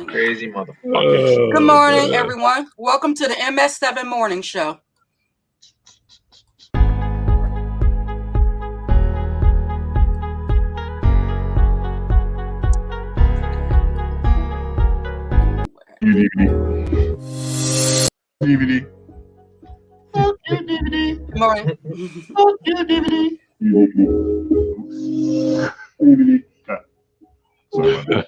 Crazy motherfucker. Good morning, everyone. Welcome to the MS7 Morning Show. DVD. Good morning. DVD. Sorry about that.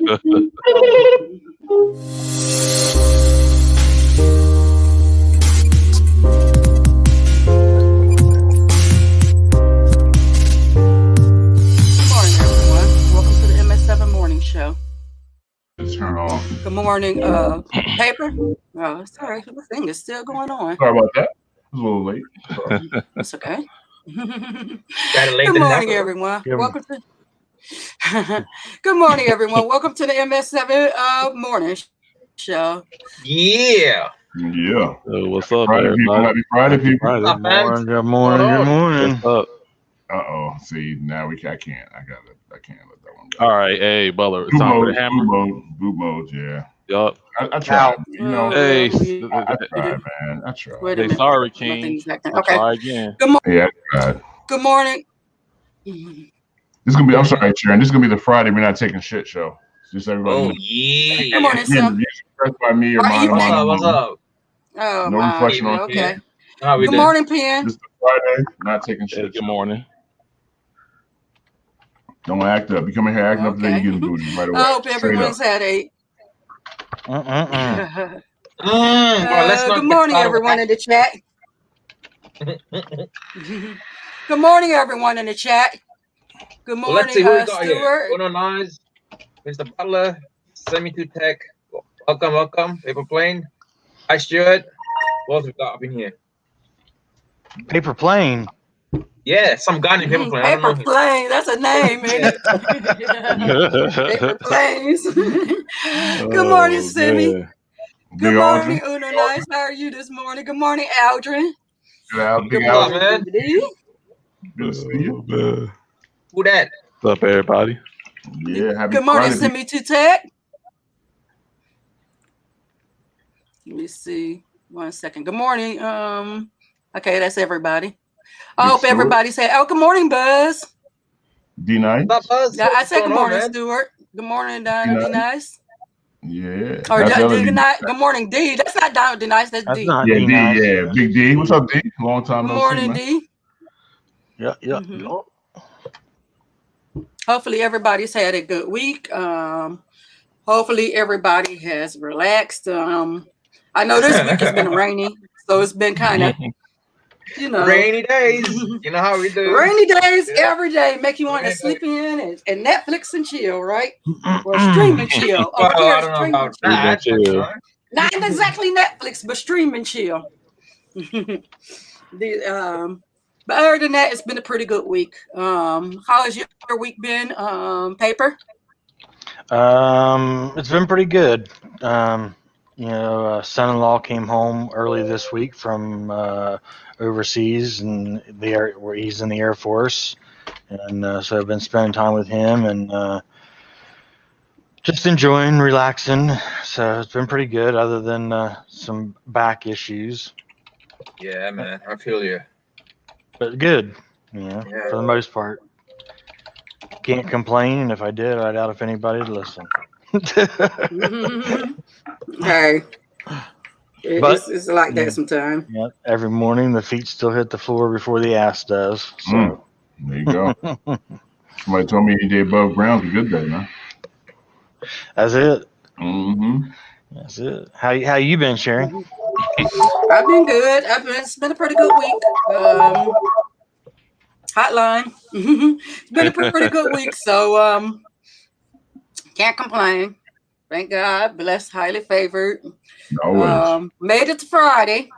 Show. Turn off. Good morning, paper. Oh, sorry, the thing is still going on. Sorry about that. It was a little late. That's okay. Good morning, everyone. Welcome to. Good morning, everyone. Welcome to the MS7 Morning Show. Yeah. Yeah. What's up, Friday, everybody? Happy Friday, people. Friday. Good morning. What's up? Uh-oh. See, now I can't. I can't let that one go. All right. Hey, Butler. It's time for the hammer. Boot mode, yeah. Yup. I tried. Hey. I tried, man. I tried. Wait a minute. Sorry, King. Okay. Try again. Good morning. Yeah, I tried. Good morning. This is going to be, I'm sorry, Sharon. This is going to be the Friday we're not taking shit show. Just everybody. Oh, yeah. Good morning, Sam. By me or mine. What's up? Oh, no reflection on okay. Good morning, Pen. This is the Friday, not taking shit. Good morning. Don't act up. You come in here acting up, then you get booty right away. I hope everyone's had a. Good morning, everyone in the chat. Good morning, everyone in the chat. Good morning, let's see who we got Stuart. Here. Uno Nice, Mr. Butler, Semi2Tech. Welcome. Paper Plane. Hi, Stuart. What else we got up in here? Paper Plane. Yeah, some guy named Paper Plane. Paper Plane, that's a name, ain't it? Paper Planes. Good morning, Simi. Good morning, Uno Nice. How are you this morning? Good morning, Aldrin. Good morning, man. Good to see you. Who that? What's up, everybody? Yeah, happy Good morning, Friday. Simi2Tech. Let me see. 1 second. Good morning. Okay, that's everybody. I hope everybody said, "Oh, good morning, Buzz." D-Nice. Yeah, I said good morning, Stuart. Good morning, Donna. D-Nice. Yeah. Or good morning, D. That's not Donna D-Nice. That's D. Not yeah, D. Yeah, Big D. What's up, D? Long time good no morning, see, man. D. Yeah. Hopefully, everybody's had a good week. Hopefully, everybody has relaxed. I know this week has been rainy, so it's been kind of, rainy days. You know how we do. Rainy days every day make you want to sleep in and Netflix and chill, right? Or stream and chill. Well, I don't know about chill. Not exactly Netflix, but stream and chill. But other than that, it's been a pretty good week. How has your week been, Paper? It's been pretty good. Son-in-law came home early this week from overseas, and where he's in the Air Force, and so I've been spending time with him and just enjoying, relaxing. So it's been pretty good, other than some back issues. Yeah, man, I feel you. But good, for the most part. Can't complain, and if I did, I doubt if anybody would listen. Hey, it's like that sometimes. Yeah, every morning the feet still hit the floor before the ass does. So there you go. Somebody told me any day above ground's a good day, man. That's it. Mm-hmm. That's it. How you been, Sharon? I've been good. It's been a pretty good week. Hotline. It's been a pretty good week, so can't complain. Thank God. Blessed, highly favored. Always. Made it to Friday.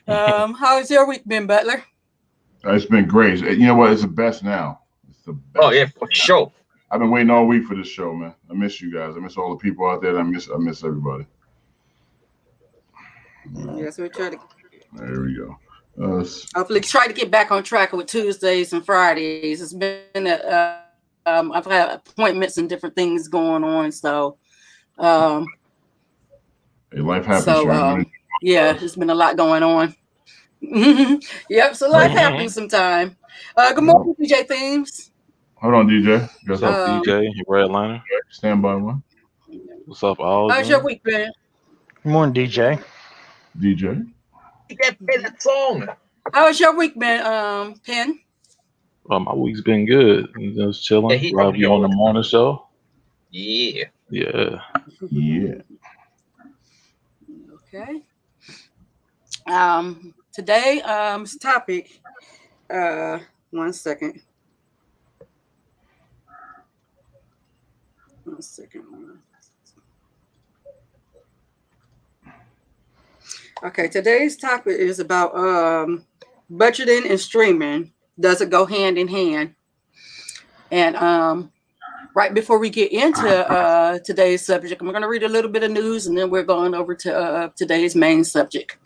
How's your week been, Butler? It's been great. You know what? It's the best now. It's the best. Oh yeah, for sure. I've been waiting all week for this show, man. I miss you guys. I miss all the people out there. I miss everybody. Yes, we try to. There we go. Hopefully, try to get back on track with Tuesdays and Fridays. It's been a I've had appointments and different things going on. So, Hey, life happens. so yeah, there's been a lot going on. Yep, so life happens sometime. Good morning, DJ Themes. Hold on, DJ. What's up, DJ? You redliner? Stand by one. What's up, all? How's your week been? Good morning, DJ. DJ. You can't play that song. How's your week been, Penn? My week's been good. Just chilling. Yeah, he Rob told me you on the all. morning show. Yeah. Yeah. Yeah. Okay. Today's topic. 1 second. 1 second. Okay, today's topic is about budgeting and streaming. Does it go hand in hand? And right before we get into today's subject, I'm going to read a little bit of news, and then we're going over to today's main subject.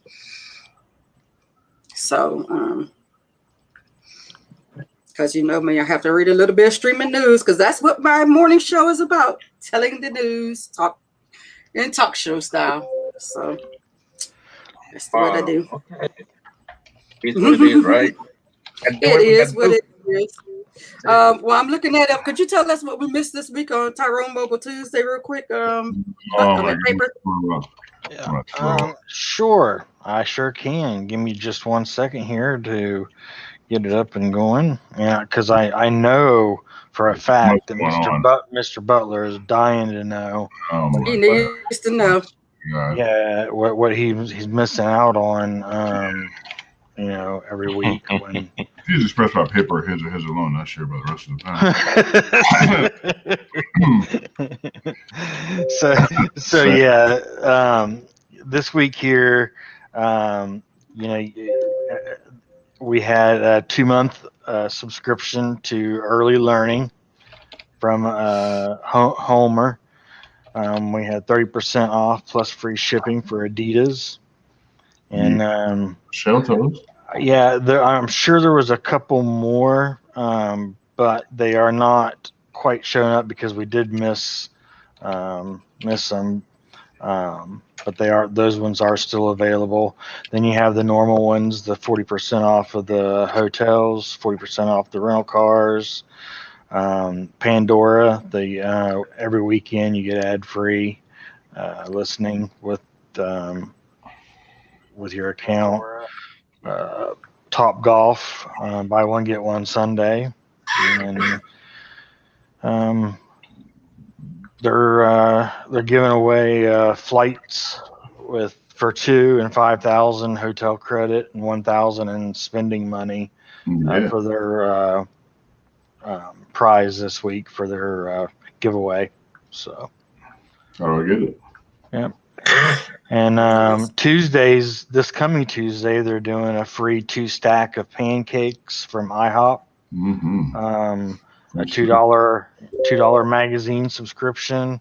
So, because you know me, I have to read a little bit of streaming news because that's what my morning show is about: telling the news, talk show style. So that's what I do. Okay. It's what it is, right? It is what it is. Well, I'm looking that up. Could you tell us what we missed this week on Tyrone Mobile Tuesday, real quick? Paper. Sure, I sure can. Give me just 1 second here to get it up and going. Yeah, because I know for a fact that Mr. Butler is dying to know. He needs to know. Yeah, what he's missing out on. Every week when he's expressed by paper, his alone, not sure about the rest of the time. so yeah, this week here, we had a 2-month subscription to Early Learning from Homer. We had 30% off plus free shipping for Adidas. And Shell Toes. Yeah, I'm sure there was a couple more, but they are not quite showing up because we did miss some. But those ones are still available. Then you have the normal ones, the 40% off of the hotels, 40% off the rental cars. Pandora, every weekend you get ad-free listening with your account. Top Golf, buy one get one Sunday, and they're giving away flights for 2 and 5,000 hotel credit and 1,000 in spending money for their prize this week for their giveaway. So, I get it. Yep. And this coming Tuesday, they're doing a free 2-stack of pancakes from IHOP. Mm-hmm. A $2 magazine subscription,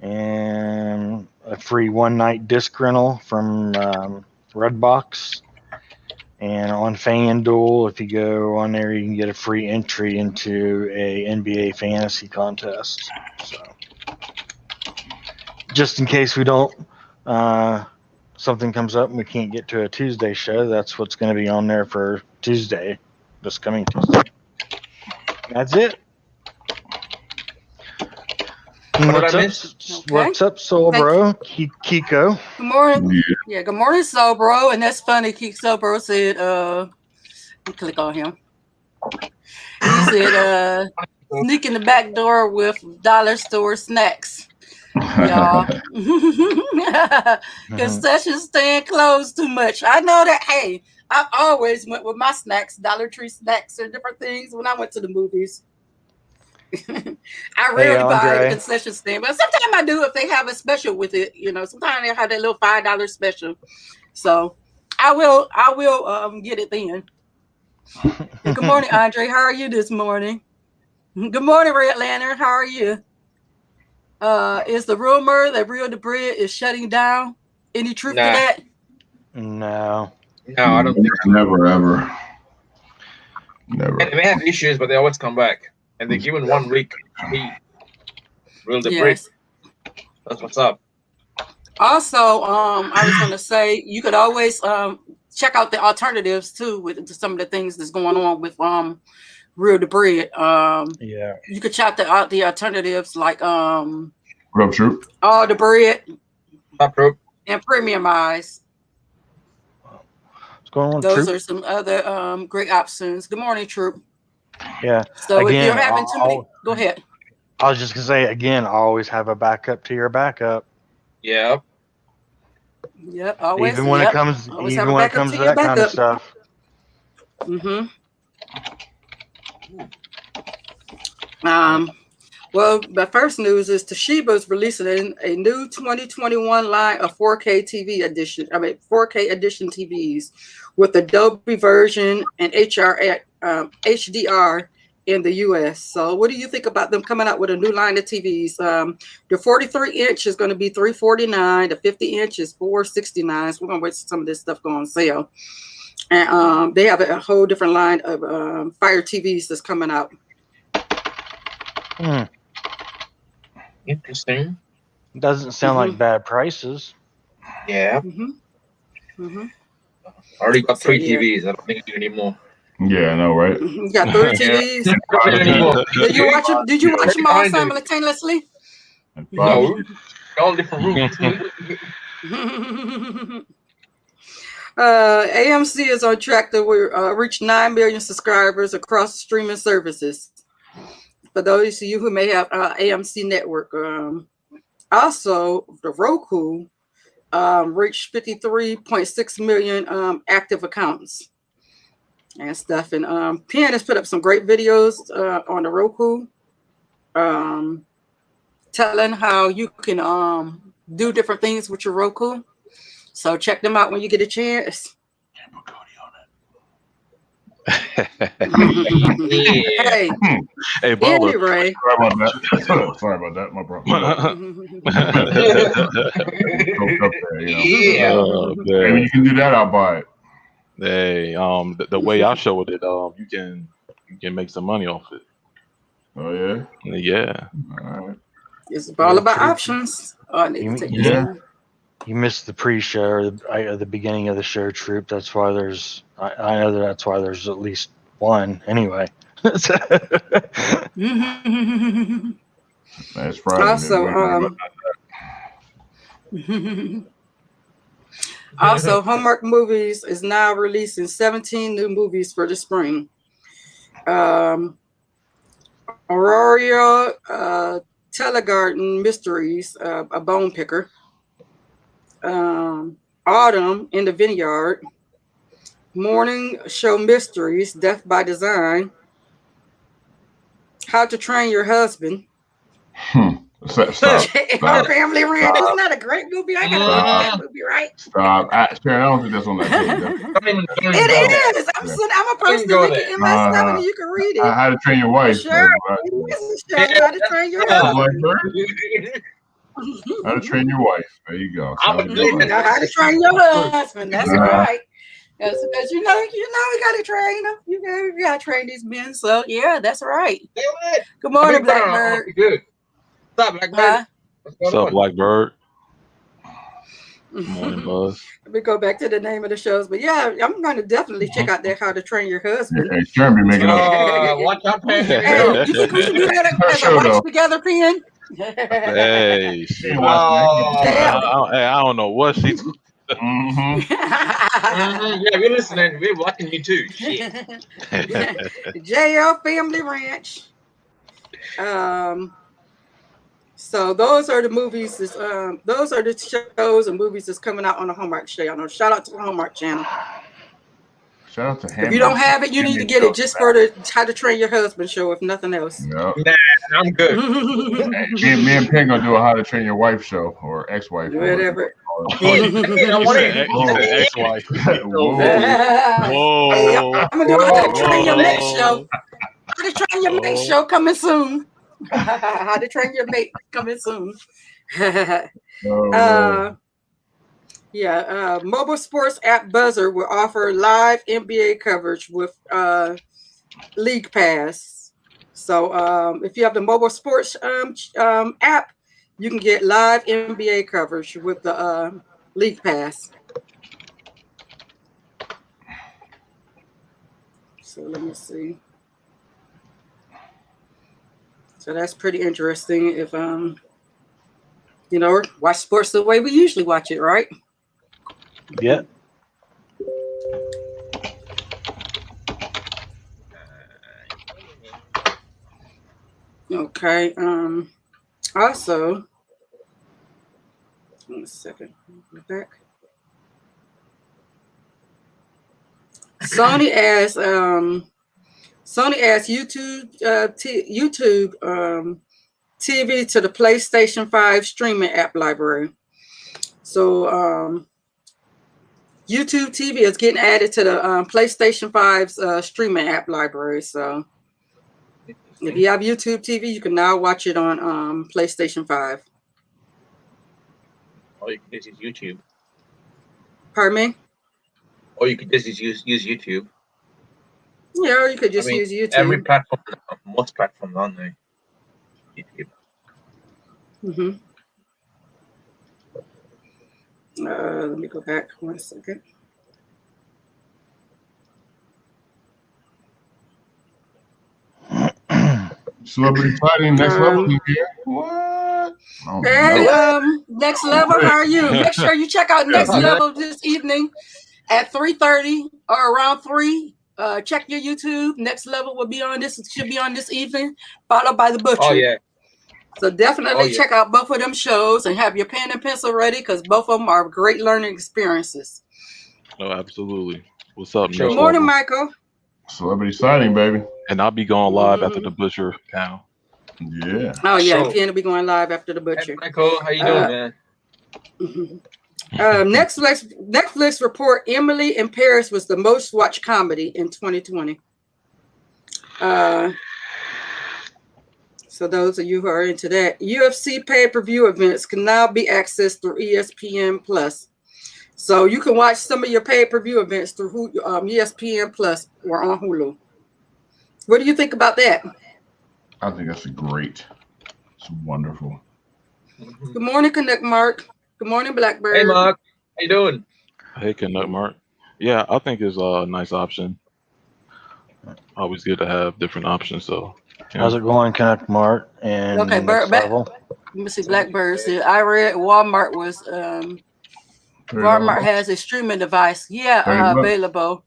and a free 1-night disc rental from Redbox. And on FanDuel, if you go on there, you can get a free entry into a NBA fantasy contest. So, just in case we don't, something comes up and we can't get to a Tuesday show, that's what's going to be on there for Tuesday, this coming Tuesday. That's it. What's up, Soul Bro? Kiko. Good morning. Yeah, good morning, Soul Bro. And that's funny. Soul Bro said, click on him. He said, sneak in the back door with dollar store snacks. Y'all. Concessions staying closed too much. I know that. Hey, I always went with my snacks, Dollar Tree snacks or different things when I went to the movies. I rarely buy the concession stand, but sometimes I do if they have a special with it. Sometimes they have that little $5 special. So I will get it then. Good morning, Andre. How are you this morning? Good morning, Red Lantern. How are you? Is the rumor that Real the Bread is shutting down? Any truth to that? No, I don't think so. Never, ever. Never. They may have issues, but they always come back. and they're given 1 week to reel the brick. Yes. That's what's up. Also, I was going to say you could always check out the alternatives too with some of the things that's going on with Real the Bread. Yeah. You could check out the alternatives like What up, Troop? All the Bread Up, Troop. and Premium Eyes. What's going on, Those Troop? are some other great options. Good morning, Troop. Yeah. So Again, if you're having too many, go ahead. I was just gonna say again, always have a backup to your backup. Yeah. Yep, always. Even when it comes, always have even a when it backup comes to to your that kind of backup. stuff. Mm-hmm. Well, the first news is Toshiba is releasing a new 2021 line of 4K TV edition. 4K edition TVs with Adobe version and HDR in the US. So, what do you think about them coming out with a new line of TVs? The 43-inch is going to be $349. The 50-inch is $469. So we're going to wait till some of this stuff go on sale. And they have a whole different line of Fire TVs that's coming out. Interesting. Doesn't sound like bad prices. Yeah. Mm-hmm. Already got So, 3 yeah. TVs. I don't think I need any more. Yeah, I know, right? You got 3 TVs. I don't need any more. Did you watch them? Did you watch them all Kinda. simultaneously? No. All different rooms. AMC is on track to reach 9 million subscribers across streaming services. For those of you who may have AMC network. Also, the Roku reached 53.6 million active accounts and stuff. And Penn has put up some great videos on the Roku telling how you can do different things with your Roku. So check them out when you get a chance. Hey, Hey, Bubba. anyway. Sorry about that. My bro. Yeah. Hey, when you can do that, I'll buy it. Hey, the way I showed it, you can make some money off it. Oh yeah. Yeah. All right. It's all about options. Oh, I need to take this Yeah. one. You missed the pre-show or the beginning of the show, Troop. That's why there's. I know that's why there's at least one anyway. That's Friday. Also, also, Hallmark Movies is now releasing 17 new movies for the spring. Aurora Telegarden Mysteries, a bone picker. Autumn in the Vineyard. Morning Show Mysteries, Death by Design. How to Train Your Husband. Stop. Family Ranch. Isn't that a great movie? I gotta watch that movie, right? Stop. Sharon, I don't think that's on that page. It is. I'm a person to link it in MS7 and you can read it. How to Train Your Wife. Sure. It is a show. How to Train Your Husband. How to Train Your Wife. There you go. How to Train Your Husband. That's right. Because you know, we gotta train them. You gotta train these men. So yeah, that's right. Good morning, Blackbird. Good. What's up, Blackbird? What's up, Blackbird? Good morning, Buzz. Let me go back to the name of the shows, but yeah, I'm going to definitely check out that How to Train Your Husband. Hey, Sharon be making up. Watch out, Penn. Hey, you think we should do that as a watch together, Penn? Hey, Hey, I don't know what she's. Yeah, we're listening. We're watching you too. Shit. JL Family Ranch. So those are the movies. Those are the shows and movies that's coming out on the Hallmark channel. Shout out to the Hallmark channel. Shout out to him. If you don't have it, you need to get it just for the How to Train Your Husband show, if nothing else. No. Nah, I'm good. Me and Penn gonna do a How to Train Your Wife show or ex-wife. Whatever. Ex-wife. Whoa. Hey, I'm gonna do a How to Train Your Mate show. How to Train Your Mate show coming soon. How to Train Your Mate coming soon. Mobile sports app Buzzer will offer live NBA coverage with League Pass. So if you have the mobile sports app, you can get live NBA coverage with the League Pass. So let me see. So that's pretty interesting. If watch sports the way we usually watch it, right? Yeah. Okay. Also, one second. Go back. Sony adds YouTube TV to the PlayStation 5 streaming app library. So YouTube TV is getting added to the PlayStation 5's streaming app library. So if you have YouTube TV, you can now watch it on PlayStation 5. Or you can just use YouTube. Pardon me? Or you could just use YouTube. Yeah, or you could just use YouTube. Every platform, most platforms on there. YouTube. Mm-hmm. Let me go back 1 second. Celebrity fighting next level here. What? Hey, Next Level, how are you? Make sure you check out Next Level this evening at 3:30 or around 3. Check your YouTube. Next Level will be on this. It should be on this evening, followed by The Butcher. Oh yeah. So definitely check out both of them shows and have your pen and pencil ready because both of them are great learning experiences. Oh, absolutely. What's up, Good morning, Michael. Celebrity sighting, baby. And I'll be going live after the Butcher panel. Yeah. Oh yeah, Ken will be going live after the Butcher. Hey, Michael, how you doing, man? Netflix report Emily in Paris was the most watched comedy in 2020. So those of you who are into that, UFC pay-per-view events can now be accessed through ESPN Plus. So you can watch some of your pay-per-view events through ESPN Plus or on Hulu. What do you think about that? I think that's great. It's wonderful. Good morning, Connect Mark. Good morning, Blackbird. Hey, Mark. How you doing? Hey, Connect Mark. Yeah, I think it's a nice option. Always good to have different options. So, how's it going, Connect Mark? And okay, Next Level? Let me see. Blackbird said, I read Walmart was Walmart has a streaming device. Yeah, available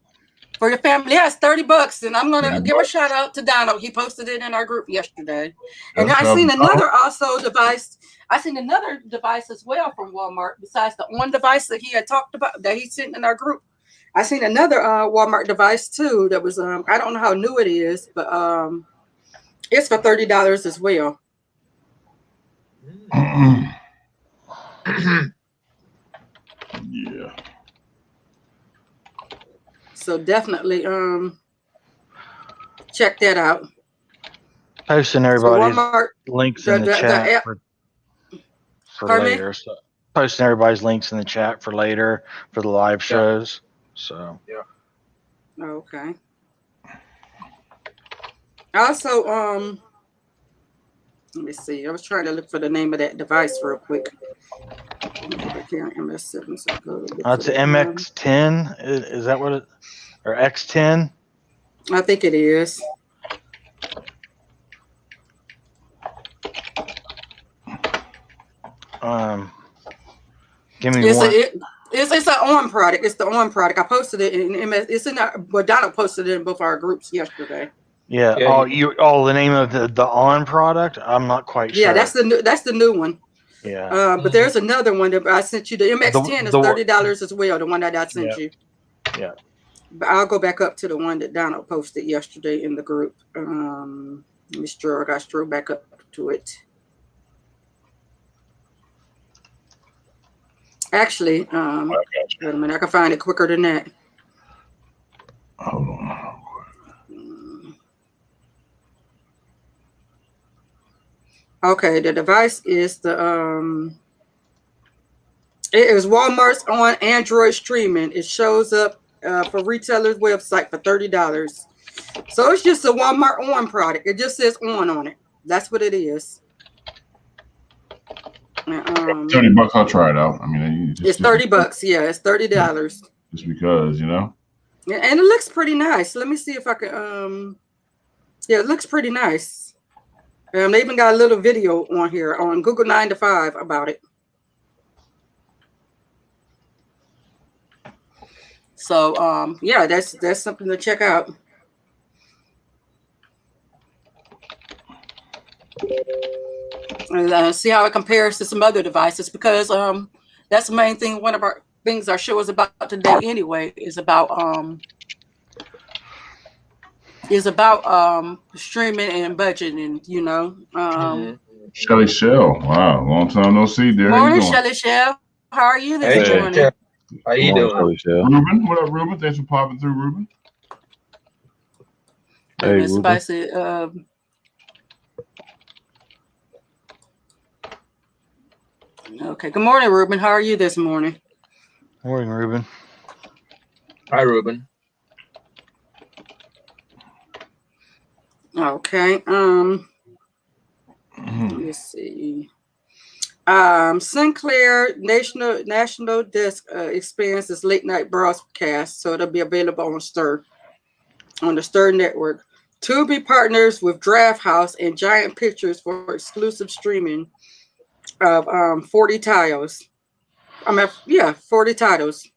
for your family. Yeah, it's $30, and I'm gonna give a shout out to Donald. He posted it in our group yesterday, and I seen another device. I seen another device as well from Walmart besides the one device that he had talked about that he sent in our group. I seen another Walmart device too that was I don't know how new it is, but it's for $30 as well. Yeah. So definitely check that out. Posting everybody's links in the chat for later. So posting everybody's links in the chat for later for the live shows. So okay. Also, let me see. I was trying to look for the name of that device real quick. MS7. That's an MX10. Is that what it? Or X10? I think it is. Give me one. It's an on product. It's the on product. I posted it in MS. It's in our, but Donald posted it in both our groups yesterday. Yeah. The name of the on product. I'm not quite sure. Yeah, that's the new one. Yeah. But there's another one that I sent you. The MX10 is $30 as well. The one that I sent you. Yeah. But I'll go back up to the one that Donald posted yesterday in the group. Let me scroll back up to it. Actually, wait a minute. I can find it quicker than that. Hold on. Okay, the device is it is Walmart's on Android streaming. It shows up for retailers' website for $30. So it's just a Walmart on product. It just says on it. That's what it is. $30, I'll try it out. I mean, it's $30. Yeah, it's $30. Just because, you know. Yeah, and it looks pretty nice. Let me see if I can. Yeah, it looks pretty nice. They even got a little video on here on Google 9 to 5 about it. So yeah, that's something to check out. And see how it compares to some other devices, because that's the main thing. One of our things our show is about today anyway is about streaming and budgeting, you know. Shelly Shell, wow, long time no see, there. Morning, Shelly Shell. How are you this morning? How you doing? Ruben, what up, Ruben? Thanks for popping through, Ruben. Hey, Ruben. Spicy, okay. Good morning, Ruben. How are you this morning? Morning, Ruben. Hi, Ruben. Okay. Let's see. Sinclair National Desk expands its late night broadcast, so it'll be available on Stir, on the Stir network. Tubi partners with Draft House and Giant Pictures for exclusive streaming of 40 titles. 40 titles.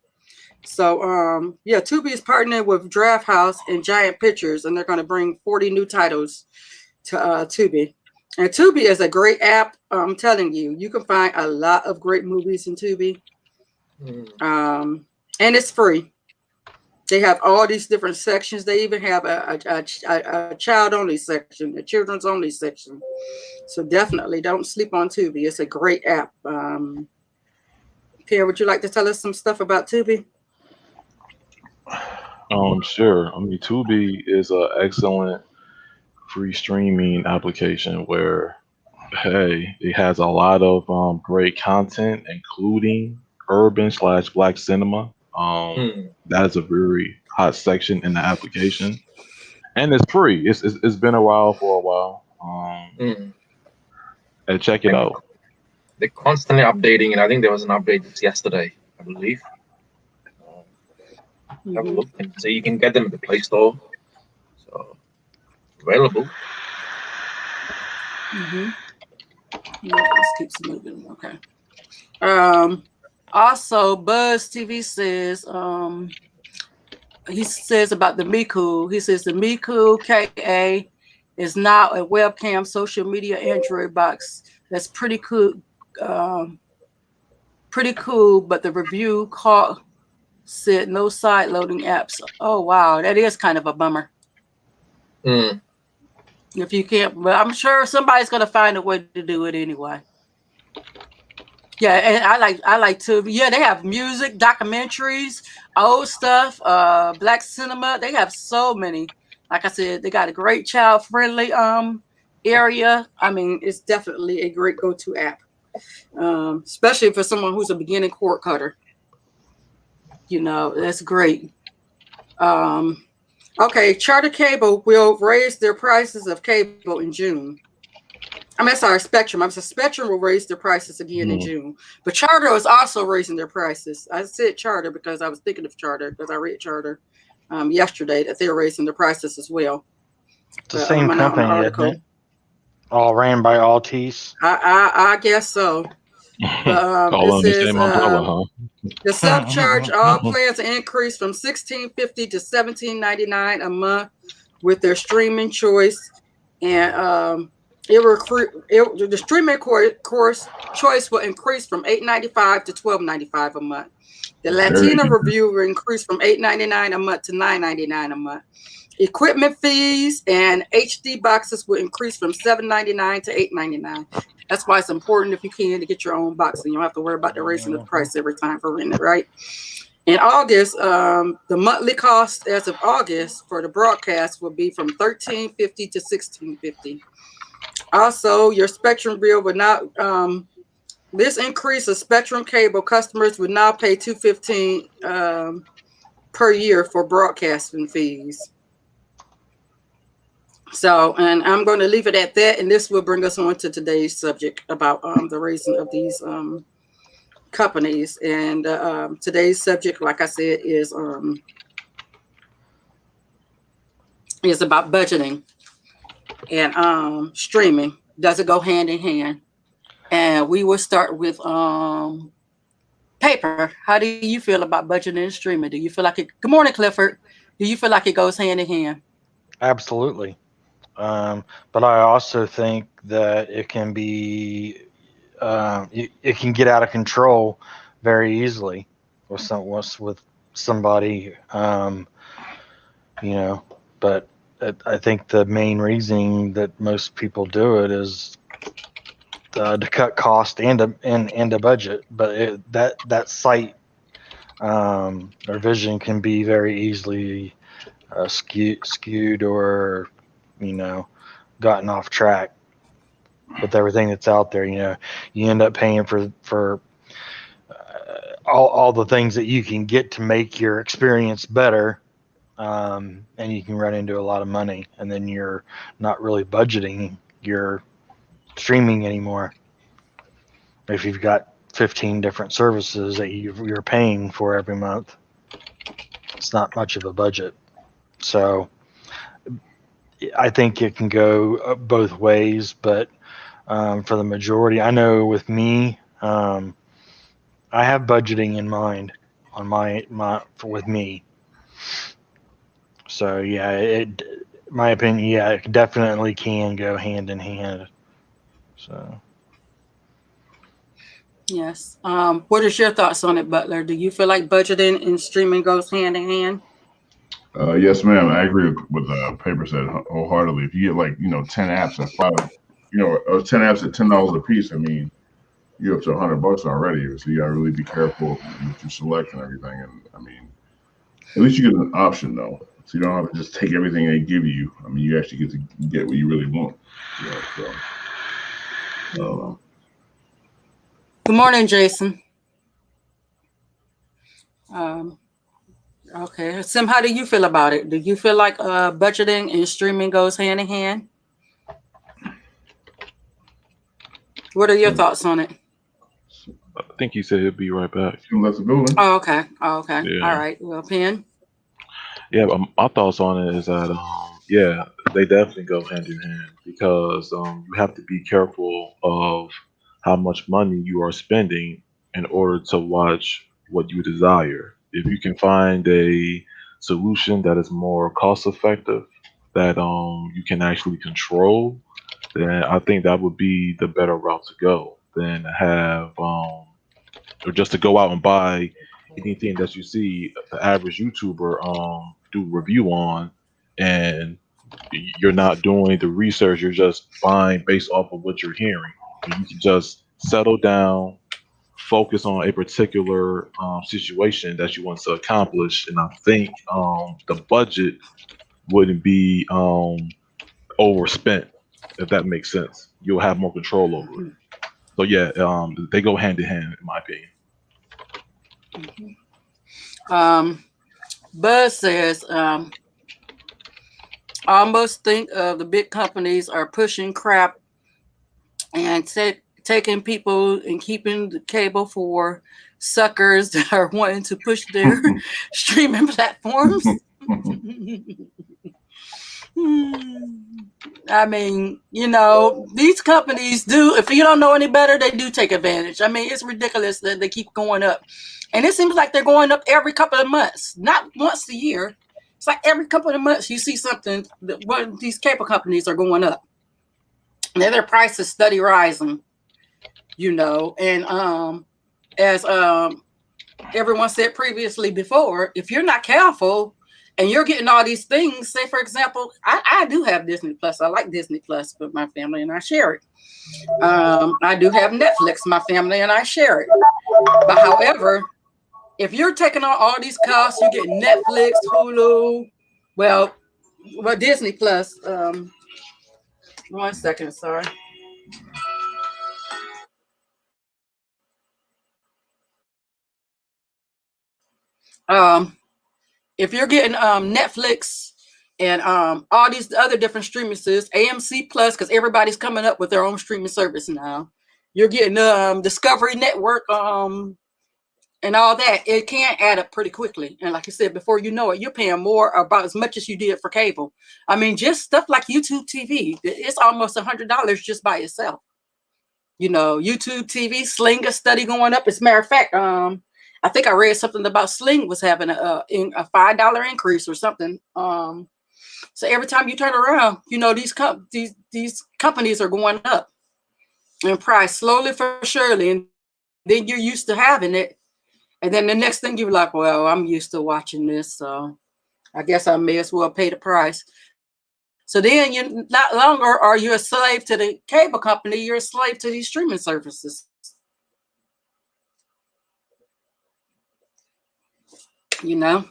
So yeah, Tubi is partnering with Draft House and Giant Pictures, and they're going to bring 40 new titles to Tubi. And Tubi is a great app. I'm telling you, you can find a lot of great movies in Tubi. And it's free. They have all these different sections. They even have a child-only section, a children's-only section. So definitely don't sleep on Tubi. It's a great app. Pierre, would you like to tell us some stuff about Tubi? Sure. I mean, Tubi is an excellent free streaming application where, hey, it has a lot of great content, including urban/black cinema. That is a very hot section in the application, and it's free. It's been a while for a while. And check it out. They're constantly updating, and I think there was an update just yesterday, I believe. Have a look, and so you can get them at the Play Store. So available. Yeah, let's keep moving. Okay. Also, Buzz TV says he says about the Miku. He says the Miku KA is now a webcam social media Android box. That's pretty cool. Pretty cool, but the review call said no side loading apps. Oh wow, that is kind of a bummer. If you can't, but I'm sure somebody's gonna find a way to do it anyway. Yeah, and I like to. Yeah, they have music, documentaries, old stuff, black cinema. They have so many. Like I said, they got a great child friendly area. I mean, it's definitely a great go-to app, especially for someone who's a beginning cord cutter. You know, that's great. Okay, Charter Cable will raise their prices of cable in June. I mean, sorry, Spectrum. I'm sorry, Spectrum will raise their prices again in June. But Charter is also raising their prices. I said Charter because I was thinking of Charter because I read Charter yesterday that they're raising their prices as well. It's the same company, isn't it? All ran by Altice. I guess so. But, this is the subcharge. All plans to increase from $16.50 to $17.99 a month with their streaming choice, and the streaming course choice will increase from $8.95 to $12.95 a month. The Latino review will increase from $8.99 a month to $9.99 a month. Equipment fees and HD boxes will increase from $7.99 to $8.99. That's why it's important, if you can, to get your own box, and you don't have to worry about the raising of the price every time for renting it, right? In August, the monthly cost as of August for the broadcast will be from $13.50 to $16.50. Also, your Spectrum bill would not. This increase of Spectrum cable customers would now pay $215 per year for broadcasting fees. So, and I'm going to leave it at that. And this will bring us on to today's subject about the raising of these companies. And today's subject, like I said, is about budgeting and streaming. Does it go hand in hand? And we will start with Paper. How do you feel about budgeting and streaming? Do you feel like it? Good morning, Clifford. Do you feel like it goes hand in hand? Absolutely. But I also think that it can be, it can get out of control very easily with somebody, you know. But I think the main reason that most people do it is to cut cost and a budget. But that site or vision can be very easily skewed or, you know, gotten off track with everything that's out there. You know, you end up paying for all the things that you can get to make your experience better, and you can run into a lot of money, and then you're not really budgeting your streaming anymore. If you've got 15 different services that you're paying for every month, it's not much of a budget. So I think it can go both ways, but for the majority, I know with me, I have budgeting in mind on my with me. So yeah, my opinion, yeah, it definitely can go hand in hand. So Yes. What is your thoughts on it, Butler? Do you feel like budgeting and streaming goes hand in hand? Yes, ma'am. I agree with Paper said wholeheartedly. If you get like 10 apps at or 10 apps at $10 a piece, I mean, you're up to $100 already. So you gotta really be careful what you select and everything. And I mean, at least you get an option though, so you don't have to just take everything they give you. I mean, you actually get to get what you really want. So I don't know. Good morning, Jason. Okay, Sim, how do you feel about it? Do you feel like budgeting and streaming goes hand in hand? What are your thoughts on it? I think he said he'll be right back. That's the building. Oh, okay. Oh, okay. Yeah. All right. Well, Penn. Yeah, my thoughts on it is that yeah, they definitely go hand in hand because you have to be careful of how much money you are spending in order to watch what you desire. If you can find a solution that is more cost effective, that you can actually control, then I think that would be the better route to go than to have or just to go out and buy anything that you see the average YouTuber do review on, and you're not doing the research. You're just buying based off of what you're hearing. And you can just settle down, focus on a particular situation that you want to accomplish, and I think the budget wouldn't be overspent, if that makes sense. You'll have more control over it. So yeah, they go hand in hand, in my opinion. Buzz says, I almost think the big companies are pushing crap and taking people and keeping the cable for suckers that are wanting to push their streaming platforms. I mean, these companies do, if you don't know any better, they do take advantage. I mean, it's ridiculous that they keep going up. And it seems like they're going up every couple of months, not once a year. It's like every couple of months you see something that one of these cable companies are going up. And their prices steady rising, and as everyone said previously before, if you're not careful and you're getting all these things, say for example, I do have Disney Plus. I like Disney Plus with my family and I share it. I do have Netflix, my family and I share it. But however, if you're taking on all these costs, you get Netflix, Hulu, well Disney Plus. 1 second, sorry. If you're getting Netflix, and all these other different streaming services, AMC Plus, because everybody's coming up with their own streaming service now. You're getting Discovery Network, and all that. It can add up pretty quickly. And like I said, before you know it, you're paying more, about as much as you did for cable. I mean, just stuff like YouTube TV, it's almost $100 just by itself. You know, YouTube TV, Sling a study going up. As a matter of fact, I think I read something about Sling was having a $5 increase or something. So every time you turn around, you know, these companies are going up in price slowly for surely. And then you're used to having it. And then the next thing you're like, well, I'm used to watching this, so I guess I may as well pay the price. So then you're not longer are you a slave to the cable company, you're a slave to these streaming services. You know?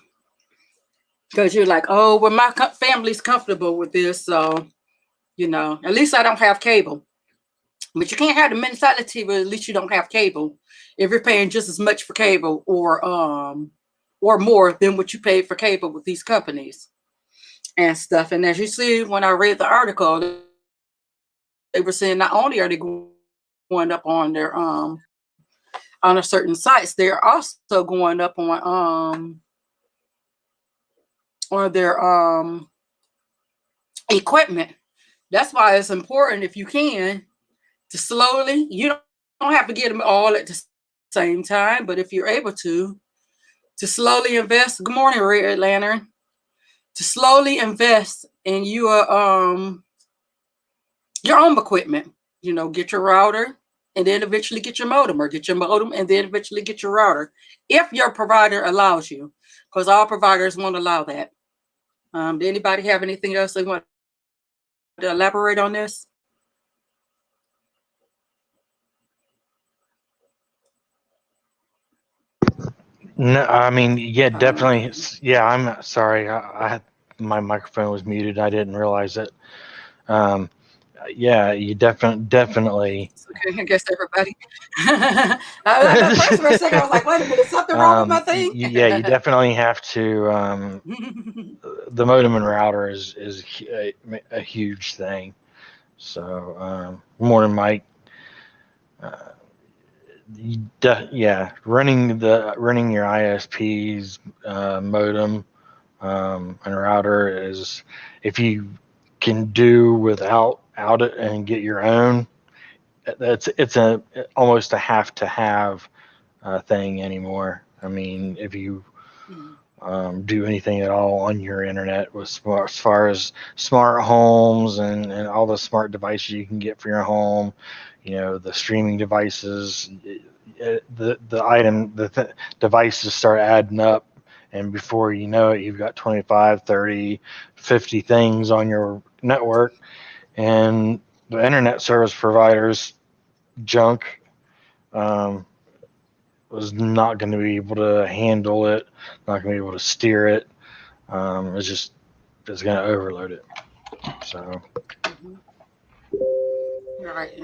Because you're like, oh, well, my family's comfortable with this, so, you know, at least I don't have cable. But you can't have the mentality, but at least you don't have cable. If you're paying just as much for cable or more than what you paid for cable with these companies and stuff. And as you see, when I read the article, they were saying not only are they going up on their on a certain sites, they're also going up on their equipment. That's why it's important, if you can, to slowly, you don't have to get them all at the same time, but if you're able to slowly invest. Good morning, Red Lantern. To slowly invest in your own equipment. You know, get your router and then eventually get your modem, or get your modem and then eventually get your router, if your provider allows you, because all providers won't allow that. Did anybody have anything else they want to elaborate on this? No, I mean, yeah, definitely. Yeah, I'm sorry. I had my microphone was muted. I didn't realize it. Yeah, you definitely. Okay, I guess everybody. At first, for a second, I was like, "Wait a minute, something wrong with my thing?" Yeah, you definitely have to. The modem and router is a huge thing. So, morning, Mike. Yeah, running your ISP's modem and router is, if you can do without it and get your own, it's almost a have to have thing anymore. I mean, if you do anything at all on your internet with as far as smart homes and all the smart devices you can get for your home, you know, the streaming devices, the devices start adding up, and before you know it, you've got 25, 30, 50 things on your network, and the internet service providers junk was not going to be able to handle it, not going to be able to steer it. It's going to overload it. So. Right.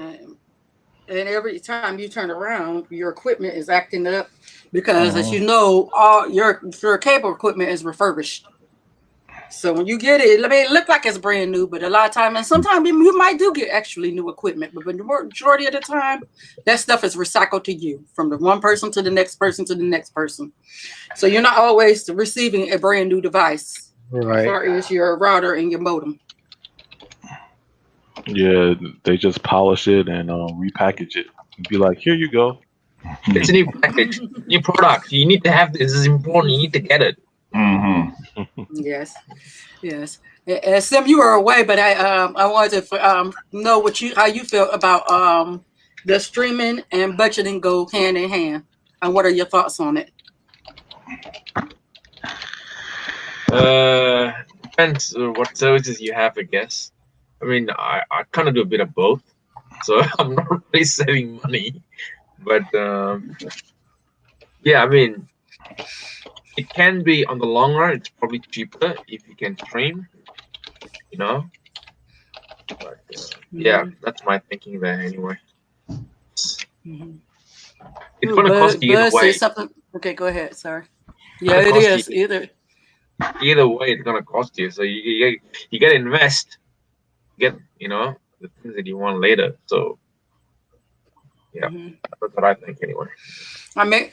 And every time you turn around, your equipment is acting up because, as you know, all your cable equipment is refurbished. So when you get it, it look like it's brand new, but a lot of times, and sometimes you might do get actually new equipment, but the majority of the time, that stuff is recycled to you, from the one person to the next person to the next person. So you're not always receiving a brand new device, right, as far as your router and your modem. Yeah, they just polish it and repackage it and be like, here you go. It's a new package, new product. You need to have this. This is important. You need to get it. Yes. Sim, you were away, but I wanted to know how you feel about the streaming and budgeting go hand in hand, and what are your thoughts on it? Depends what services you have, I guess. I mean, I kind of do a bit of both, so I'm not really saving money, but yeah, I mean, it can be, on the long run, it's probably cheaper if you can stream, you know. But yeah, that's my thinking there anyway. It's gonna cost you either way. Something. Okay, go ahead. Sorry. Yeah, it is either. Either way, it's gonna cost you. So you got to invest, get the things that you want later. So yeah, that's what I think anyway. I mean,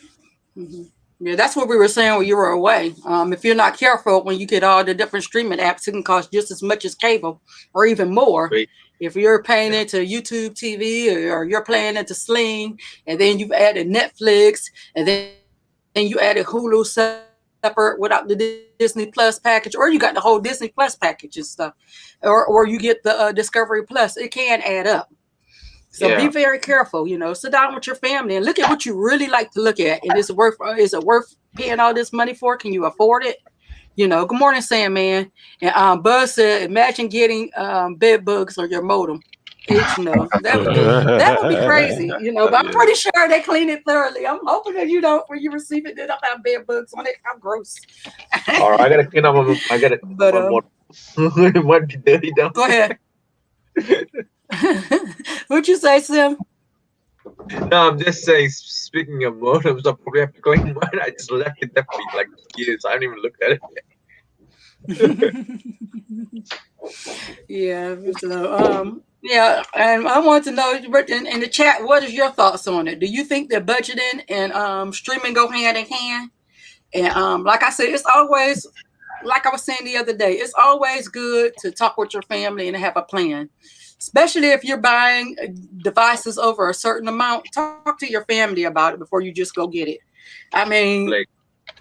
yeah, that's what we were saying when you were away. If you're not careful, when you get all the different streaming apps, it can cost just as much as cable, or even more. Wait, If you're paying into YouTube TV, or you're paying into Sling, and then you've added Netflix, and then you added Hulu separate without the Disney Plus package, or you got the whole Disney Plus package and stuff, or you get the Discovery Plus, it can add up. So be very careful, sit down with your family and look at what you really like to look at. And is it worth paying all this money for? Can you afford it? Good morning, Sandman. And Buzz said, imagine getting bed bugs on your modem. That would be crazy, but I'm pretty sure they clean it thoroughly. I'm hoping that when you receive it, they don't have bed bugs on it. How gross. All right, I gotta clean up. I gotta one more. What dirty down. Go ahead. What'd you say, Sim? No, I'm just saying, speaking of modems, I probably have to clean mine. I just left it there for like years. I haven't even looked at it yet. Yeah. So, yeah, and I want to know in the chat, what is your thoughts on it? Do you think that budgeting and streaming go hand in hand? And like I said, it's always, like I was saying the other day, it's always good to talk with your family and have a plan. Especially if you're buying devices over a certain amount, talk to your family about it before you just go get it. I mean,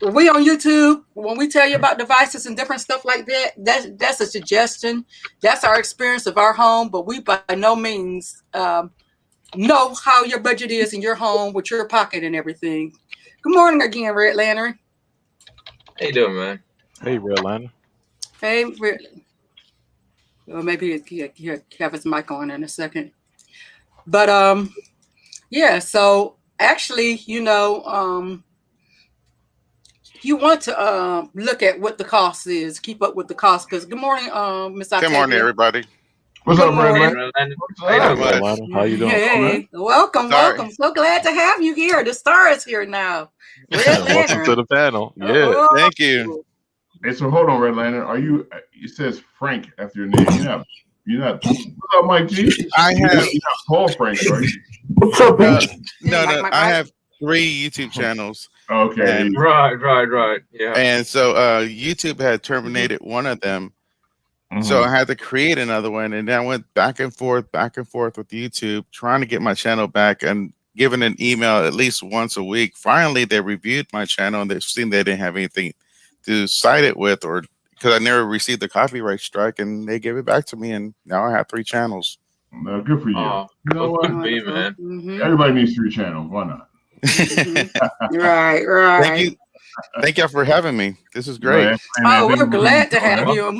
we on YouTube, when we tell you about devices and different stuff like that, that's a suggestion. That's our experience of our home, but we by no means know how your budget is in your home with your pocket and everything. Good morning again, Red Lantern. How you doing, man? Hey, Red Lantern. Hey, Red. Well, maybe he'll have his mic on in a second. But yeah, so actually, you want to look at what the cost is, keep up with the cost. Because good morning, Miss Octavia. Good morning, everybody. What's up, Red? How you doing? Hey, welcome. So glad to have you here. The star is here now. Welcome to the panel. Yeah. Oh. Thank you. Hey, so hold on, Red Lantern. It says Frank after your name. You're not. What's up, Mike G? I have. You're not Paul Frank, right? What's up, no. I have 3 YouTube channels. Okay. And, right. Yeah. And so YouTube had terminated one of them. So I had to create another one, and then I went back and forth with YouTube, trying to get my channel back and giving an email at least once a week. Finally, they reviewed my channel, and they've seen they didn't have anything to cite it with, or because I never received the copyright strike, and they gave it back to me, and now I have 3 channels. No, good for you. Oh, You know what? good for you, man. Everybody needs 3 channels. Why not? Right. Thank y'all for having me. This is great. We're glad to have you. And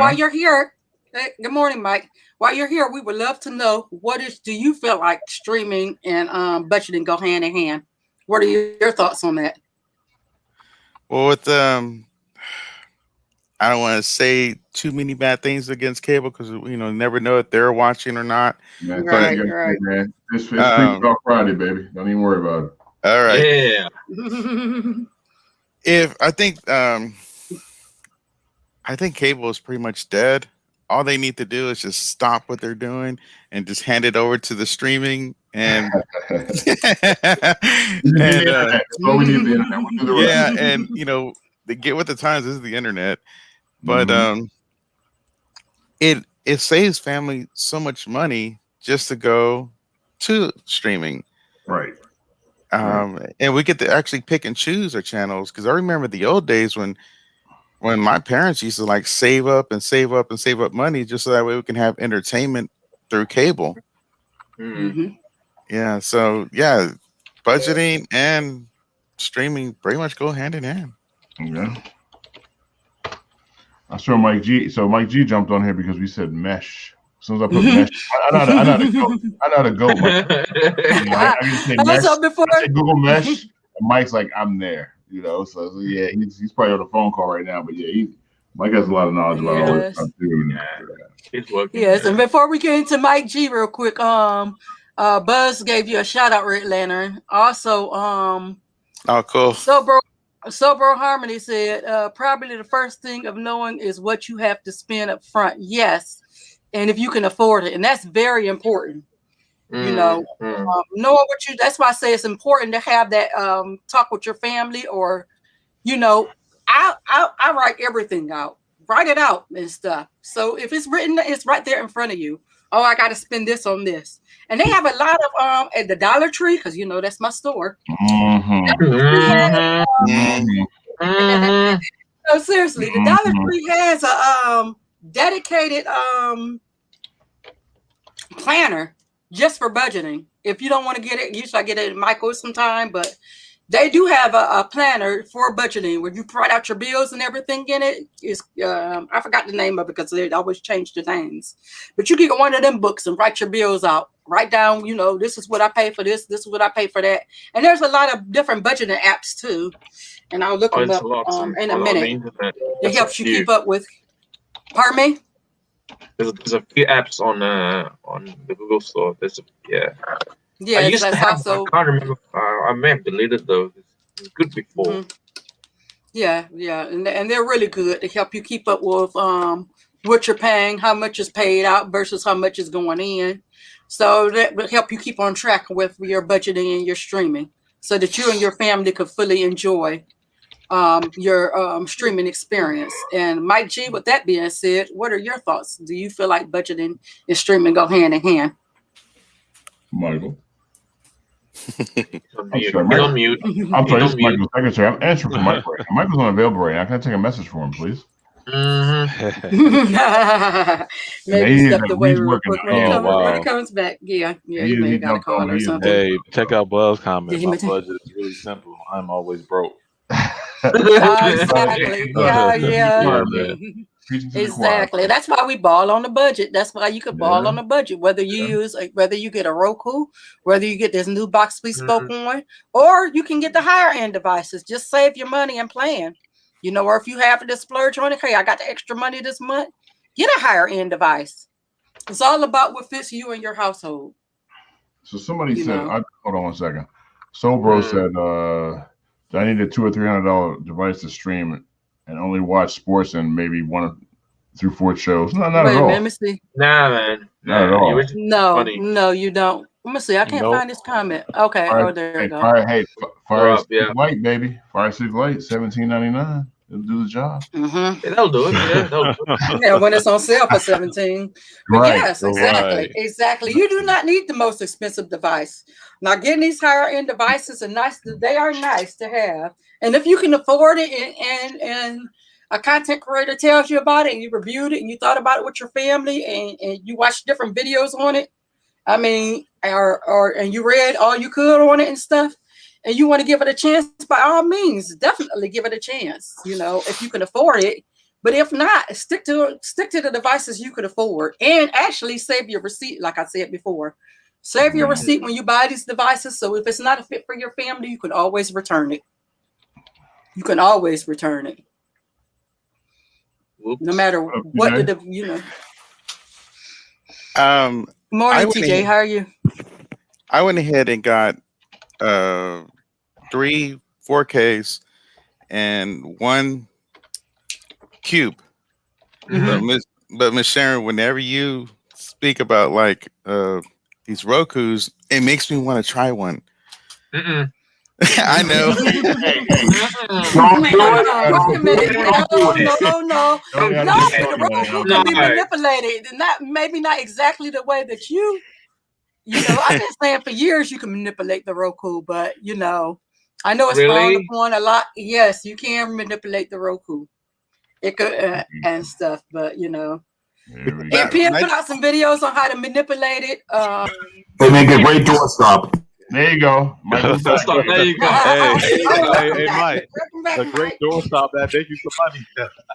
while you're here, good morning, Mike. While you're here, we would love to know do you feel like streaming and budgeting go hand in hand? What are your thoughts on that? Well, with I don't want to say too many bad things against cable because never know if they're watching or not. Man, right. Man. It's Freestyle Friday, baby. Don't even worry about it. All right. Yeah. I think cable is pretty much dead. All they need to do is just stop what they're doing and just hand it over to the streaming and That's all we need the internet. We'll do the rest. yeah, and they get with the times. This is the internet, but it saves family so much money just to go to streaming, Right. And we get to actually pick and choose our channels, because I remember the old days when my parents used to like save up money just so that way we can have entertainment through cable. Yeah, so yeah, budgeting and streaming pretty much go hand in hand. Yeah. I saw Mike G. So Mike G jumped on here because we said mesh. As soon as I put mesh, I know how to go. Mike. I can say mesh. I say Google mesh, and Mike's like, I'm there. So yeah, he's probably on a phone call right now. But yeah, Mike has a lot of knowledge about all this stuff too. Yes, and before we get into Mike G real quick, Buzz gave you a shout out, Red Lantern. Also, oh, cool. So bro, Sober Harmony said, probably the first thing of knowing is what you have to spend up front. Yes. And if you can afford it. And that's very important. You know, knowing what you, that's why I say it's important to have that talk with your family, or, you know, I write everything out. Write it out and stuff. So if it's written, it's right there in front of you. Oh, I got to spend this on this. And they have a lot of at the Dollar Tree, because you know that's my store. No, seriously, the Dollar Tree has a dedicated planner just for budgeting. If you don't want to get it, usually I get it at Michael's sometime, but they do have a planner for budgeting where you write out your bills and everything in it. Is I forgot the name of it because they always change the names. But you can get one of them books and write your bills out. Write down, you know, this is what I pay for this. This is what I pay for that. And there's a lot of different budgeting apps too. And I'll look them up in a minute. It helps you keep up with. Pardon me? There's a few apps on the Google Store. Yeah, I used to have. also, I can't remember. I may have deleted those. It's good before. Mm-hmm. Yeah, and they're really good to help you keep up with what you're paying, how much is paid out versus how much is going in. So that will help you keep on track with your budgeting and your streaming, so that you and your family could fully enjoy your streaming experience. And Mike G, with that being said, what are your thoughts? Do you feel like budgeting and streaming go hand in hand? Michael. On mute. I'm sorry, this is Michael's secretary. I'm answering for Michael. Michael's unavailable right now. Can I take a message for him, please? Maybe he stepped away real quick. When he comes back, you may have got a call or something. Hey, check out Buzz comments. My budget is really simple. I'm always broke. Exactly. Yeah. Exactly. That's why we ball on the budget. That's why you could ball on the budget. Whether you whether you get a Roku, whether you get this new box we spoke on, or you can get the higher end devices. Just save your money and plan. You know, or if you have to splurge on it, hey, I got the extra money this month, get a higher end device. It's all about what fits you and your household. So somebody said, hold on one second. Sobro said, I need a $200 or $300 device to stream and only watch sports and maybe 1 through 4 shows. No, not at all. Let me see. Nah, man. Not at all. No, you don't. Let me see. I can't find this comment. Okay. There you go. Fire Stick Light, baby. Fire Stick Light, $17.99. It'll do the job. Yeah, that'll do it. Yeah, when it's on sale for $17. Right. Yes, exactly. Exactly. You do not need the most expensive device. Now, getting these higher end devices are nice. They are nice to have. And if you can afford it and a content creator tells you about it and you reviewed it and you thought about it with your family and you watched different videos on it, I mean, and you read all you could on it and stuff, and you want to give it a chance, by all means, definitely give it a chance, you know, if you can afford it. But if not, stick to the devices you could afford and actually save your receipt, like I said before. Save your receipt when you buy these devices. So if it's not a fit for your family, you can always return it. You can always return it. No matter what Morning, TJ. How are you? I went ahead and got 3 4Ks and 1 cube. But Miss Sharon, whenever you speak about like these Rokus, it makes me want to try one. I know. No. The Roku can be manipulated. Maybe not exactly the way that you know, I've been saying for years you can manipulate the Roku, but you know, I know it's frowned upon a lot. Yes, you can manipulate the Roku. It could and stuff, but you know. And Pam put out some videos on how to manipulate it. They make a great doorstop. There you go. There you go. Hey, Mike. The great doorstop that thank you for money.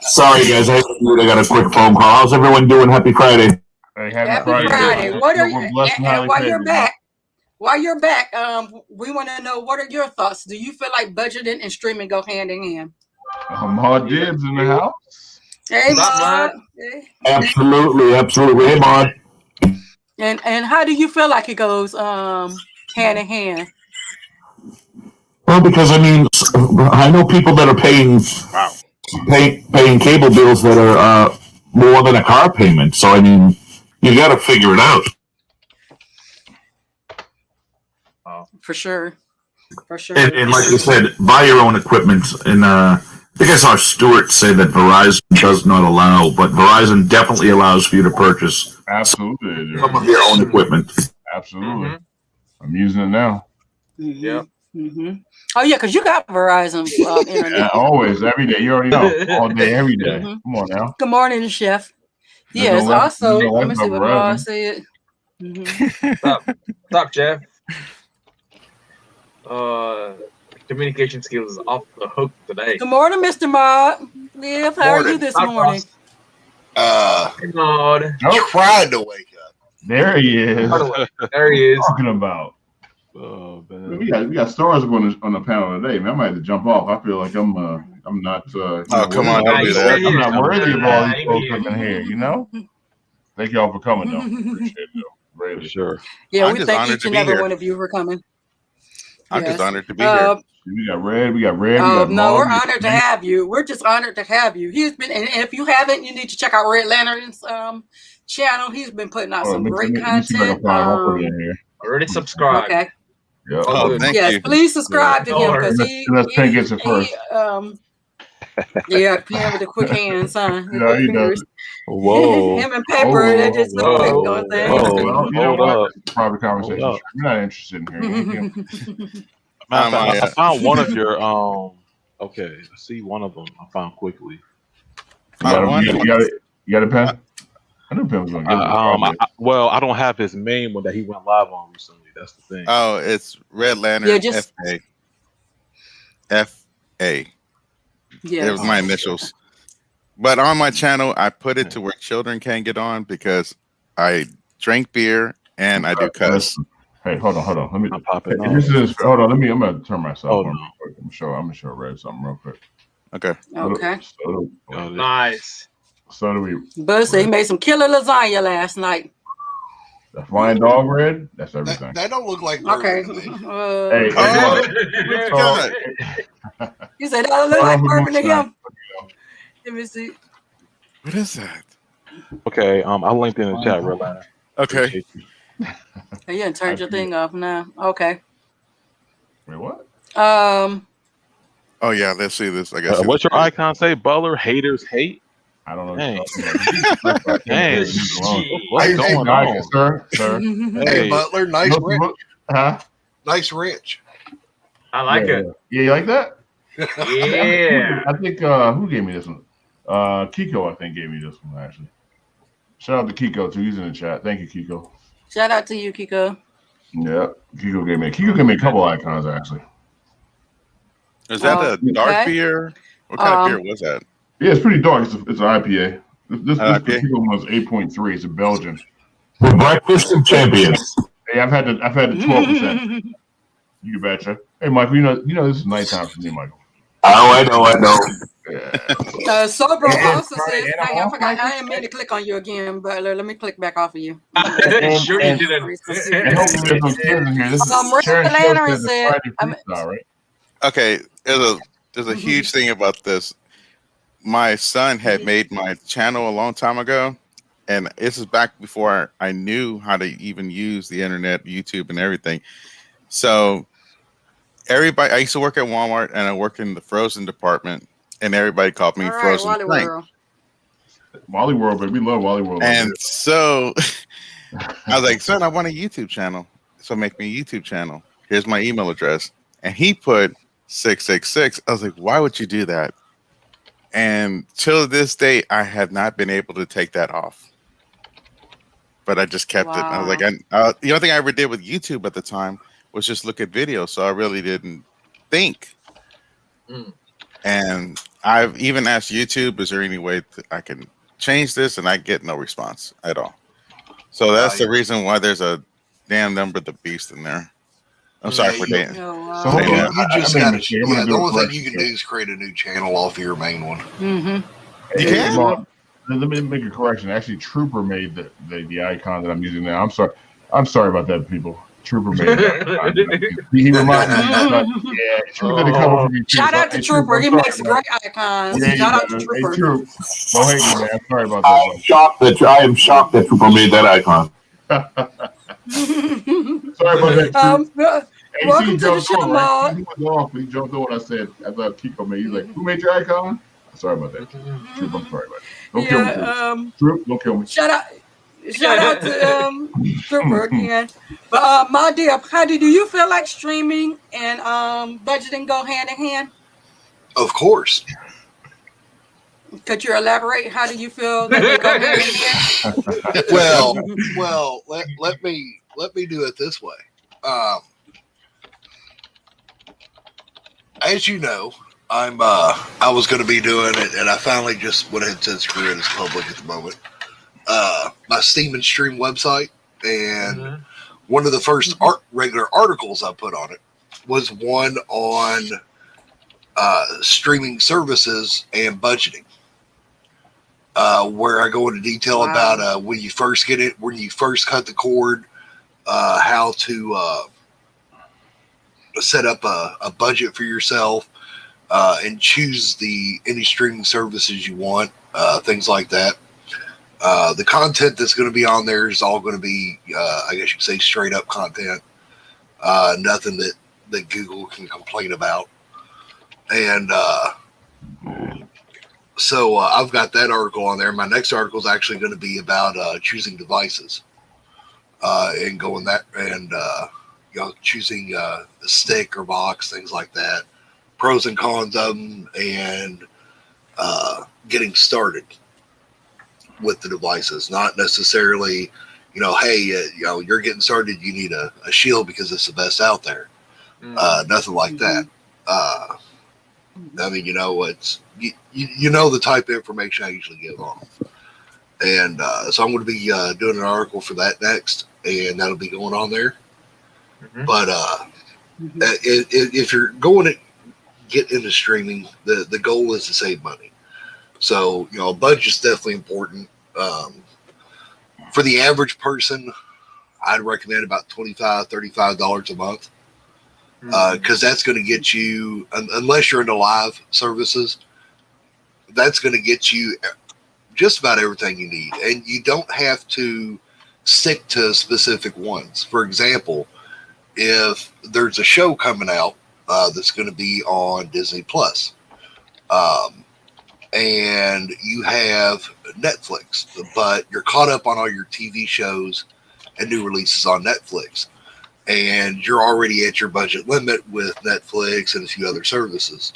Sorry, guys. I got a quick phone call. How's everyone doing? Happy Friday. Hey, happy Friday. While you're back, we want to know, what are your thoughts? Do you feel like budgeting and streaming go hand in hand? Maud Gibbs in the house. Hey, Maud. Absolutely. Hey, Maud. And how do you feel like it goes hand in hand? Well, because I mean, I know people that are paying cable bills that are more than a car payment. So I mean, you got to figure it out. For sure. For sure. And like you said, buy your own equipment. And I think I saw Stuart say that Verizon does not allow, but Verizon definitely allows for you to purchase Absolutely. some of your own equipment. Absolutely. I'm using it now. Yeah. Oh yeah, because you got Verizon internet. Always, every day. You already know. All day, every day. Come on now. Good morning, Chef. Yes. Also, let me see what Ma said. Stop, Jeff. Communication skills is off the hook today. Good morning, Mr. Ma. Liv, how are you this morning? Tried to wake up. There he is. There he is. Talking about. Oh, we got stars going on the panel today, man. I might have to jump off. I feel like I'm not. Come on, don't do that. I'm not worthy of all these folks coming here. You know. Thank y'all for coming, though. Appreciate it, though. Really. For sure. Yeah, we thank each and every one of you for coming. I'm just honored to be here. We got Red. We got no, we're honored to have you. We're just honored to have you. He's been, and if you haven't, you need to check out Red Lantern's channel. He's been putting out some great content. Already subscribed. Okay. Yeah. Oh, thank you. Please subscribe to him because he gets it first. Yeah, playing with the quick hands, huh? Yeah, he does. Whoa. Him and Pepper, they just doing things. Well, you know what? Private conversation. We're not interested in hearing. I found one of your okay, I see one of them. I found quickly. You got a pen? I knew Pen was gonna get it. Well, I don't have his main one that he went live on recently. That's the thing. Oh, it's Red Lantern FA. FA. Yeah, it was my initials. But on my channel, I put it to where children can't get on because I drink beer and I do cuss. Hey, hold on. Let me pop it. Hold on. I'm gonna turn myself on. No. I'm gonna show Red something real quick. Okay. Nice. So do we. Buzz said he made some killer lasagna last night. The flying dog, Red. That's everything. That don't look like okay. He said that look like bourbon to him. Let me see. What is that? Okay, I'll link it in the chat, Red Lantern. Okay. Yeah, turn your thing off now. Okay. Wait, what? Oh yeah, let's see this. I guess. What's your icon say? Butler haters hate. I don't know. Dang. What's going on, sir? Hey, Butler, nice rich. Huh? Nice rich. I like it. Yeah, you like that? Yeah. I think who gave me this one? Kiko, I think, gave me this one actually. Shout out to Kiko too. He's in the chat. Thank you, Kiko. Shout out to you, Kiko. Yeah, Kiko gave me a couple icons actually. Is that a dark beer? What kind of beer was that? Yeah, it's pretty dark. It's an IPA. This particular one was 8.3. It's a Belgian. We're breakfast and champions. Hey, I've had the 12%. You betcha. Hey, Michael, you know this is nighttime for me, Michael. Oh, I know. Yeah. Sober also says, I forgot. I didn't mean to click on you again, but let me click back off of you. Sure you didn't. Okay, there's a huge thing about this. My son had made my channel a long time ago, and this is back before I knew how to even use the internet, YouTube, and everything. So everybody, I used to work at Walmart, and I work in the frozen department, and everybody called me Frozen Frank. Wally World, but we love Wally World. And so I was like, son, I want a YouTube channel. So make me a YouTube channel. Here's my email address. And he put 666. I was like, why would you do that? And till this day, I have not been able to take that off. But I just kept it. I was like, the only thing I ever did with YouTube at the time was just look at videos. So I really didn't think. And I've even asked YouTube, is there any way I can change this? And I get no response at all. So that's the reason why there's a damn number of the beast in there. I'm sorry for that. So you just got to. The only thing you can do is create a new channel off of your main one. You can. Let me make a correction. Actually, Trooper made the icon that I'm using now. I'm sorry about that, people. Trooper made it. He reminded me. Yeah, Trooper did a couple for me too. Shout out to Trooper. He makes great icons. Yeah, Shout out to Hey, Trooper. Troop. Don't hate me, man. Sorry about I that. am shocked that Trooper made that icon. Sorry about that, Troop. Welcome to the show, Maud. He was off. He jumped on when I said, I thought Kiko made. He's like, who made your icon? Sorry about that, Troop. I'm sorry about that. Don't kill me, Troop. Troop, don't kill me. Shout out to Trooper again. But my dear, how do you feel like streaming and budgeting go hand in hand? Of course. Could you elaborate? How do you feel that they go hand in hand? Well, let me do it this way. As you know, I was going to be doing it, and I finally just went ahead and said screw it. It's public at the moment. My Steam and Stream website, and one of the first regular articles I put on it was one on streaming services and budgeting, where I go into detail about when you first get it, when you first cut the cord, how to set up a budget for yourself, and choose any streaming services you want, things like that. The content that's going to be on there is all going to be, I guess you could say, straight up content. Nothing that Google can complain about. And so I've got that article on there. My next article is actually going to be about choosing devices, and going that, and choosing a stick or box, things like that, pros and cons of them, and getting started with the devices. Not necessarily, hey, you're getting started, you need a Shield because it's the best out there. Nothing like that. I mean, it's you know the type of information I usually give on. And so I'm going to be doing an article for that next, and that'll be going on there. But if you're going to get into streaming, the goal is to save money. So, budget's definitely important. For the average person, I'd recommend about $25, $35 a month. Because that's going to get you, unless you're into live services, that's going to get you just about everything you need. And you don't have to stick to specific ones. For example, if there's a show coming out that's going to be on Disney Plus, and you have Netflix, but you're caught up on all your TV shows and new releases on Netflix, and you're already at your budget limit with Netflix and a few other services,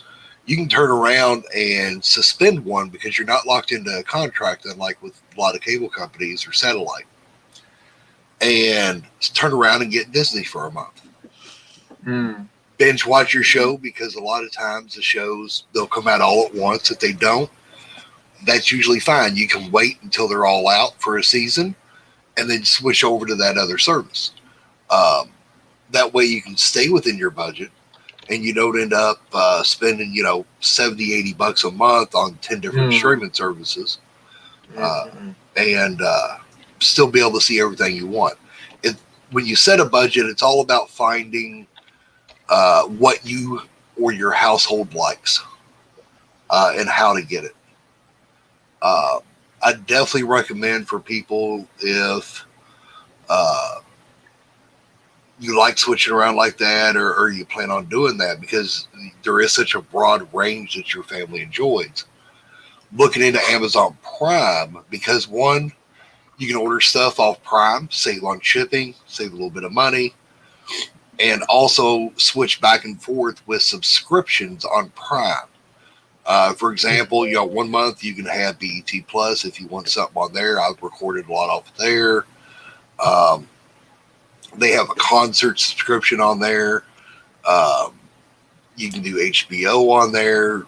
you can turn around and suspend one because you're not locked into a contract, unlike with a lot of cable companies or satellite, and turn around and get Disney for a month. Binge watch your show, because a lot of times the shows, they'll come out all at once. If they don't, that's usually fine. You can wait until they're all out for a season and then switch over to that other service. That way you can stay within your budget and you don't end up spending, $70, $80 a month on 10 different streaming services, and still be able to see everything you want. When you set a budget, it's all about finding what you or your household likes, and how to get it. I definitely recommend for people, if you like switching around like that, or you plan on doing that, because there is such a broad range that your family enjoys, looking into Amazon Prime, because one, you can order stuff off Prime, save on shipping, save a little bit of money, and also switch back and forth with subscriptions on Prime. For example, 1 month you can have BET Plus if you want something on there. I've recorded a lot off there. They have a concert subscription on there. You can do HBO on there,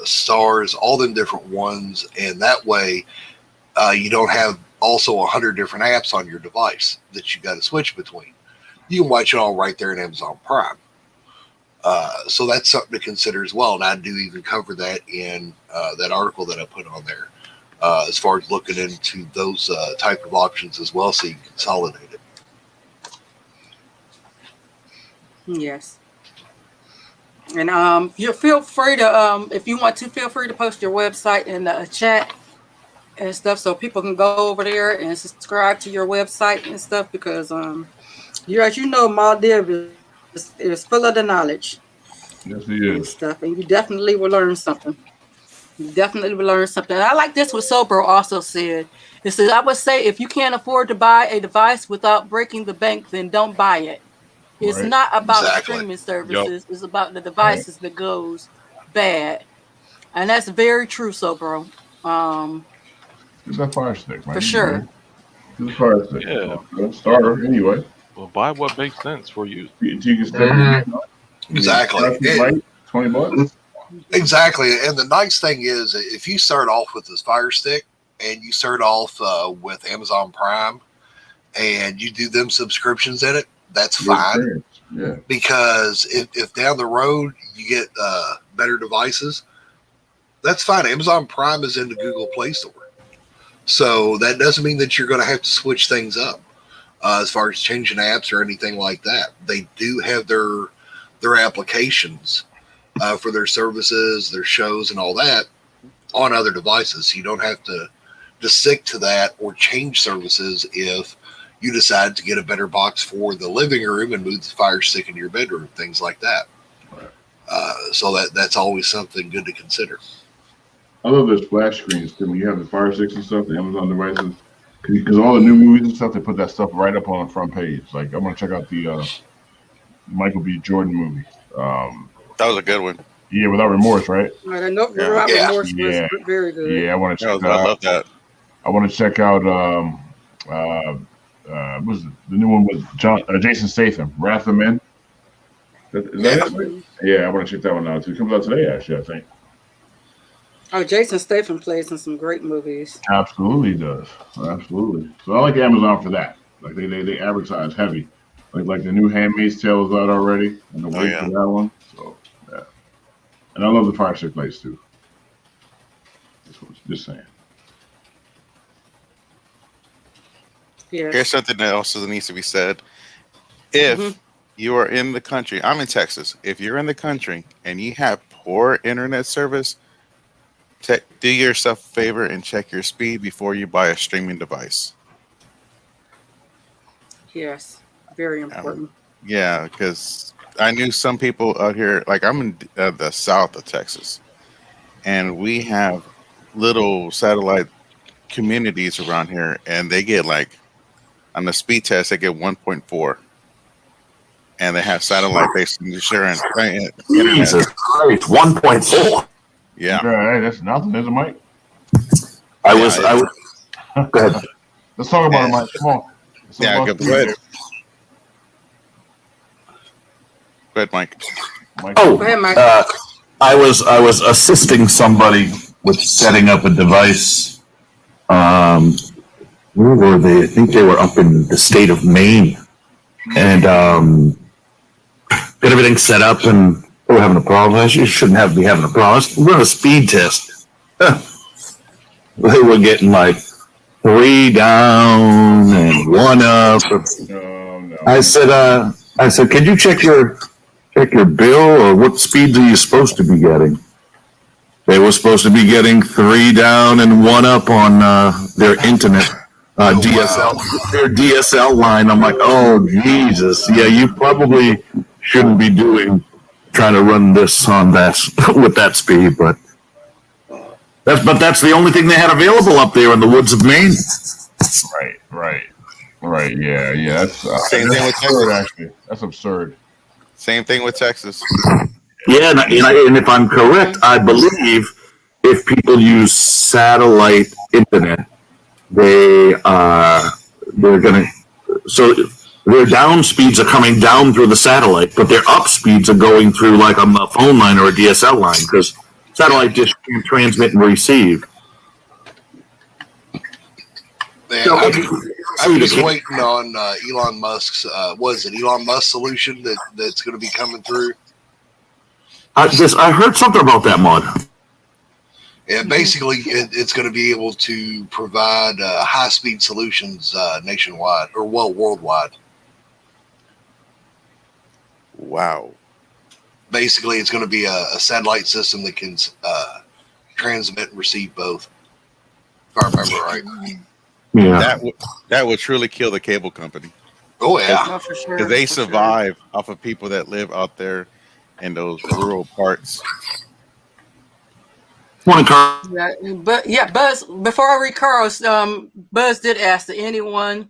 Stars, all them different ones. And that way you don't have also 100 different apps on your device that you got to switch between. You can watch it all right there in Amazon Prime. So that's something to consider as well. And I do even cover that in that article that I put on there, as far as looking into those type of options as well, so you can consolidate it. Yes. And you feel free to if you want to, feel free to post your website in the chat and stuff so people can go over there and subscribe to your website and stuff because you, as you know, Maldiv is full of the knowledge Yes, he and is. stuff, and you definitely will learn something. You definitely will learn something. And I like this what Sobro also said. It says, I would say if you can't afford to buy a device without breaking the bank, then don't buy it. It's Right. not about Exactly. streaming services. It's about the Right. devices that goes bad. And that's very true, Sobro. Get that Fire Stick, man. For sure. Get the Fire Stick. Yeah. Starter, anyway. Well, buy what makes sense for you. You can step Mhm. Exactly. $20. Exactly. And the nice thing is, if you start off with this Fire Stick and you start off with Amazon Prime and you do them subscriptions in it, that's fine. Yeah. Because if down the road you get better devices, that's fine. Amazon Prime is in the Google Play Store. So that doesn't mean that you're going to have to switch things up as far as changing apps or anything like that. They do have their applications for their services, their shows, and all that on other devices. So you don't have to stick to that or change services if you decide to get a better box for the living room and move the Fire Stick into your bedroom, things like that. So that's always something good to consider. I love those splash screens too. When you have the Fire Sticks and stuff, the Amazon devices, because all the new movies and stuff, they put that stuff right up on the front page. Like I'm gonna check out the Michael B. Jordan movie. That was a good one. Yeah, Without Remorse, right? I know Yeah. Remorse was very good. Yeah, I want to check I love that. I want to check out what's the new one with Jason Statham, Wrath of Men. Is that it? Yeah, I want to check that one out too. It comes out today, actually, I think. Oh, Jason Statham plays in some great movies. Absolutely does. Absolutely. So I like Amazon for that. Like they advertise heavy. Like the new Handmaid's Tale is out already, and the wait for that one. So yeah. And I love the Fire Stick lights too. Just saying. Yeah. Here's something else that needs to be said. If you are in the country, I'm in Texas. If you're in the country and you have poor internet service, do yourself a favor and check your speed before you buy a streaming device. Yes, very important. Yeah, because I knew some people out here, like I'm in the south of Texas, and we have little satellite communities around here, and they get like, on the speed test, they get 1.4. And they have satellite-based insurance. Jesus Christ, 1.4. Yeah. Hey, that's nothing, is it, Mike? I was. Go ahead. Let's talk about it, Mike. Come on. Yeah, go ahead. Go ahead, Mike. Oh, Go ahead, Mike. I was assisting somebody with setting up a device. Where were they? I think they were up in the state of Maine, and got everything set up, and they were having a problem. You shouldn't be having a problem. Let's run a speed test. They were getting like 3 down and 1 up. No. I said, could you check your bill, or what speeds are you supposed to be getting? They were supposed to be getting 3 down and 1 up on their internet DSL, their DSL line. I'm like, oh Jesus, yeah, you probably shouldn't be trying to run this on that with that speed, but that's the only thing they had available up there in the woods of Maine. Right. Yeah. That's Same thing with absurd, actually. That's absurd. Same thing with Texas. Yeah, and if I'm correct, I believe if people use satellite internet, they're gonna, so their down speeds are coming down through the satellite, but their up speeds are going through like a phone line or a DSL line, because satellite just can't transmit and receive. Man, I'm just waiting on Elon Musk's Elon Musk solution that's going to be coming through. I heard something about that, Mod. Yeah, basically, it's going to be able to provide high-speed solutions nationwide, or worldwide. Wow. Basically, it's going to be a satellite system that can transmit and receive both. If I remember right. Yeah. That would truly kill the cable company. Oh yeah, No, for sure. Because they for sure. survive off of people that live out there in those rural parts. Morning, Carl. Yeah, but yeah, Buzz. Before I read Carl's, Buzz did ask that anyone.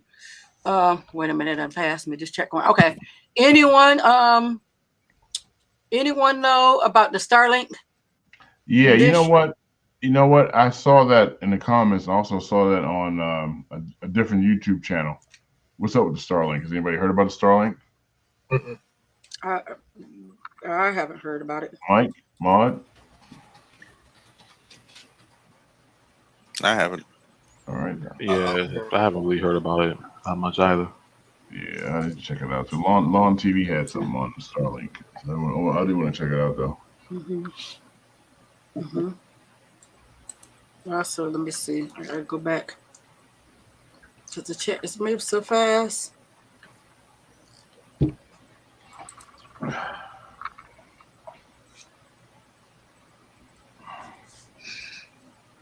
Wait a minute, I passed me. Just check one. Okay, anyone know about the Starlink? Yeah, you know Dish? what? You know what? I saw that in the comments. I also saw that on a different YouTube channel. What's up with the Starlink? Has anybody heard about the Starlink? I haven't heard about it. Mike, Maud? I haven't. All right. Yeah, I haven't really heard about it that much either. Yeah, I need to check it out too. Lawn TV had something on the Starlink. So I do want to check it out though. Also, let me see. I gotta go back to the chat. It's moved so fast.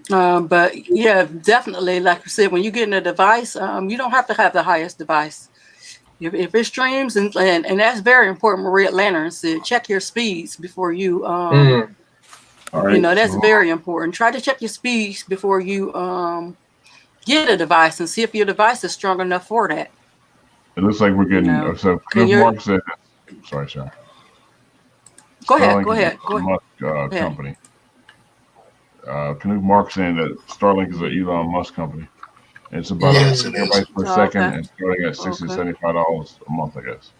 But yeah, definitely, like you said, when you get in a device, you don't have to have the highest device. If it streams, and that's very important, Maria Lantern said, check your speeds before you, All right. that's very important. Try to check your speeds before you get a device and see if your device is strong enough for that. It looks like we're getting. So Mark said, sorry. Go ahead. Musk company. Canute Mark saying that Starlink is an Elon Musk company. It's about 100 megabytes per second and starting at $60 to $75 a month, I guess.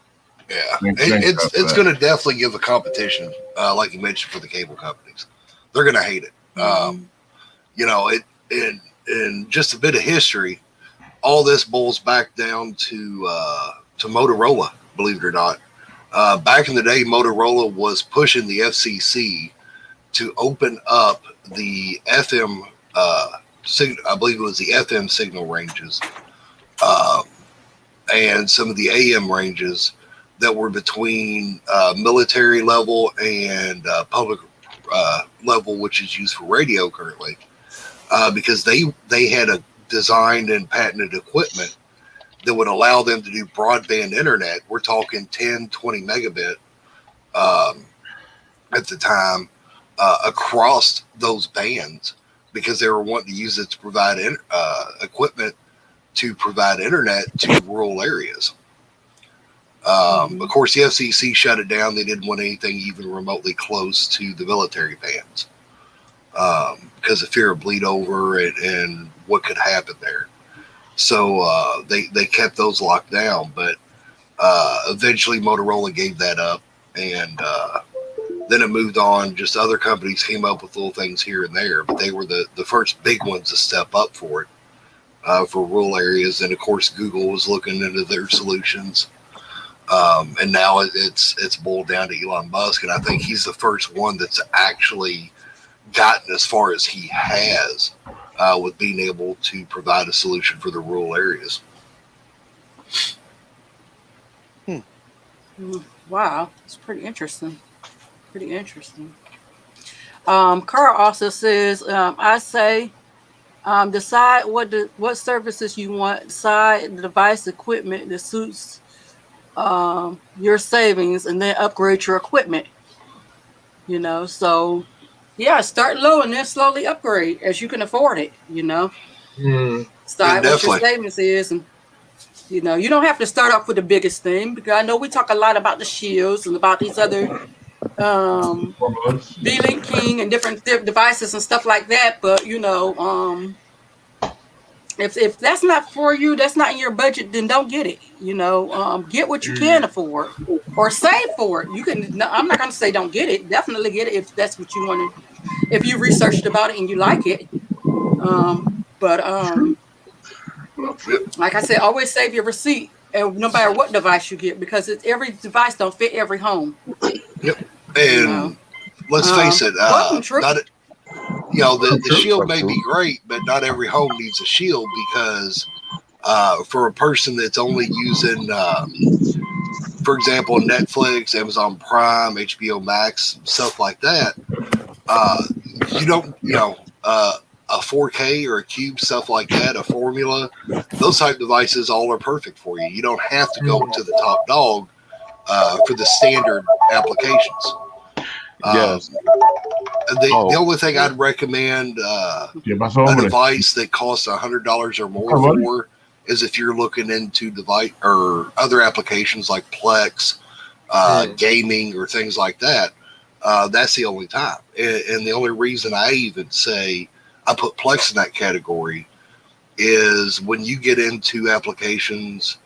Yeah, it's going to definitely give a competition, like you mentioned, for the cable companies. They're going to hate it. In just a bit of history, all this boils back down to Motorola. Believe it or not, back in the day, Motorola was pushing the FCC to open up the FM. I believe it was the FM signal ranges, and some of the AM ranges that were between military level and public level, which is used for radio currently, because they had a designed and patented equipment that would allow them to do broadband internet. We're talking 10, 20 megabit at the time across those bands, because they were wanting to use it to provide equipment to provide internet to rural areas. Of course, the FCC shut it down. They didn't want anything even remotely close to the military bands because of fear of bleed over and what could happen there. So they kept those locked down. But eventually Motorola gave that up, and then it moved on. Just other companies came up with little things here and there, but they were the first big ones to step up for it for rural areas. And of course, Google was looking into their solutions. And now it's boiled down to Elon Musk, and I think he's the first one that's actually gotten as far as he has with being able to provide a solution for the rural areas. Wow, it's pretty interesting. Carl also says, I say, decide what services you want, decide the device equipment that suits your savings, and then upgrade your equipment. So yeah, start low and then slowly upgrade as you can afford it. Start what your savings is, and you don't have to start off with the biggest thing, because I know we talk a lot about the shields and about these other V-Link King and different devices and stuff like that, but if that's not for you, that's not in your budget, then don't get it. Get what you can afford, or save for it. You can. I'm not going to say don't get it. Definitely get it if that's what you want to. If you researched about it and you like it. Like I said, always save your receipt, and no matter what device you get, because every device don't fit every home. Yep. And let's face it, the shield may be great, but not every home needs a shield, because for a person that's only using for example, Netflix, Amazon Prime, HBO Max, stuff like that. You don't, a 4K or a cube, stuff like that, a formula, those type devices all are perfect for you. You don't have to go to the top dog for the standard applications. Yes. The only thing I'd recommend a device that costs $100 or more for is if you're looking into device or other applications like Plex, gaming, or things like that. That's the only time. And the only reason I even say I put Plex in that category is when you get into applications,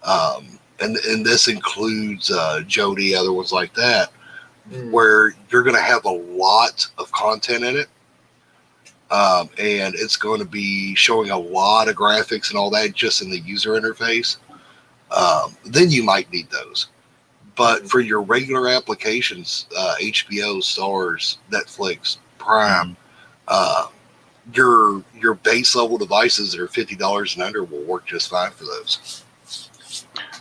and this includes Jody, other ones like that, where you're going to have a lot of content in it. And it's going to be showing a lot of graphics and all that just in the user interface. Then you might need those. But for your regular applications, HBO, Stars, Netflix, Prime, your base level devices that are $50 and under will work just fine for those.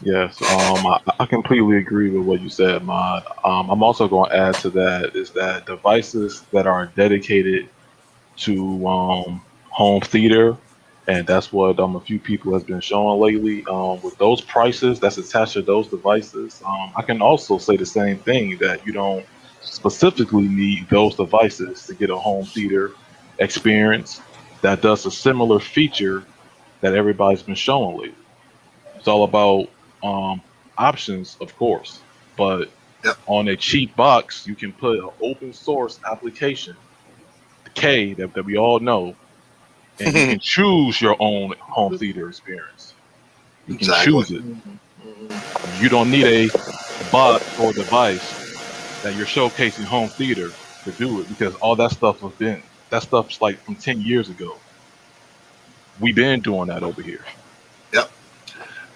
Yes, I completely agree with what you said, Mod. I'm also going to add to that is that devices that are dedicated to home theater, and that's what a few people has been showing lately. With those prices that's attached to those devices, I can also say the same thing that you don't specifically need those devices to get a home theater experience that does a similar feature that everybody's been showing lately. It's all about options, of course, but on a cheap box, you can put an open source application, the K that we all know, and you can choose your own home theater experience. You can choose it. You don't need a box or device that you're showcasing home theater to do it, because all that stuff's like from 10 years ago. We've been doing that over here. Yep.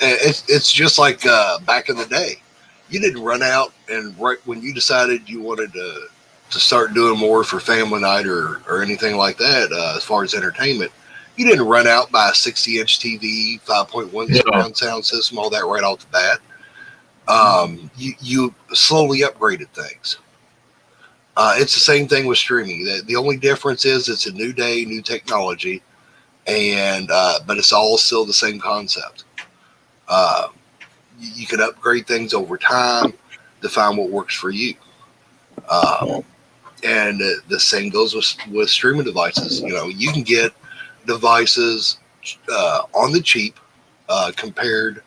It's just like back in the day. You didn't run out and right when you decided you wanted to start doing more for family night or anything like that, as far as entertainment, you didn't run out by a 60-inch TV, 5.1 surround sound system, all that right off the bat. You slowly upgraded things. It's the same thing with streaming. The only difference is it's a new day, new technology, and but it's all still the same concept. You can upgrade things over time to find what works for you. And the same goes with streaming devices. You can get devices on the cheap compared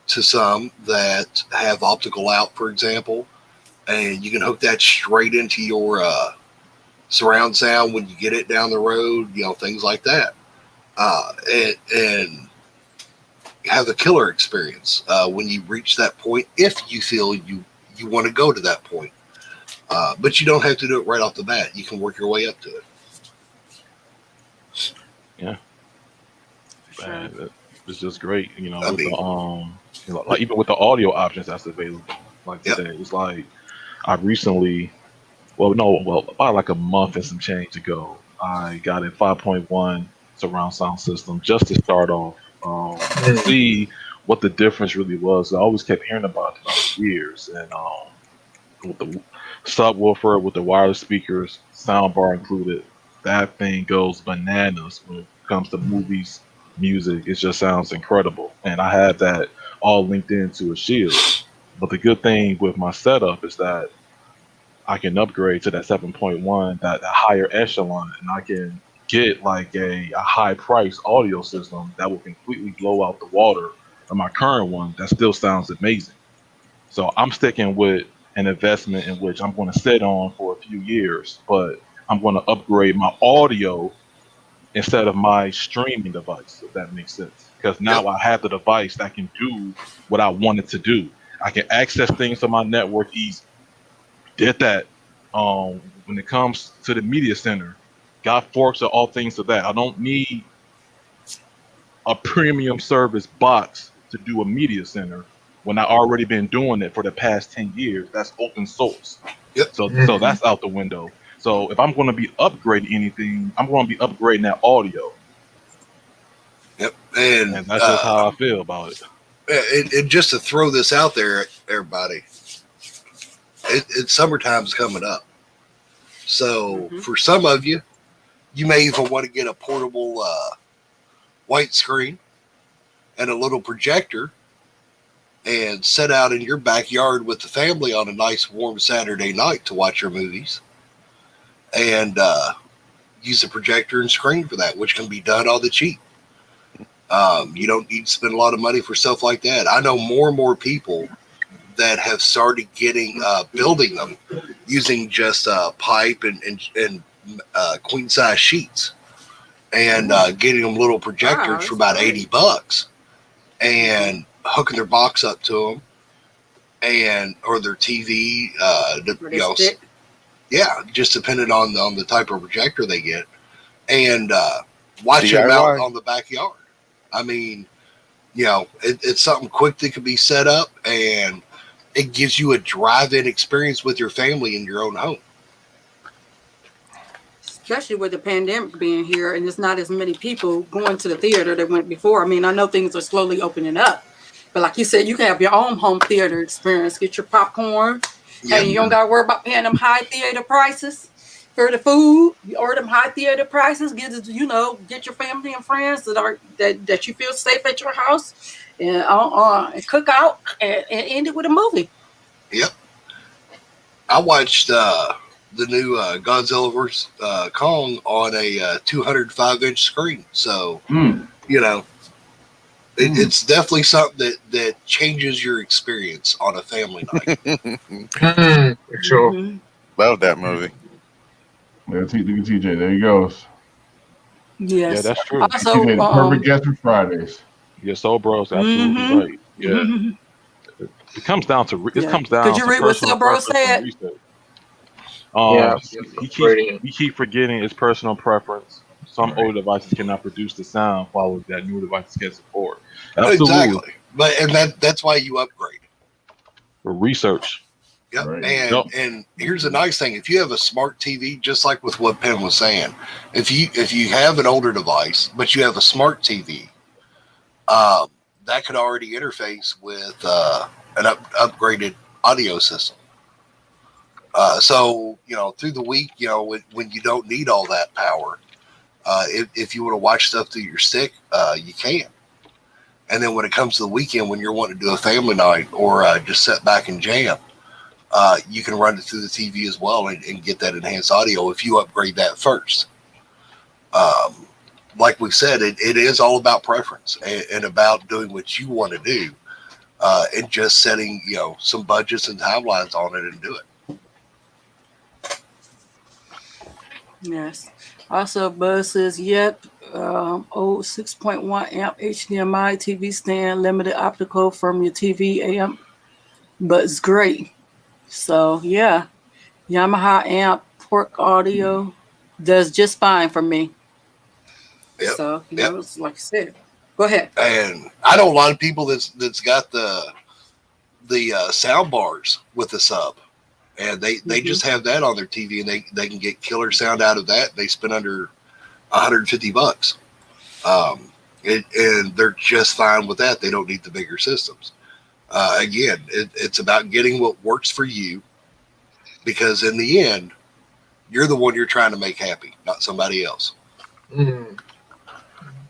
to some that have optical out, for example, and you can hook that straight into your surround sound when you get it down the road, things like that. And have a killer experience when you reach that point, if you feel you want to go to that point. But you don't have to do it right off the bat. You can work your way up to it. Yeah. Sure. It's just great, with the, like even with the audio options that's available. Like today, it's like I recently, about like a month and some change ago, I got a 5.1 surround sound system just to start off, to see what the difference really was. I always kept hearing about it for years, and with the subwoofer, with the wireless speakers, soundbar included, that thing goes bananas when it comes to movies, music. It just sounds incredible, and I have that all linked into a Shield. But the good thing with my setup is that I can upgrade to that 7.1, that higher echelon, and I can get like a high price audio system that will completely blow out the water of my current one that still sounds amazing. So I'm sticking with an investment in which I'm going to sit on for a few years, but I'm going to upgrade my audio instead of my streaming device, if that makes sense. Because now I have the device that can do what I want it to do. I can access things on my network easy. Did that when it comes to the media center. Got forks or all things of that. I don't need a premium service box to do a media center when I already been doing it for the past 10 years. That's open source. So that's out the window. So if I'm going to be upgrading anything, I'm going to be upgrading that audio. And that's just how I feel about it. And just to throw this out there, everybody, it's summertime's coming up. So for some of you, you may even want to get a portable white screen and a little projector and set out in your backyard with the family on a nice warm Saturday night to watch your movies. And use a projector and screen for that, which can be done on the cheap. You don't need to spend a lot of money for stuff like that. I know more and more people that have started getting building them using just pipe and queen size sheets, and getting them little projectors for about $80, and hooking their box up to them, and or their TV. Yeah, just depending on the type of projector they get, and watching them out on the backyard. I mean, it's something quick that can be set up, and it gives you a drive-in experience with your family in your own home. Especially with the pandemic being here, and there's not as many people going to the theater that went before. I mean, I know things are slowly opening up, but like you said, you can have your own home theater experience. Get your popcorn. Yeah. And you don't got to worry about paying them high theater prices for the food, or them high theater prices. Get your family and friends that you feel safe at your house, and cook out and end it with a movie. Yep. I watched the new Godzilla vs. Kong on a 205-inch screen. So it's definitely something that changes your experience on a family night. For sure. Love that movie. Yeah, look at TJ. There he goes. Yes. Yeah, that's true. Also, TJ, the perfect guest for Fridays. Yes, so bro's absolutely right. Yeah. It comes down to comes down. Could you read what Bro said? We keep forgetting it's personal preference. Some older devices cannot produce the sound quality that newer devices can support. Absolutely. Exactly. But that's why you upgrade. For research. Yep. Right. And here's the nice thing: if you have a smart TV, just like with what Penn was saying, if you have an older device but you have a smart TV, that could already interface with an upgraded audio system. So through the week, when you don't need all that power, if you want to watch stuff through your stick, you can. And then when it comes to the weekend, when you're wanting to do a family night or just sit back and jam, you can run it through the TV as well and get that enhanced audio if you upgrade that first. Like we said, it is all about preference and about doing what you want to do, and just setting some budgets and timelines on it and do it. Yes. Also, Buzz says, yep, old 6.1 amp HDMI TV stand, limited optical from your TV amp, but it's great. So, yeah, Yamaha amp, port audio does just fine for me. Yep. So, it's like I said. Go ahead. And I know a lot of people that's got the sound bars with the sub. And they just have that on their TV, and they can get killer sound out of that. They spend under $150. And they're just fine with that. They don't need the bigger systems. Again, it's about getting what works for you, because in the end, you're the one you're trying to make happy, not somebody else. Mm.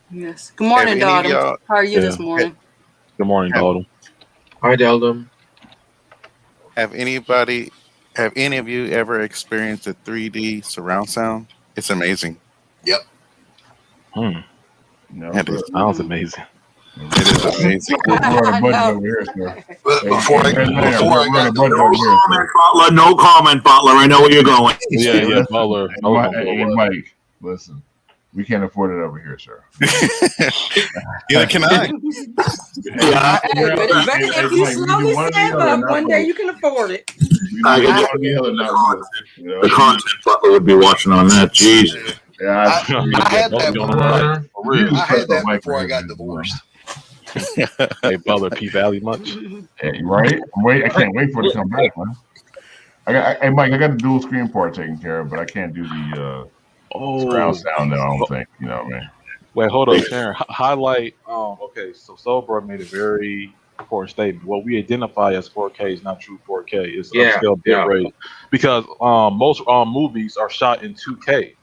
Yes. Good morning, Dalton. How are you this morning? Good morning, Dalton. Hi, Dalton. Have any of you ever experienced a 3D surround sound? It's amazing. Yep. No, It sounds amazing. It is amazing. We're on a budget over here, sir. No comment, Butler. I know where you're going. Yeah, Butler. Hey, Mike, listen. We can't afford it over here, sir. Neither can I. If you slowly step up, one day you can afford it. The content Butler would be watching on that. Jeez. Yeah, I had that before I got divorced. Hey, Butler, P Valley much? Hey, right? I can't wait for it to come back, man. Hey, Mike, I got the dual screen part taken care of, but I can't do the surround sound now, I don't think. Man. Wait, hold up, Sharon. Highlight. Okay, so Sobro made a very for a statement. What we identify as 4K is not true 4K. It's Yeah, upscale bit yeah. rate because most movies are shot in 2K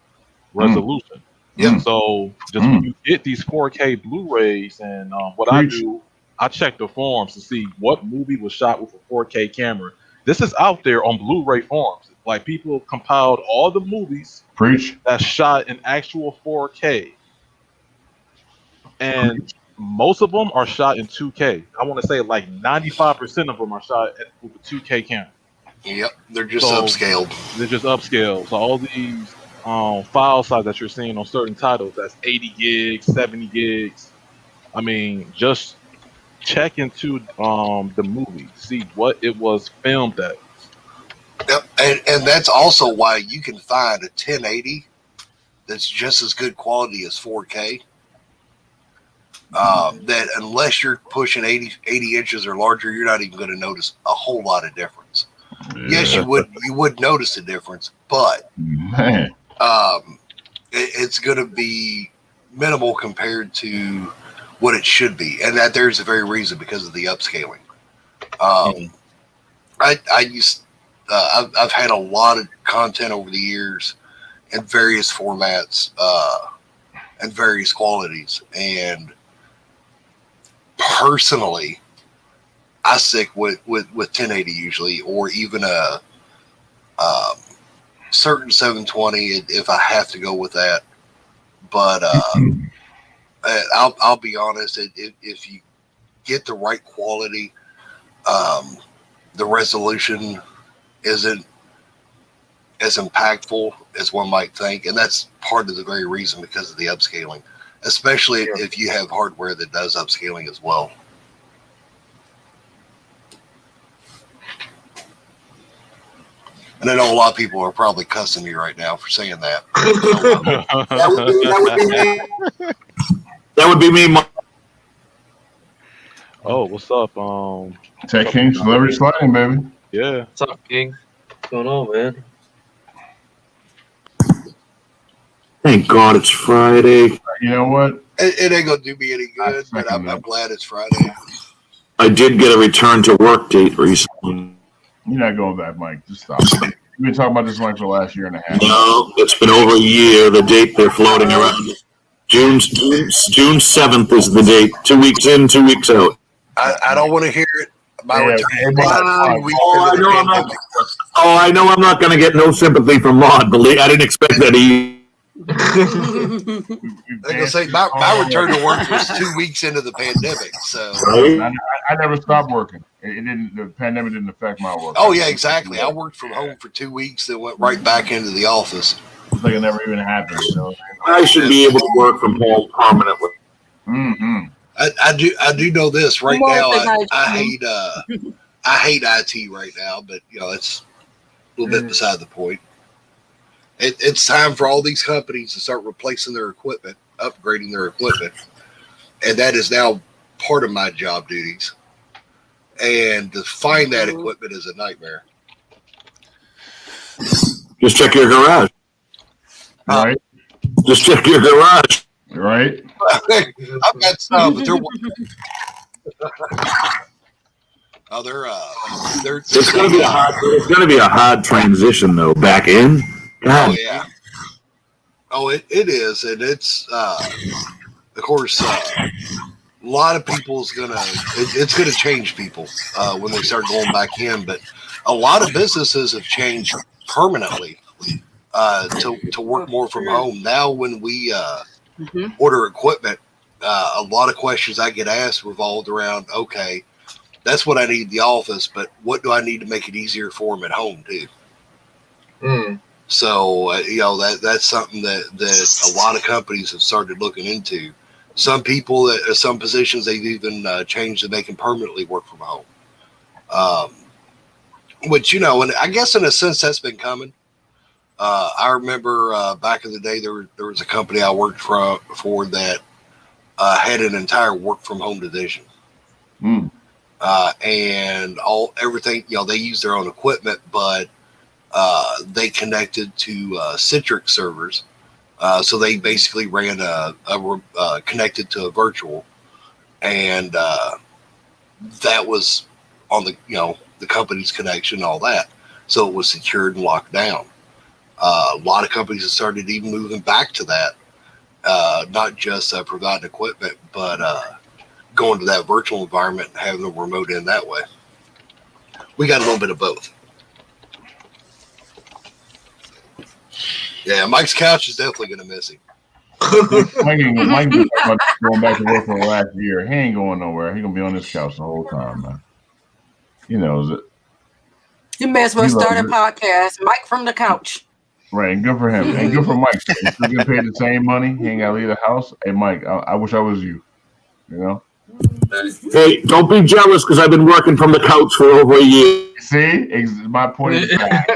resolution. Yep. So just when you get these 4K Blu-rays, and what I Preach. do, I check the forums to see what movie was shot with a 4K camera. This is out there on Blu-ray forums. Like people compiled all the movies Preach. that's shot in actual 4K, and most of them are shot in 2K. I want to say like 95% of them are shot with a 2K camera. Yep. They're just So upscaled. they're just upscale. So all these file size that you're seeing on certain titles, that's 80 gigs, 70 gigs. I mean, just check into the movie, see what it was filmed at. Yep. And that's also why you can find a 1080 that's just as good quality as 4K. That unless you're pushing 80 inches or larger, you're not even going to notice a whole lot of difference. Yes, you would notice a difference, but Man. it's going to be minimal compared to what it should be, and that there's a very reason because of the upscaling. I've had a lot of content over the years in various formats and various qualities, and personally, I stick with 1080 usually, or even a certain 720 if I have to go with that. But I'll be honest, if you get the right quality, the resolution isn't as impactful as one might think, and that's part of the very reason because of the upscaling, especially if you have hardware that does upscaling as well. And I know a lot of people are probably cussing me right now for saying that. That would be me. Oh, what's up? Tech King Celebrity Sliding, baby. Yeah. What's up, King? What's going on, man? Thank God it's Friday. You know what? It ain't gonna do me any good, but I'm glad it's Friday. I did get a return to work date recently. You're not going back, Mike. Just stop. You've been talking about this like for the last year and a half. No, it's been over a year. The date they're floating around. June 7th is the date. 2 weeks in, 2 weeks out. I don't want to hear it. My return. I know I'm not going to get no sympathy from Rod. Believe I didn't expect that he. Like I say, my return to work was 2 weeks into the pandemic, so I never stopped working. It didn't. The pandemic didn't affect my work. Oh yeah, exactly. I worked from home for 2 weeks, then went right back into the office. It's like it never even happened. You know? I should be able to work from home permanently. Mm-hmm. I do know this right now. I hate IT right now, but you know it's a little bit beside the point. It's time for all these companies to start replacing their equipment, upgrading their equipment, and that is now part of my job duties. And to find that equipment is a nightmare. Just check your garage. Right. Just check your garage. Right. I've got some, but they're It's going to be a hard transition though. Back in. God. Oh yeah. Oh, it is, and it's of course a lot of people's it's gonna change people when they start going back in, but a lot of businesses have changed permanently to work more from home. Now when we order equipment, a lot of questions I get asked revolved around, okay, that's what I need in the office, but what do I need to make it easier for them at home too? So you know that's something that a lot of companies have started looking into. Some people at some positions they've even changed to make them permanently work from home. Which you know, and I guess in a sense that's been coming. I remember back in the day there was a company I worked for that had an entire work from home division, and everything you know they used their own equipment, but they connected to Citrix servers, so they basically ran a connected to a virtual, and that was on the the company's connection and all that, so it was secured and locked down. A lot of companies have started even moving back to that, not just providing equipment, but going to that virtual environment and having them remote in that way. We got a little bit of both. Yeah, Mike's couch is definitely going to miss him. Mike going back to work for the last year. He ain't going nowhere. He gonna be on this couch the whole time, man. He knows it. You may as well start a podcast, Mike from the couch. Right, and good for him. And good for Mike. He's still getting paid the same money. He ain't gotta leave the house. Hey, Mike, I wish I was you. You know? Hey, don't be jealous because I've been working from the couch for over a year. See? My point is back.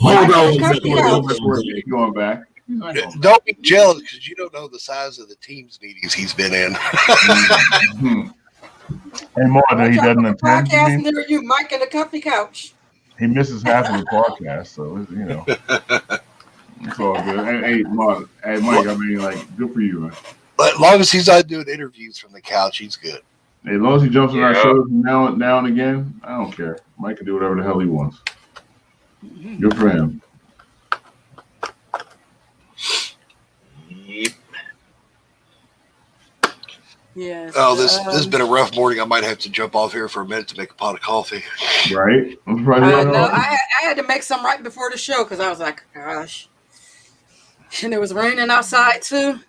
Hold on. Going back. Don't be jealous because you don't know the size of the team's meetings he's been in. And more than he doesn't attend. Podcast near you, Mike, in the comfy couch. He misses half of the podcast, so it's all good. Hey, Mike, I mean, like, good for you, man. But as long as he's not doing interviews from the couch, he's good. Hey, as long as he jumps on our shows now and again, I don't care. Mike can do whatever the hell he wants. Good for him. Yes. Oh, this has been a rough morning. I might have to jump off here for a minute to make a pot of coffee. Right? I had to make some right before the show because I was like, gosh. And it was raining outside too.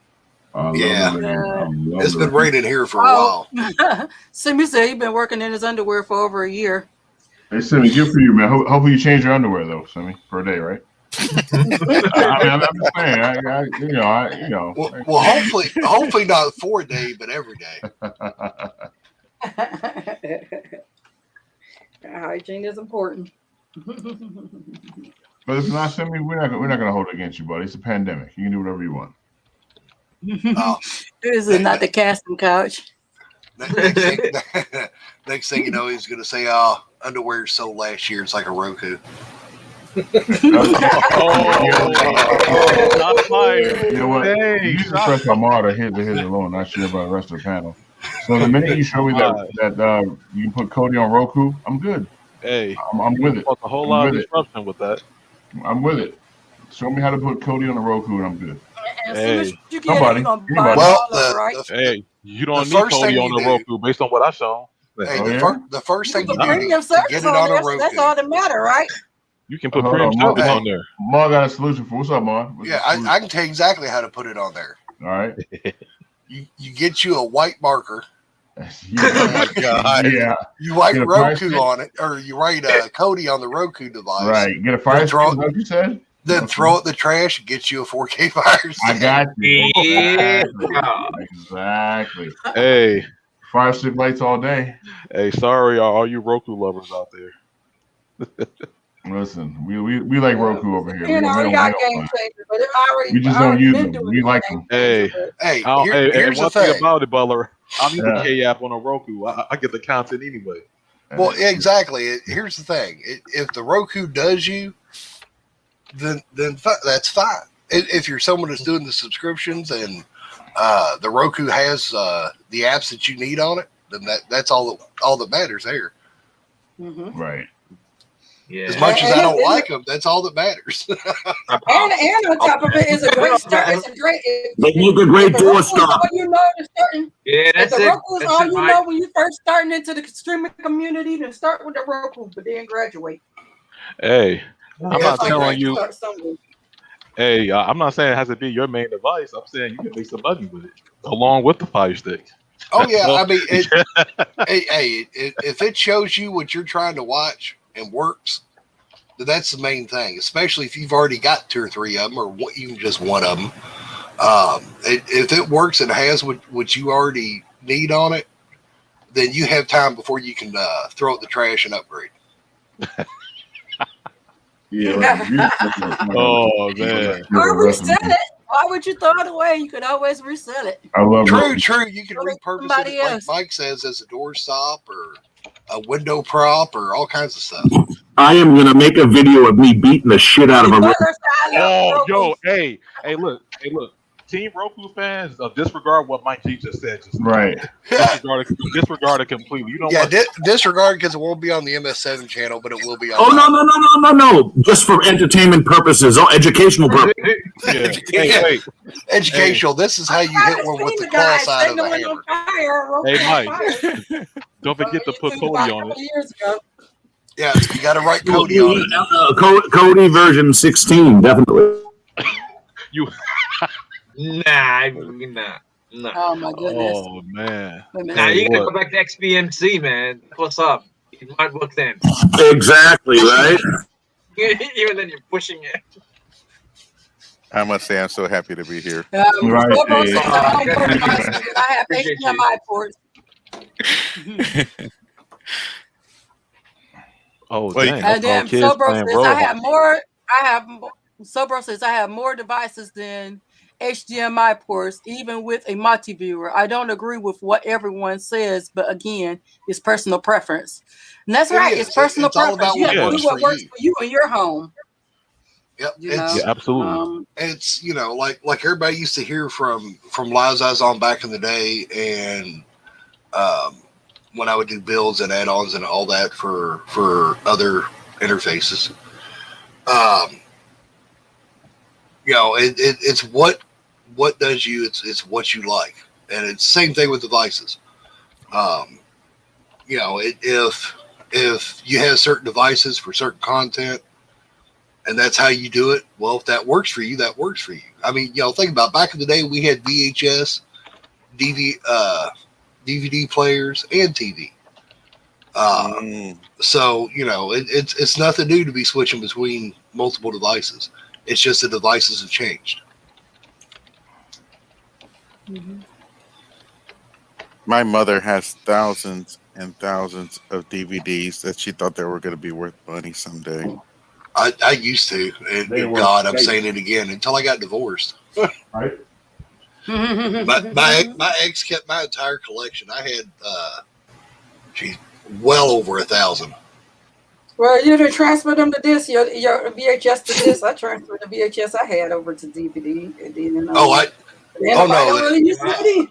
It's been raining here for a while. Simmy said he's been working in his underwear for over a year. Hey, Simmy, good for you, man. Hopefully you change your underwear though, Simmy, for a day, right? I'm just saying, Well, hopefully not for a day, but every day. Hygiene is important. But it's not, Simmy. We're not gonna hold it against you, buddy. It's a pandemic. You can do whatever you want. This is not the casting couch. Next thing you know, he's gonna say, underwear sold last year. It's like a Roku. You know what? You just press Amar to hit alone, not sure about the rest of the panel. So the minute you show me that you can put Cody on Roku, I'm good. Hey, I'm with it. A whole lot of disruption with that. I'm with it. Show me how to put Cody on the Roku, and I'm good. Hey, somebody. Hey, you don't need Cody on the Roku based on what I show. Hey, the first thing you do is get it on a Roku. That's all that matters, right? You can put premium service on there. Ma got a solution for what's up, Ma? I can tell you exactly how to put it on there. All right. You get you a white marker. Oh my God. Yeah. You write Roku on it, or you write Cody on the Roku device. Right. Get a fire stick. Is that what you said? Then throw it in the trash and get you a 4K fire stick. I got you. Exactly. Hey. Fire stick lights all day. Hey, sorry, all you Roku lovers out there. Listen, we like Roku over here. You know, we got game changers, but we just don't use them. We like them. Hey, here's one the thing about it, Butler. I'm using the K app on a Roku. I get the content anyway. Well, exactly. Here's the thing: if the Roku does you, then that's fine. If you're someone that's doing the subscriptions and the Roku has the apps that you need on it, then that's all that matters there. Mm-hmm. Right. Yeah. As much as I don't like them, that's all that matters. and on top of it, it's a great start. It's a great. They make a great doorstop. You know, starting. Yeah, that's the it. Roku is all you know when you first starting into the streaming community. To start with the Roku, but then graduate. Hey, I'm not telling you. Hey, I'm not saying it has to be your main device. I'm saying you can make some money with it along with the Fire Stick. Oh yeah, I mean, if it shows you what you're trying to watch and works, then that's the main thing. Especially if you've already got 2 or 3 of them, or even just one of them. If it works and has what you already need on it, then you have time before you can throw it in the trash and upgrade. Yeah. Oh man. Or reset it. Why would you throw it away? You could always reset it. I love True. You can repurpose it, like Mike says, as a door stop or a window prop or all kinds of stuff. I am gonna make a video of me beating the shit out of a. Oh, yo, hey, look. Team Roku fans, disregard what Mike G just said. Right. Disregard it completely. You know Yeah, what? disregard because it won't be on the MS7 channel, but it will be on. Oh, no. Just for entertainment purposes. Oh, educational purposes. Yeah. Hey, Educational. This is how you hit one with the claw side of the hammer. Hey, Mike. Don't forget to put Cody on it. Years ago. Yeah, you got to write Cody on it. Cody version 16, definitely. Nah. Oh my goodness. Oh, man. Nah, you gotta go back to XBMC, man. What's up? It might work then. Exactly, right? Even then, you're pushing it. I must say, I'm so happy to be here. Right. I have Appreciate you. HDMI ports. Oh, Well, dang. And then Kids Sobro playing says Sobro says I have more devices than HDMI ports, even with a multi-viewer. I don't agree with what everyone says, but again, it's personal preference. And that's right, it's personal all preference. about You have what to do what works for you in your home. Yep. You know? Yeah, absolutely. It's like everybody used to hear from Lives Eyes On back in the day, and when I would do builds and add-ons and all that for other interfaces. It's what does you, it's what you like. And it's the same thing with devices. If you have certain devices for certain content and that's how you do it, well, if that works for you, that works for you. I mean, think about back in the day, we had VHS, DVD players, and TV. So, it's nothing new to be switching between multiple devices. It's just the devices have changed. Mm-hmm. My mother has thousands and thousands of DVDs that she thought they were going to be worth money someday. I used to, and God, I'm saying it again, until I got divorced. Right. my ex kept my entire collection. I had, well over 1,000. Well, you didn't transfer them to this, your VHS to this. I transferred the VHS I had over to DVD. And then, DVD.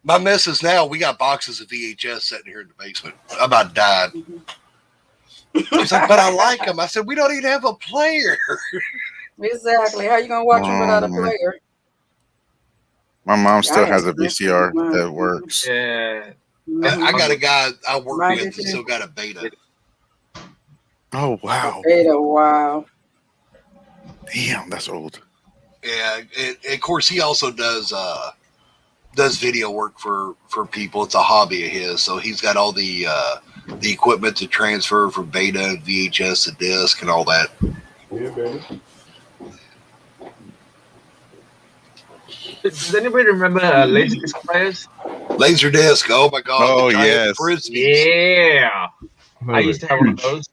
My missus now, we got boxes of VHS sitting here in the basement. I'm about died. She's like, but I like them. I said, we don't even have a player. Exactly. How you gonna watch them without a player? My mom still has a VCR that works. Yeah. I got a guy I work with who still got a Beta. Oh, wow. Beta, wow. Damn, that's old. Yeah, and of course he also does video work for people. It's a hobby of his, so he's got all the equipment to transfer from Beta and VHS to disc and all that. Yeah, baby. Does anybody remember Laserdisc players? Laserdisc, oh my God. Oh, the giant yes. Frisbees. Yeah. I used to have one of those.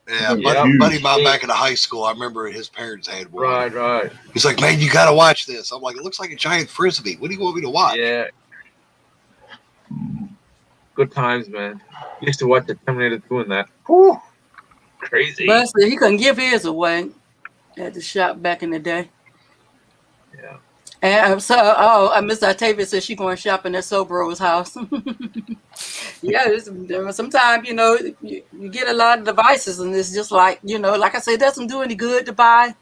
Yeah, buddy of mine back in the high school, I remember his parents had one. Right. He's like, man, you got to watch this. I'm like, it looks like a giant Frisbee. What do you want me to watch? Yeah. Good times, man. Used to watch the Terminator 2 and that. Whew. Crazy. But he couldn't give his away at the shop back in the day. Yeah. And Miss Octavia said she's going shopping at Sobro's house. Yeah, sometimes, you get a lot of devices and it's just like, like I said, it doesn't do any good to buy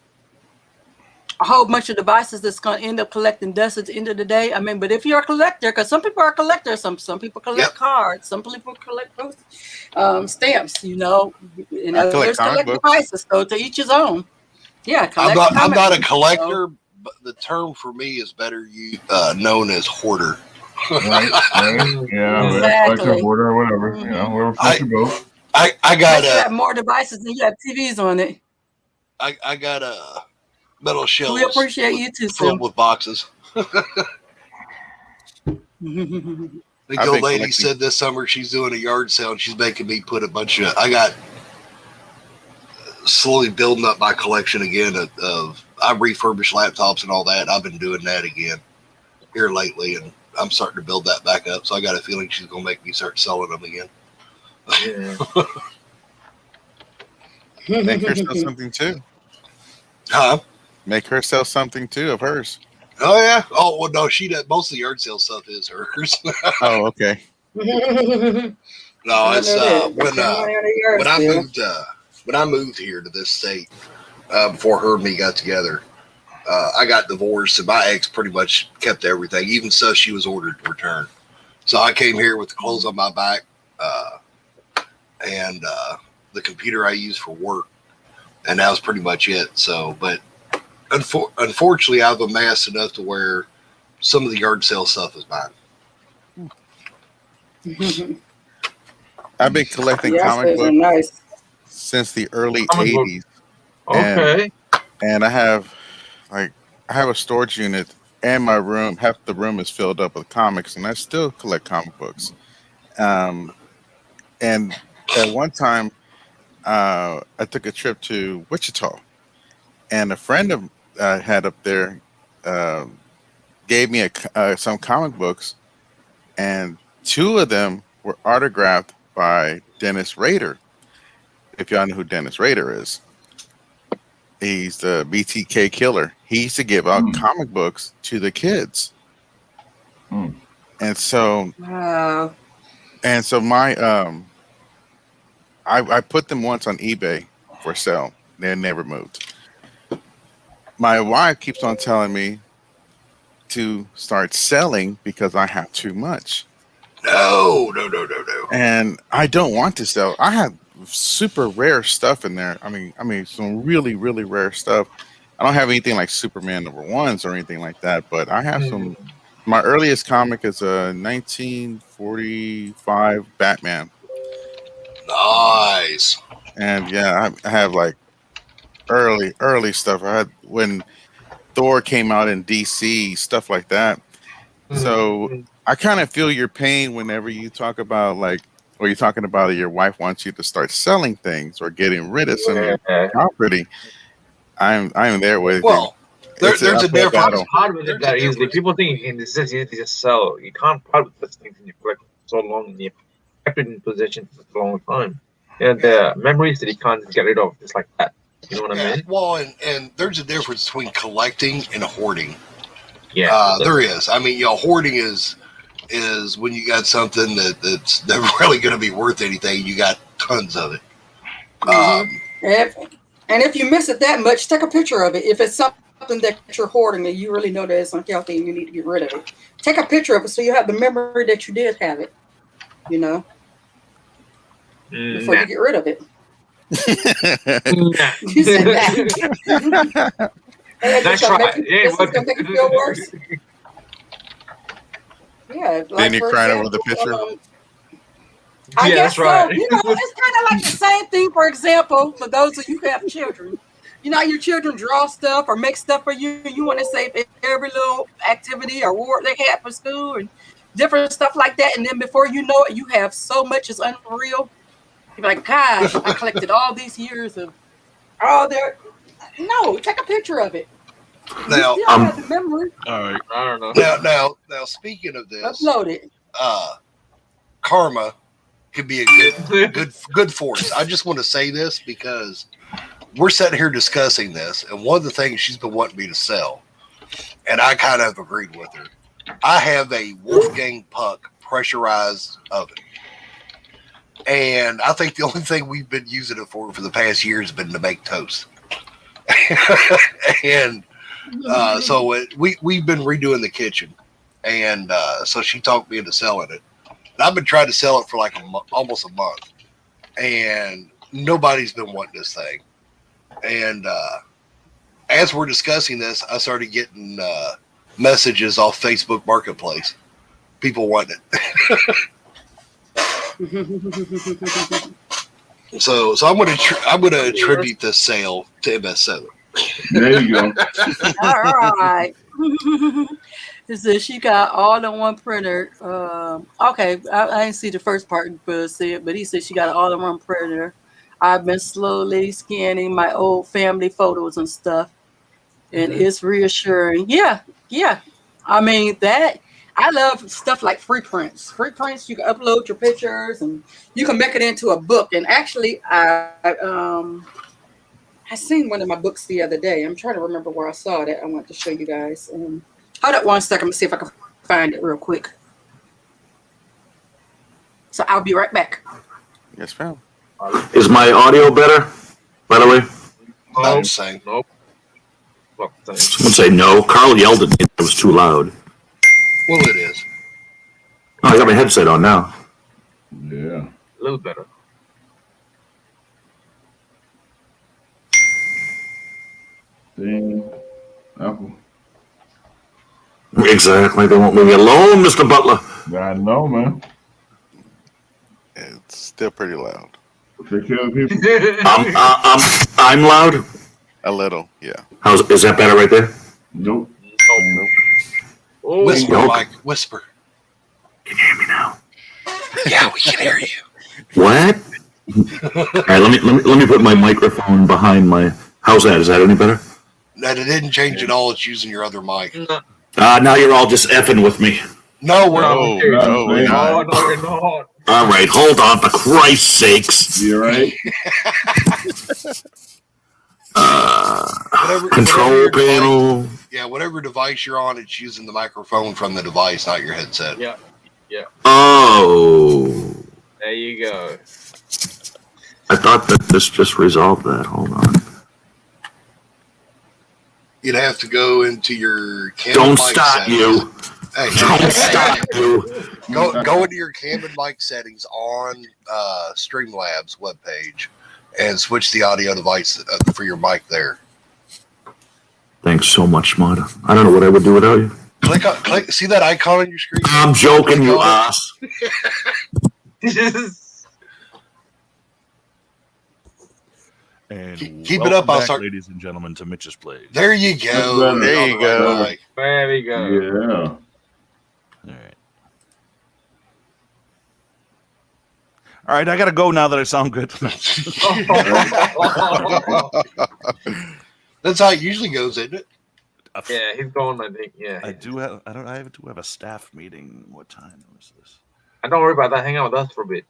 a whole bunch of devices that's going to end up collecting dust at the end of the day. I mean, but if you're a collector, because some people are collectors, some people collect cards, some people collect stamps, and others collect devices. So to each his own. Yeah, I'm not a collector, but the term for me is better known as hoarder. Right. Yeah, Exactly. Hoarder or whatever. Wherever floats your boat. I got you have more devices than you have TVs on it. I got a metal shelves. We appreciate you too, filled with boxes. The old lady said this summer she's doing a yard sale and she's making me put a bunch of. I got slowly building up my collection again of I refurbished laptops and all that. I've been doing that again here lately, and I'm starting to build that back up. So I got a feeling she's gonna make me start selling them again. Yeah. Make her sell something too. Huh? Make her sell something too of hers. Oh yeah. Oh well, no, she does. Most of the yard sale stuff is hers. Oh, okay. No, it's when I sale. moved when I moved here to this state before her and me got together. I got divorced, and my ex pretty much kept everything. Even so, she was ordered to return. So I came here with the clothes on my back and the computer I use for work, and that was pretty much it. So, but unfortunately, I've amassed enough to where some of the yard sale stuff is mine. I've been collecting Yard comic sales are books nice. since the early Comic book. 80s. Okay. And I have a storage unit, and my room, half the room is filled up with comics, and I still collect comic books. And at one time, I took a trip to Wichita, and a friend of had up there gave me some comic books, and two of them were autographed by Dennis Rader. If y'all know who Dennis Rader is, he's the BTK killer. He used to give out comic books to the kids, and so Wow. my I put them once on eBay for sale. They never moved. My wife keeps on telling me to start selling because I have too much. No. And I don't want to sell. I have super rare stuff in there. I mean, some really, really rare stuff. I don't have anything like Superman #1s or anything like that, but I have some. My earliest comic is a 1945 Batman. Nice. And yeah, I have like early stuff. I had when Thor came out in DC, stuff like that. So I kind of feel your pain whenever you talk about or you're talking about your wife wants you to start selling things or getting rid of some property. I'm there with you. Well, there's a difference. It's hard with it that easily. People think in this sense you need to just sell. You can't part with such things in your collection for so long, and you kept it in possession for such a long time. And the memories that you can't just get rid of just like that. You know what I mean? Well, and there's a difference between collecting and hoarding. Yeah, there is. I mean, hoarding is when you got something that's never really going to be worth anything. You got tons of it. And if you miss it that much, take a picture of it. If it's something that you're hoarding and you really know that it's unhealthy and you need to get rid of it, take a picture of it so you have the memory that you did have it. Before you get rid of it. You said that. That's right. It's going to make you feel worse. Yeah. Then you're crying over the picture. I guess that's right. so. It's kind of like the same thing, for example, for those of you who have children. Your children draw stuff or make stuff for you. You want to save every little activity or work they had for school and different stuff like that. And then before you know it, you have so much, it's unreal. You're like, gosh, I collected all these years of all their. No, take a picture of it. Now, you still have the memory. All right. I don't know. Now, speaking of this, upload it. Karma could be a good force. I just want to say this because we're sitting here discussing this, and one of the things she's been wanting me to sell, and I kind of agreed with her. I have a Wolfgang Puck pressurized oven, and I think the only thing we've been using it for the past year has been to make toast. And so we've been redoing the kitchen, and so she talked me into selling it. And I've been trying to sell it for like almost a month, and nobody's been wanting this thing. And as we're discussing this, I started getting messages off Facebook Marketplace. People want it. So I'm gonna attribute this sale to MS7. There you go. All right. It says she got all-in-one printer. Okay, I didn't see the first part, but he said she got an all-in-one printer. I've been slowly scanning my old family photos and stuff, and it's reassuring. Yeah. I mean that. I love stuff like free prints. Free prints, you can upload your pictures and you can make it into a book. And actually, I seen one of my books the other day. I'm trying to remember where I saw it. I want to show you guys. Hold up 1 second. Let me see if I can find it real quick. So I'll be right back. Yes, ma'am. Is my audio better, by the way? About the same. Nope. Well, Someone say no. Carl yelled at me. It was too loud. Well, it is. Oh, I got my headset on now. Yeah. a little better. Ding. Apple. Exactly. They won't leave me alone, Mr. Butler. I know, man. It's still pretty loud. Take care of the people. I'm loud. A little, yeah. Is that better right there? Nope. Nope. Oh, Whisper, Nope. Mike. Whisper. Can you hear me now? Yeah, we can hear you. What? All right, let me put my microphone behind my. How's that? Is that any better? That it didn't change at all. It's using your other mic. no, Now you're all just effing with me. No, we're No, okay. no, we're not. No, you're not. All right, hold on, for Christ's sakes. You right? Control your device, panel. yeah, whatever device you're on, it's using the microphone from the device, not your headset. Yeah. Oh. There you go. I thought that this just resolved that. Hold on. You'd have to go into your Canon Don't mic stop settings. you. Hey, Don't stop you. go into your Canon mic settings on Streamlabs webpage and switch the audio device for your mic there. Thanks so much, Marta. I don't know what I would do without you. Click. See that icon on your screen? I'm joking, you ass. And Keep it up, I'll back, start- ladies and gentlemen, to Mitch's Plays. There you go. There you go. There we go. Yeah. All right. All right, I gotta go now that I sound good. That's how it usually goes, isn't it? Yeah, he's going. I think. Yeah. I do have. I do have a staff meeting. What time was this? Don't worry about that. Hang out with us for a bit.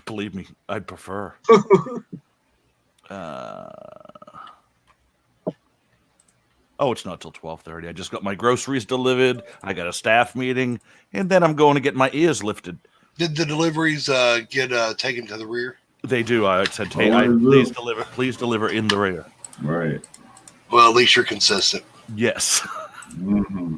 Believe me, I'd prefer. Oh, it's not till 12:30. I just got my groceries delivered. I got a staff meeting, and then I'm going to get my ears lifted. Did the deliveries get taken to the rear? They do. I said, Oh, hey, they do. please deliver in the rear. Right. Well, at least you're consistent. Yes. Mm-hmm.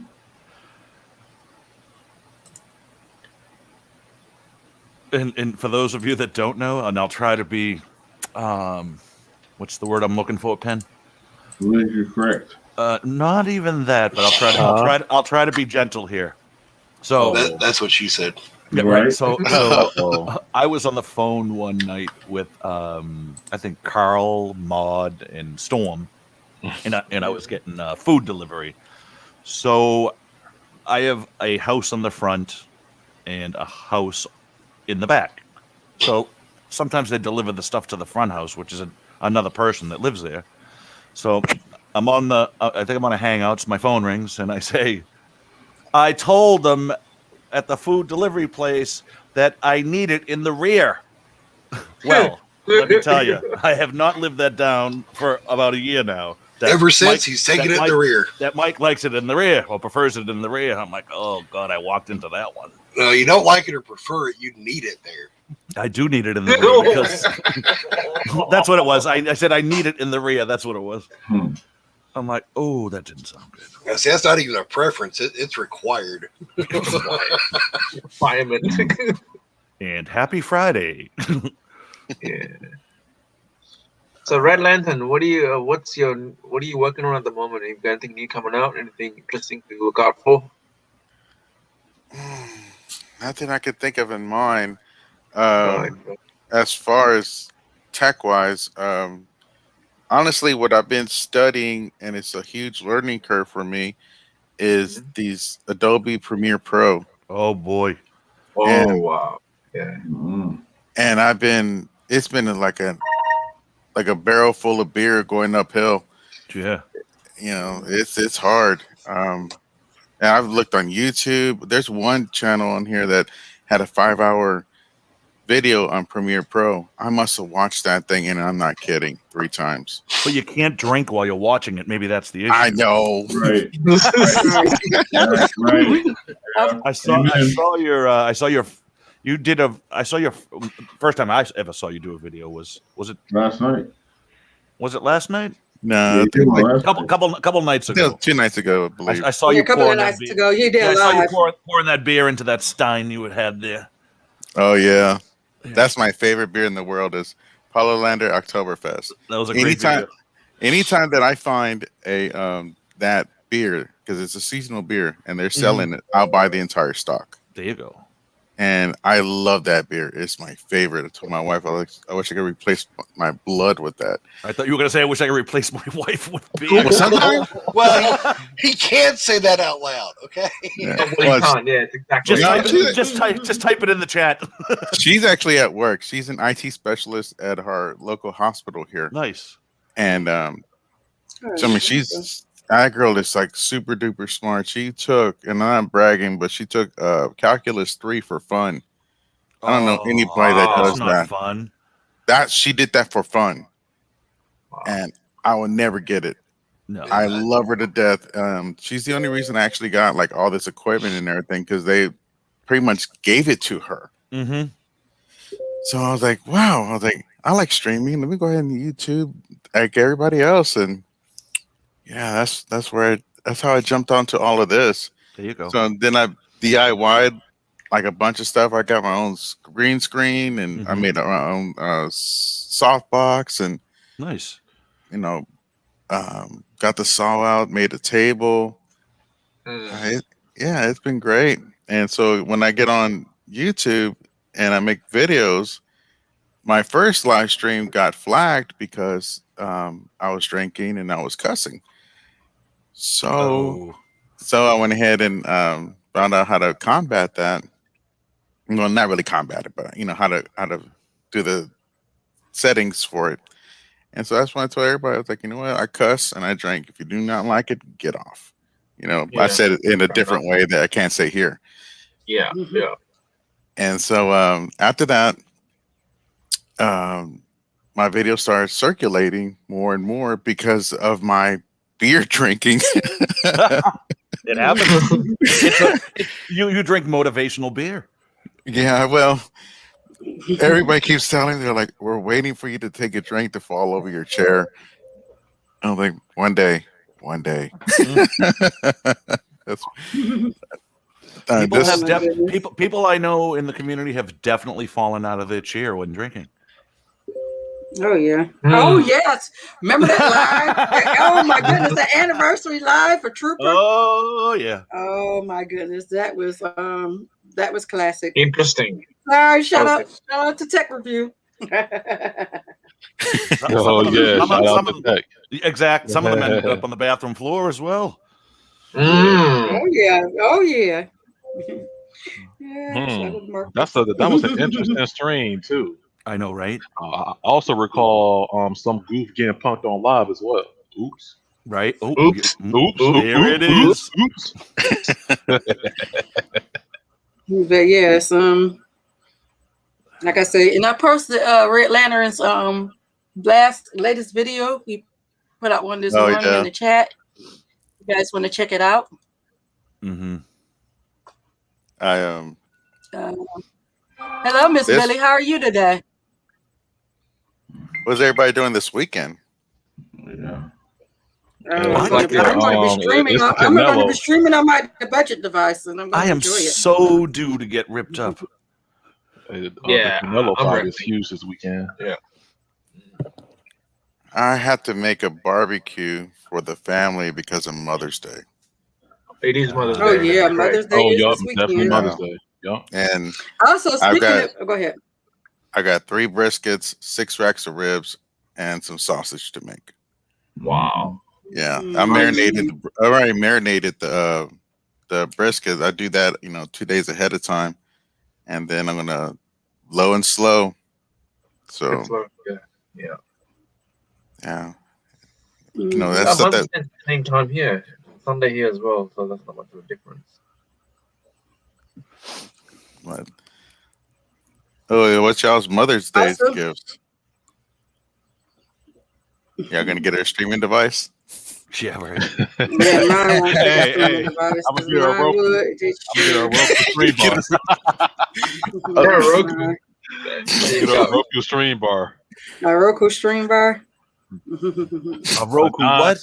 And for those of you that don't know, and I'll try to be, what's the word I'm looking for, Pen? You're correct. Not even that, but I'll try to be gentle here. So That's what she said. yeah, Right. right. So I was on the phone one night with I think Carl, Maud, and Storm, and I was getting food delivery. So I have a house on the front and a house in the back. So sometimes they deliver the stuff to the front house, which is another person that lives there. So I'm on I think I'm on a Hangouts. My phone rings, and I say, I told them at the food delivery place that I need it in the rear. Well, let me tell you, I have not lived that down for about a year now. Ever since he's taken it in the rear. That Mike likes it in the rear or prefers it in the rear. I'm like, oh God, I walked into that one. No, you don't like it or prefer it. You need it there. I do need it in the rear because that's what it was. I said I need it in the rear. That's what it was. I'm like, oh, that didn't sound good. Now, see, that's not even a preference. It's required. Fireman. And happy Friday. Yeah. So Red Lantern, what are you working on at the moment? You got anything new coming out? Anything interesting to look out for? Nothing I could think of in mind. As far as tech wise, honestly, what I've been studying, and it's a huge learning curve for me, is these Adobe Premiere Pro. Oh boy. Oh wow. Yeah. And it's been like a barrel full of beer going uphill. Yeah. You know, it's hard. And I've looked on YouTube. There's one channel on here that had a 5-hour video on Premiere Pro. I must have watched that thing, and I'm not kidding, 3 times. But you can't drink while you're watching it. Maybe that's the issue. I know. Right. I saw your first time I ever saw you do a video was it last night? Was it last night? No, couple nights ago. 2 nights ago, I believe. I saw you a couple of nights ago. You did I saw you live. pouring that beer into that stein you had there. Oh yeah. That's my favorite beer in the world is Paulo Lander Oktoberfest. That was a great video. Anytime that I find a that beer, because it's a seasonal beer and they're selling it, I'll buy the entire stock. There you go. And I love that beer. It's my favorite. I told my wife, I wish I could replace my blood with that. I thought you were going to say, I wish I could replace my wife with beer. Well, he can't say that out loud, okay? Yeah, it's exactly. Just type it in the chat. She's actually at work. She's an IT specialist at her local hospital here. Nice. And so I mean, that girl is like super duper smart. She took, and I'm not bragging, but she took Calculus 3 for fun. I don't know anybody that does that. Fun. She did that for fun, and I will never get it. No, I love her to death. She's the only reason I actually got like all this equipment and everything because they pretty much gave it to her. Mm-hmm. So I was like, wow. I was like, I like streaming. Let me go ahead and YouTube like everybody else, and yeah, that's how I jumped onto all of this. There you go. So then I DIY'd like a bunch of stuff. I got my own green screen, and I made my own softbox, and nice. Got the saw out, made a table. It's been great. And so when I get on YouTube and I make videos, my first live stream got flagged because I was drinking and I was cussing. So I went ahead and found out how to combat that. Well, not really combat it, but how to do the settings for it. And so that's when I told everybody, I was like, you know what, I cuss and I drink. If you do not like it, get off. I said it in a different way that I can't say here. Yeah. And so after that, my video started circulating more and more because of my beer drinking. It happens. You drink motivational beer. Yeah, well, everybody keeps telling me, they're like, we're waiting for you to take a drink to fall over your chair. I'm like, one day. That's people I know in the community have definitely fallen out of their chair when drinking. Oh yeah. Oh yes. Remember that live? Oh my goodness, the anniversary live for Trooper. Oh yeah. Oh my goodness, that was classic. Interesting. Sorry, shout out to Tech Review. Shout out to Tech. Exact. Some of them ended up on the bathroom floor as well. Oh yeah. That was an interesting stream too. I know, right? I also recall some goof getting punked on live as well. Oops. Right? Oops. There it is. Oops. But yes, like I said, and I posted Red Lantern's latest video. He put out one this morning in the chat. You guys want to check it out? Mm-hmm. Hello, Miss Billy. How are you today? What's everybody doing this weekend? Yeah. I'm going to be streaming. I'm going to be streaming on my budget device, and I'm going to enjoy it. I am so due to get ripped up. The Canelo fight is huge this weekend. Yeah. I had to make a barbecue for the family because of Mother's Day. It is Mother's Day. Oh yeah, Mother's Day is this weekend. Definitely Mother's Day. Yep. And also, go ahead. I got 3 briskets, 6 racks of ribs, and some sausage to make. Wow. Yeah, I already marinated the brisket. I do that, 2 days ahead of time, and then I'm gonna low and slow. So yeah. That's stuff that at the same time here, Sunday here as well. So that's not much of a difference. But Oh, what's y'all's Mother's Day Awesome. gifts? Y'all gonna get her streaming device? Yeah, right. Yeah, mine won't take Hey, a streaming hey, device. I'm gonna get her a Mine Roku. would. I'm gonna get her a Roku stream bar. Yeah, Roku. Mine- There Get you her a go. Roku stream bar. A Roku stream bar. A Roku what?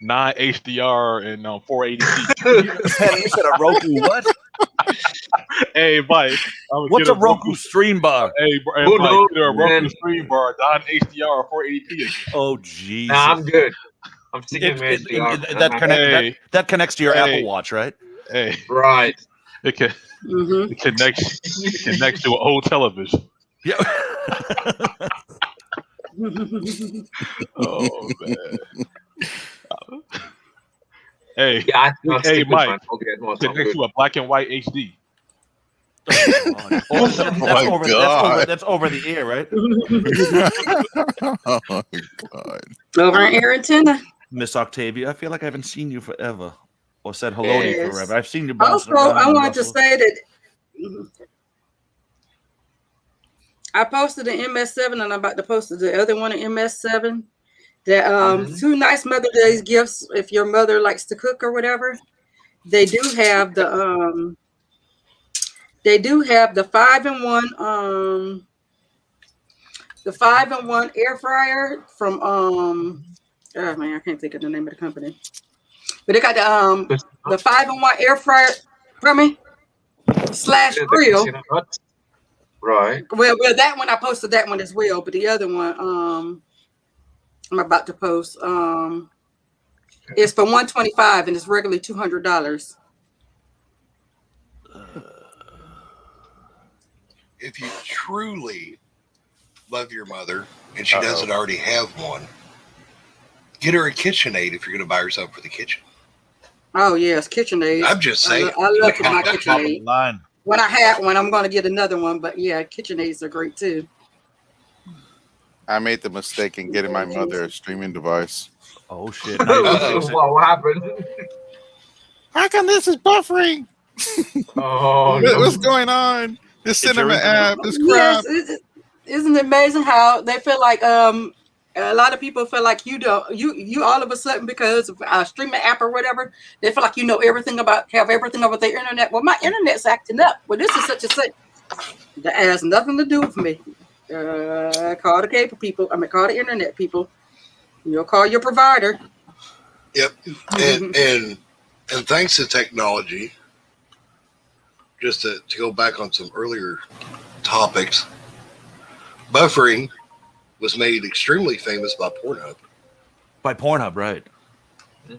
9 HDR and 480p. You said a Roku what? Hey, Mike. What's a Roku stream bar? Hey, Who Mike, knows, get her a Roku man? stream bar, 9 HDR, 480p. Again. Oh, Jesus. Nah, I'm good. I'm sticking with HDR. That connects to your Hey. Apple Watch, right? Hey, Right. it connects to an old television. Yeah. Oh man. Hey, Yeah, I'll stick with Mike. mine. Okay, no, It connects to a black and white HD. Oh, that's over the air, right? Oh my God. Over in air antenna. Miss Octavia, I feel like I haven't seen you forever or said hello to you Yes. forever. I've seen you bouncing Also, around. I in wanted to Buffalo. say that I posted the MS7 and I'm about to post the other one, the MS7. That two nice Mother's Day gifts if your mother likes to cook or whatever. They do have the 5-in-1 the 5-in-1 air fryer from oh man, I can't think of the name of the company. But they got the 5-in-1 air fryer for me / grill. Right. Well, that one I posted that one as well, but the other one I'm about to post is for $125 and it's regularly $200. If you truly love your mother and she doesn't already have one, get her a KitchenAid if you're going to buy her something for the kitchen. Oh yes, KitchenAid. I'm just saying. I love my Top of the KitchenAid. line. When I had one, I'm going to get another one. But yeah, KitchenAids are great too. I made the mistake in getting my mother a streaming device. Oh shit! Now you gotta fix it. What happened? How come this is buffering? Oh, What's going on? The cinema app is Yes, crap. isn't it amazing how they feel like a lot of people feel like you all of a sudden because of a streaming app or whatever, they feel like you know have everything about their internet. Well, my internet's acting up. Well, this is such a such. That has nothing to do with me. Call the cable people. Call the internet people. You'll call your provider. Yep. And thanks to technology, just to go back on some earlier topics, buffering was made extremely famous by Pornhub. By Pornhub, right?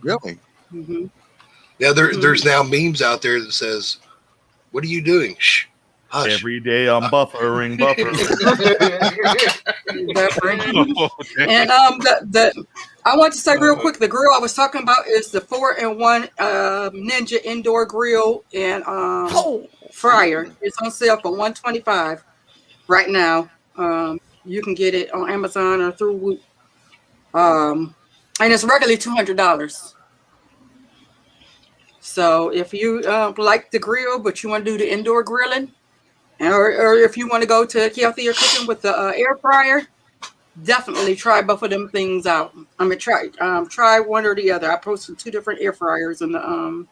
Really? Mm-hmm. Now there's now memes out there that says, "What are you doing? Shh, hush." Every day I'm buffering. And I want to say real quick, the grill I was talking about is the 4-in-1 Ninja indoor grill and fryer. It's on sale for $125 right now. You can get it on Amazon or through Whoop. And it's regularly $200. So if you like the grill, but you want to do the indoor grilling, or if you want to go to healthier cooking with the air fryer, definitely try both of them things out. Try one or the other. I posted 2 different air fryers in the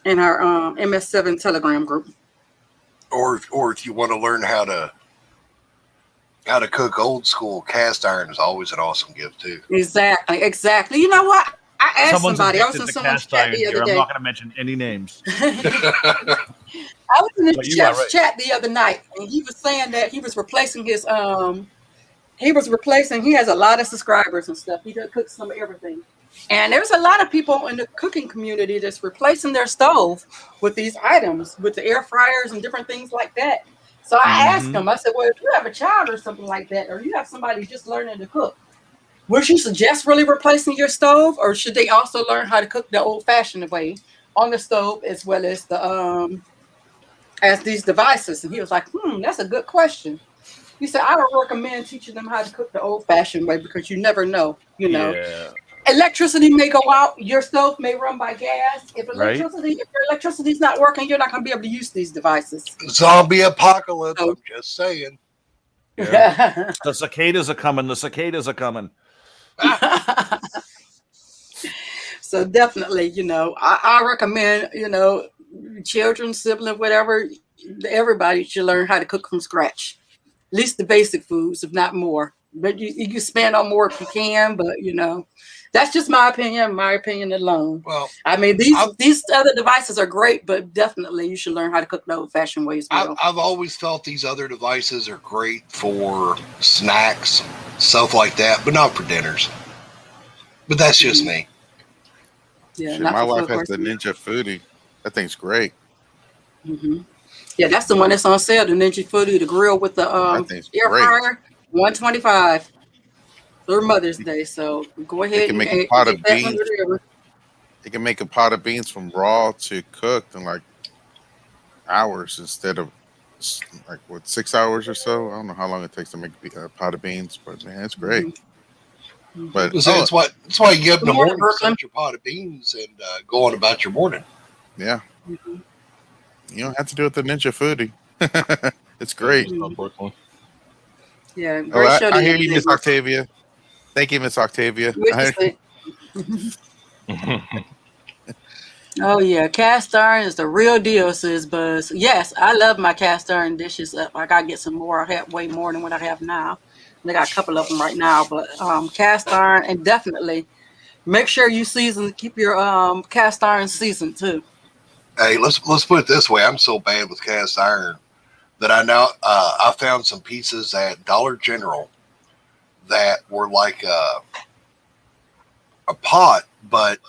in our MS7 Telegram group. Or if you want to learn how to cook old school, cast iron is always an awesome gift too. Exactly. You know what? I asked somebody. I was in the someone's cast chat iron the here. other I'm day. not going to mention any names. I was in the But you are chef's right. chat the other night, and he was saying that he was replacing his he has a lot of subscribers and stuff. He cooks some of everything. And there's a lot of people in the cooking community that's replacing their stove with these items, with the air fryers and different things like that. So I asked him, I said, well, if you have a child or something like that, or you have somebody just learning to cook, would you suggest really replacing your stove, or should they also learn how to cook the old-fashioned way on the stove as well as the as these devices? And he was like, that's a good question. He said, I would recommend teaching them how to cook the old-fashioned way because you never know, you know. Yeah. electricity may go out, your stove may run by gas. If Right. your electricity's not working, you're not going to be able to use these devices. Zombie apocalypse. So- I'm just saying. Yeah. The cicadas are coming. The cicadas are coming. So definitely, you know, I recommend, you know, children, siblings, whatever, everybody should learn how to cook from scratch. At least the basic foods, if not more. But you can spend on more if you can, but you know, that's just my opinion alone. Well, I mean, these other devices are great, but definitely you should learn how to cook the old-fashioned way as well. I've always felt these other devices are great for snacks, stuff like that, but not for dinners. But that's just me. Yeah, Shit, not my for wife full has the course. Ninja Foodie. That thing's great. Yeah, that's the one that's on sale. The Ninja Foodie, the grill with the That thing's air great. fryer, $125 for Mother's Day. So go ahead can and make a pot get of that one beans. whatever. You can make a pot of beans from raw to cooked in like hours instead of like what 6 hours or so. I don't know how long it takes to make a pot of beans, but man, it's great. But So that's why you get up in the Good morning, morning, set your pot of beans, and go on about your morning. yeah, you don't have to do it the Ninja Foodie. It's great. Brooklyn. Yeah, Oh, great show. I hear you, Miss Octavia. Thank you, Miss Octavia. Oh yeah, cast iron is the real deal, sis Buzz. Yes, I love my cast iron dishes. I gotta get some more. I have way more than what I have now. I got a couple of them right now, but cast iron, and definitely make sure you keep your cast iron seasoned too. Hey, let's put it this way. I'm so bad with cast iron that I found some pieces at Dollar General that were like a pot, but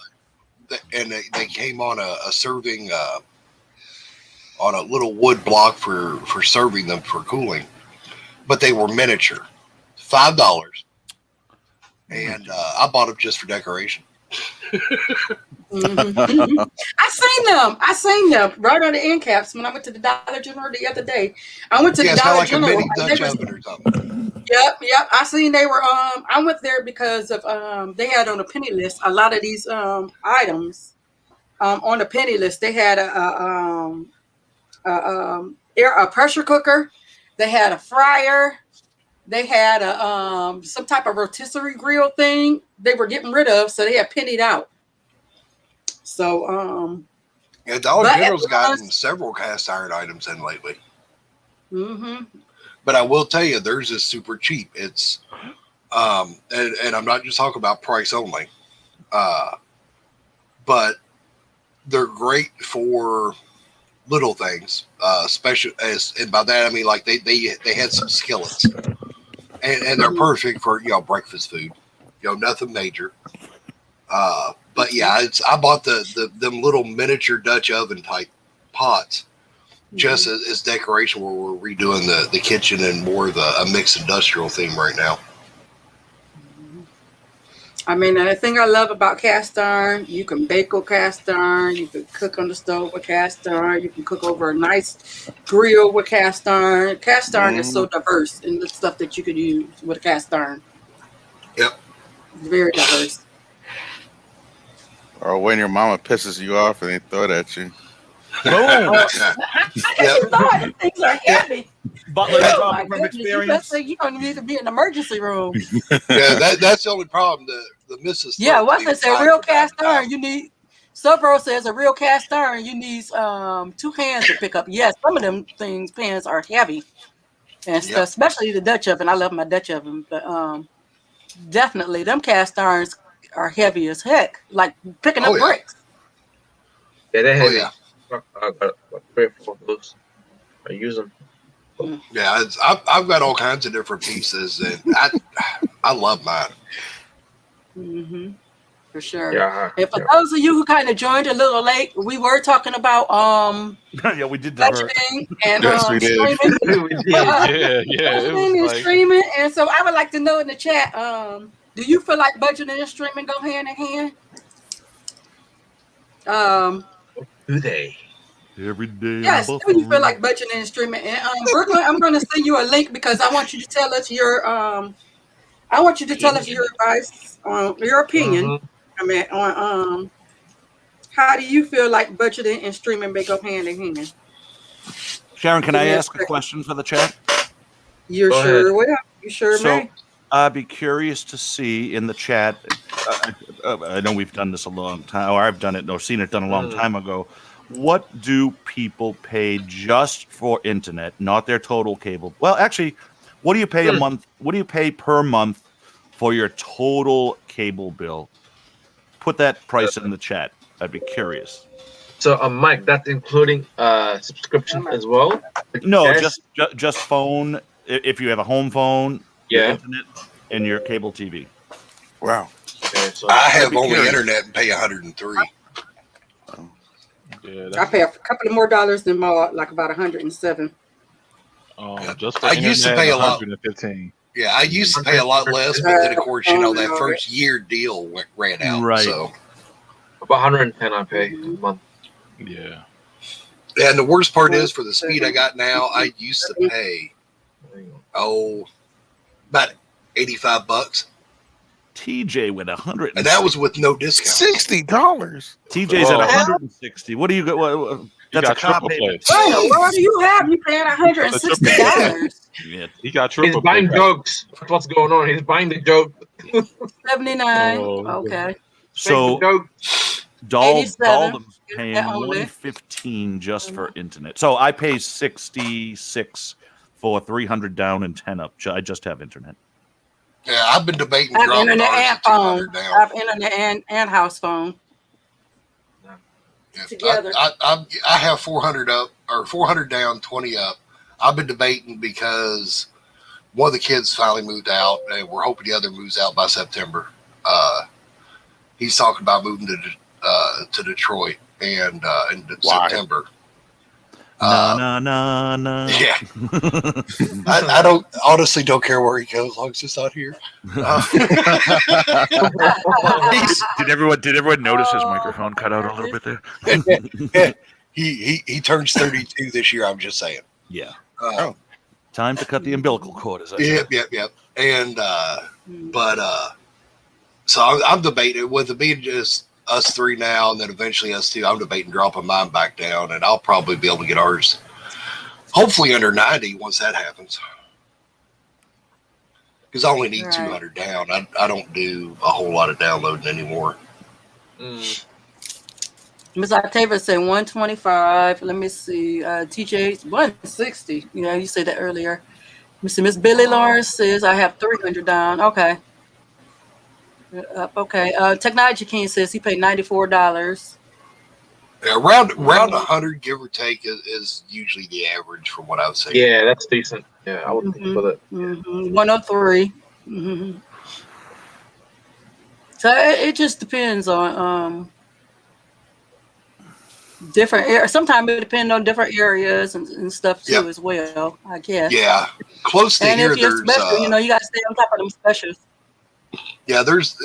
they came on a serving on a little wood block for serving them for cooling, but they were miniature, $5, and I bought them just for decoration. I seen them right on the end caps when I went to the Dollar General the other day. I went to the It's kind Dollar of like a General. mini Dutch oven or something. Yep. I seen they were I went there because of they had on a penny list a lot of these items on the penny list. They had a pressure cooker, they had a fryer, they had a some type of rotisserie grill thing they were getting rid of, so they had pennied out. So Yeah, Dollar General's gotten several cast iron items in lately. But I will tell you, theirs is super cheap. It's and I'm not just talking about price only, but they're great for little things. And by that I mean like they had some skillets, and they're perfect for breakfast food. Nothing major. But yeah, I bought them little miniature Dutch oven type pots just as decoration, where we're redoing the kitchen and more of a mixed industrial theme right now. I mean, the thing I love about cast iron, you can bake with cast iron, you can cook on the stove with cast iron, you can cook over a nice grill with cast iron. Cast iron is so diverse in the stuff that you could use with cast iron. Yep. It's very diverse. Or when your mama pisses you off and they throw it at you. Things are heavy. Butler, oh my goodness, you're going to need to be in the emergency room. Yeah, that's the only problem. The missus. Yeah, what's it say? Real cast iron. You need. Subro says a real cast iron. You need 2 hands to pick up. Yes, some of them pans are heavy, and stuff, especially the Dutch oven. I love my Dutch oven, but definitely them cast irons are heavy as heck, like picking up bricks. Yeah, they're heavy. I got 3 or 4 of those. I use them. Yeah, I've got all kinds of different pieces, and I love mine. For sure. Yeah. And for those of you who kind of joined a little late, we were talking about yeah, we did budgeting and yes, we did. streaming. It was like... streaming. And so I would like to know in the chat, do you feel like budgeting and streaming go hand in hand? Do they? Every day. Yes, do you feel like budgeting and streaming? And Brooklyn, I'm going to send you a link because I want you to tell us your I want you to tell us your advice on your opinion. Mhm. I mean, on how do you feel like budgeting and streaming may go hand in hand? Sharon, can Give I me a ask a second. question for the chat? You Go sure ahead. will. You sure So may. I'd be curious to see in the chat. I know we've done this a long time, or I've done it, or seen it done a long Mm. time ago. What do people pay just for internet, not their total cable? Well, actually, what do you pay a month? What do you pay per month for your total cable bill? Put that price in the chat. I'd be curious. So, Mike, that's including subscription as well? No, Yes. just phone. If you have a home phone, your Yeah. internet, and your cable TV. Wow. Okay, so I I'd have be only curious. internet and pay 103. Yeah, I pay a couple of more dollars than Maud, like about 107. just for I used to internet, pay a lot. 115. Yeah, I used to pay a lot less, but then of course, you know, that first year deal ran out. Right. So, about 110 I pay a month. Yeah. and the worst part is for the speed I got now, I used to pay about $85, TJ with 100, and that was with no discount. $60. TJ's at Whoa. 160. What do you get? He That's a got triple cop payment. play. What in the world do you have? You paying $160. Yeah. He got He's triple buying play. jokes. That's what's going on. He's buying the joke. 79. Oh, Okay. So joke. 87. Dalton's Is paying that only? 115 just for internet. So I pay 66 for 300 down and 10 up. I just have internet. Yeah, I've been debating I have dropping internet ours and to phone. 200 I down. have internet and house phone. Yeah, Together. I have 400 up or 400 down, 20 up. I've been debating because one of the kids finally moved out, and we're hoping the other moves out by September. He's talking about moving to Detroit and in September. No. Yeah, I don't honestly don't care where he goes, as long as it's not here. Did everyone notice his microphone cut out a little bit there? He turns 32 this year. I'm just saying. Yeah. Oh. Time to cut the umbilical cord, as I say. Yep. And so I'm debating with it being just us three now, and then eventually us two. I'm debating dropping mine back down, and I'll probably be able to get ours, hopefully under 90 once that happens. Because I only need 200 down. I don't do a whole lot of downloading anymore. Miss Octavia said 125. Let me see. TJ 160. You know, you said that earlier. Let me see. Miss Billy Lawrence says I have 300 down. Okay. Okay. Technology King says he paid $94. Yeah, around 100, give or take, is usually the average from what I've seen. Yeah, that's decent. Yeah, I would think for that. 103. So it just depends on different areas. Sometimes it depends on different areas and stuff too as well, I guess. Yeah, close to and here, if you're there's special, you know, you got to stay on top of them specials. Yeah, there's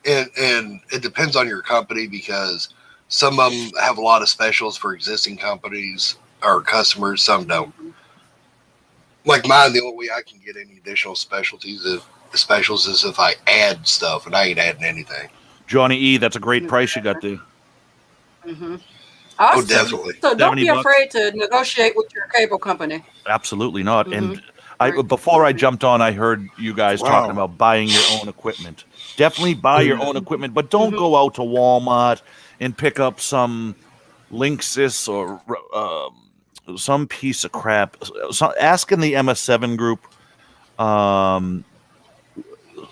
and it depends on your company because some of them have a lot of specials for existing companies or customers. Some don't. Like mine, the only way I can get any additional specials is if I add stuff, and I ain't adding anything. Johnny E, that's a great price you got there. Oh, definitely. So don't be $70. afraid to negotiate with your cable company. Absolutely not. And before I jumped on, I heard you guys talking about buying your own equipment. Definitely buy your own equipment, but don't go out to Walmart and pick up some Linksys or some piece of crap. Ask in the MS7 group.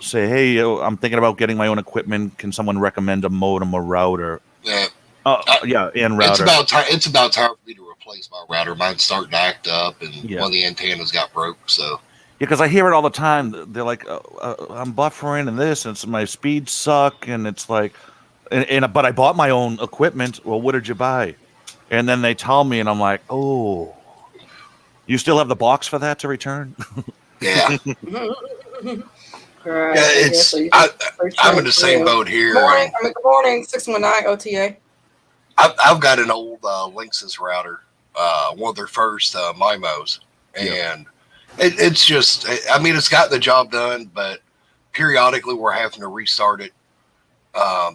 Say, hey, I'm thinking about getting my own equipment. Can someone recommend a modem or router? Yeah. And router. It's about time for me to replace my router. Mine's starting to act up, and one of the antennas got broke. So. Yeah, because I hear it all the time. They're like, I'm buffering and this, and my speeds suck, and it's like, but I bought my own equipment. Well, what did you buy? And then they tell me, and I'm like, oh, you still have the box for that to return? Yeah. Right. Yeah, I'm in the same boat here. Good morning, 619 OTA. I've got an old Linksys router, one of their first MIMOs, and it's just, I mean, it's got the job done, but periodically we're having to restart it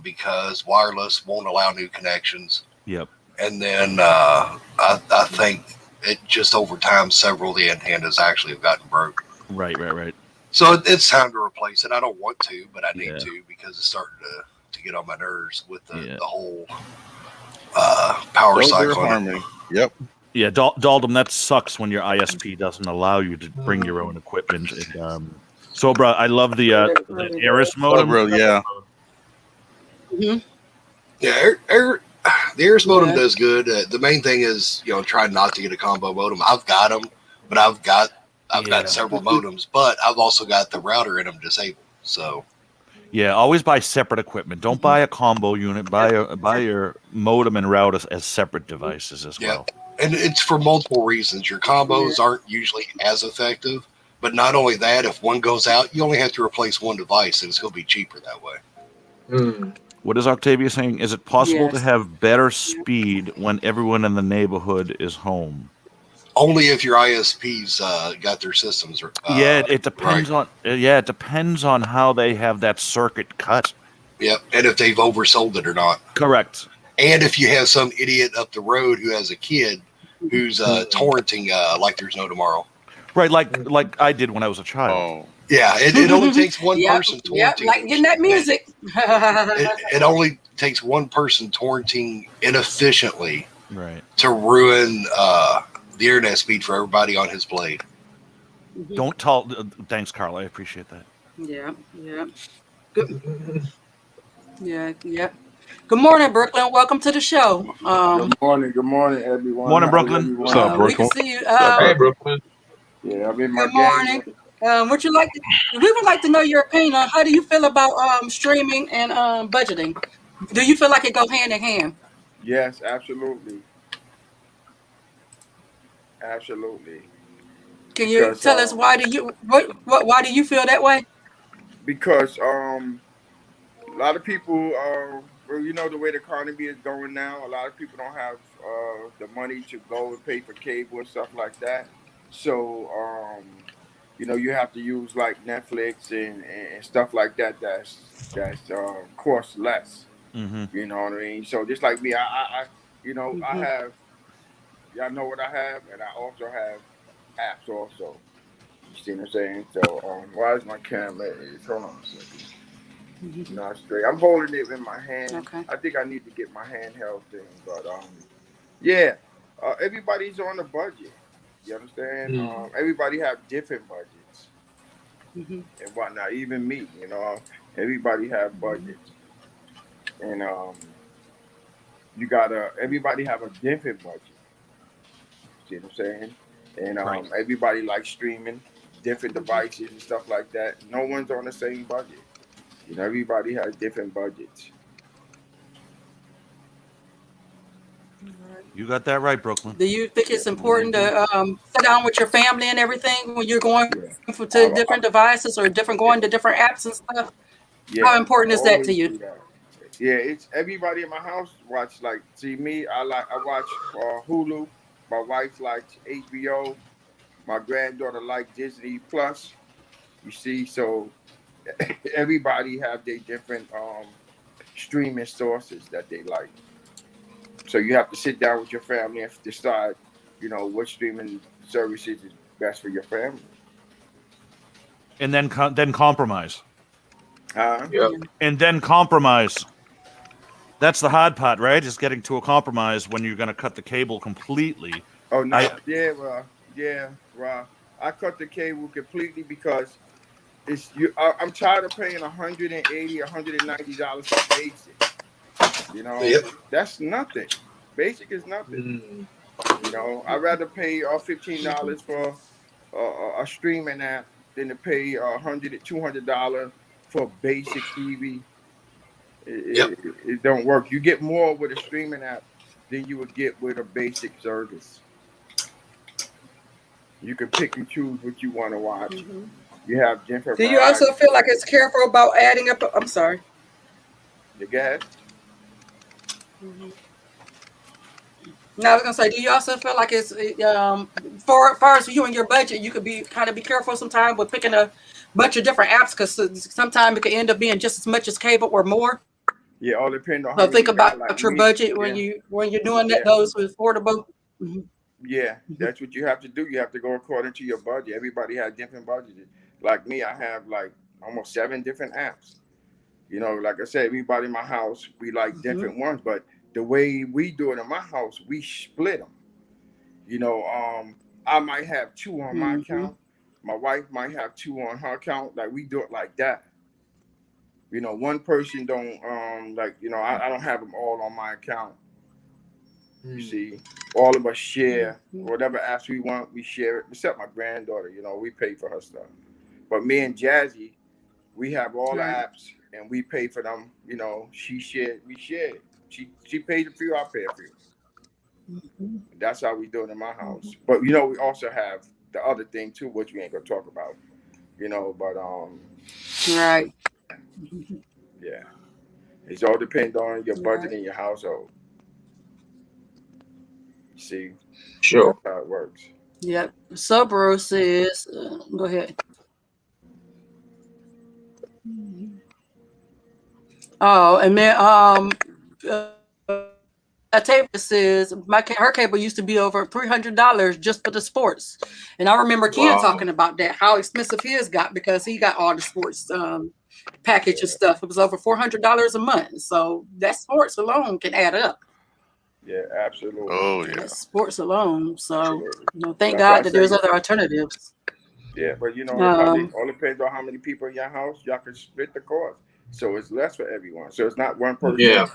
because wireless won't allow new connections. Yep. And then I think it just over time, several of the antennas actually have gotten broke. Right. So it's time to replace it. I don't want to, but I need Yeah. to because it's starting to get on my nerves with the Yeah. whole power Those are cycle. harmony. Yep. Yeah, Daldum, that sucks when your ISP doesn't allow you to bring your own equipment. And, Sobra, I love the Aris modem. Bro, yeah. Mhm. Yeah, the Aris modem Yeah. does good. The main thing is, try not to get a combo modem. I've got them, but I've got several modems, but I've also got the router in them disabled. So Yeah, always buy separate equipment. Don't buy a combo unit. Buy your modem and router as separate devices as well. and it's for multiple reasons. Your combos aren't usually as effective, but not only that, if one goes out, you only have to replace one device, and it's going to be cheaper that way. What is Octavia saying? Is it possible to Yes. have better speed when everyone in the neighborhood is home? Only if your ISPs got their systems. It depends on. It depends on how they have that circuit cut. Yep, and if they've oversold it or not. Correct. And if you have some idiot up the road who has a kid who's torrenting like there's no tomorrow. Right, like I did when I was a child. Oh. Yeah, it only takes one person torrenting. Yep, like getting that music. It only takes one person torrenting inefficiently to ruin the internet speed for everybody on his blade. Don't tell. Thanks, Carl. I appreciate that. Yeah. Good. Yeah. Good morning, Brooklyn. Welcome to the show. Good morning, everyone. Morning, Brooklyn. What's up, We can see you. Hey, Brooklyn. Yeah, I'm in my Good morning. Would you like to? We would like to know your opinion on how do you feel about streaming and budgeting? Do you feel like it go hand in hand? Yes, absolutely. Can you Because, tell us why do you why do you feel that way? Because a lot of people, well, the way the economy is going now, a lot of people don't have the money to go and pay for cable and stuff like that. So, you have to use like Netflix and stuff like that. That's cost less. Mm-hmm. You know what I mean? So just like me, I have, y'all know what I have, and I also have apps also. You see what I'm saying? So why is my camera? Hold on a second. Not straight. I'm holding it in my hand. Okay. I think I need to get my handheld thing, but everybody's on a budget. You understand? Everybody have different budgets and whatnot. Even me, everybody have budgets, and everybody have a different budget. See what I'm saying? And everybody likes streaming, different devices and stuff like that. No one's on the same budget. Everybody has different budgets. You got that right, Brooklyn. Do you think it's important to sit down with your family and everything when you're going to different devices or going to different apps and stuff? Yeah, How important is that to you? Yeah, it's everybody in my house watch see me. I watch Hulu. My wife likes HBO. My granddaughter likes Disney Plus. You see, so everybody have their different streaming sources that they like. So you have to sit down with your family and decide, what streaming services is best for your family. And then compromise. Yeah. And then compromise. That's the hard part, right? Is getting to a compromise when you're going to cut the cable completely. Oh no, I cut the cable completely because I'm tired of paying $180, $190 for basic. That's nothing. Basic is nothing. I'd rather pay $15 for a streaming app than to pay $100, $200 for basic TV. It don't work. You get more with a streaming app than you would get with a basic service. You can pick and choose what you want to watch. You have different. Do you also feel like it's careful about adding up? I'm sorry. You go ahead. No, I was gonna say, do you also feel like it's for far as you and your budget, you could be careful sometimes with picking bunch of different apps because sometimes it can end up being just as much as cable or more. Yeah, all depends on how So many think you got. about Like your me, budget yeah, when you're doing yeah, that. Those with affordable. yeah. That's what you have to do. You have to go according to your budget. Everybody has different budgets. Like me, I have like almost 7 different apps. You know, like I said, everybody in my house, we like different ones, but the way we do it in my house, we split them. You know, I might have 2 on my account. My wife might have 2 on her account. Like we do it like that. You know, one person don't like, you know, I don't have them all on my account. You see, all of us share whatever apps we want, we share it, except my granddaughter, you know, we pay for her stuff. But me and Jazzy, we have all the apps and we pay for them. You know, we share it. She pays a few, I pay a few. That's how we do it in my house. But you know, we also have the other thing too, which we ain't gonna talk about. You know, but Right. yeah, it's all depends on your budget in your household. See, Sure. that's how it works. Yep. Subaru says, go ahead. Oh, and then table says her cable used to be over $300 just for the sports, and I remember Ken talking about that how expensive his got because he got all the sports package and stuff. It was over $400 a month, so that sports alone can add up. Yeah, absolutely. Oh yeah, that's sports alone. So absolutely. you know, thank That's God that there's other alternatives. Yeah, but you know, all depends on how many people in your house. Y'all can split the cost, so it's less for everyone. So it's not one person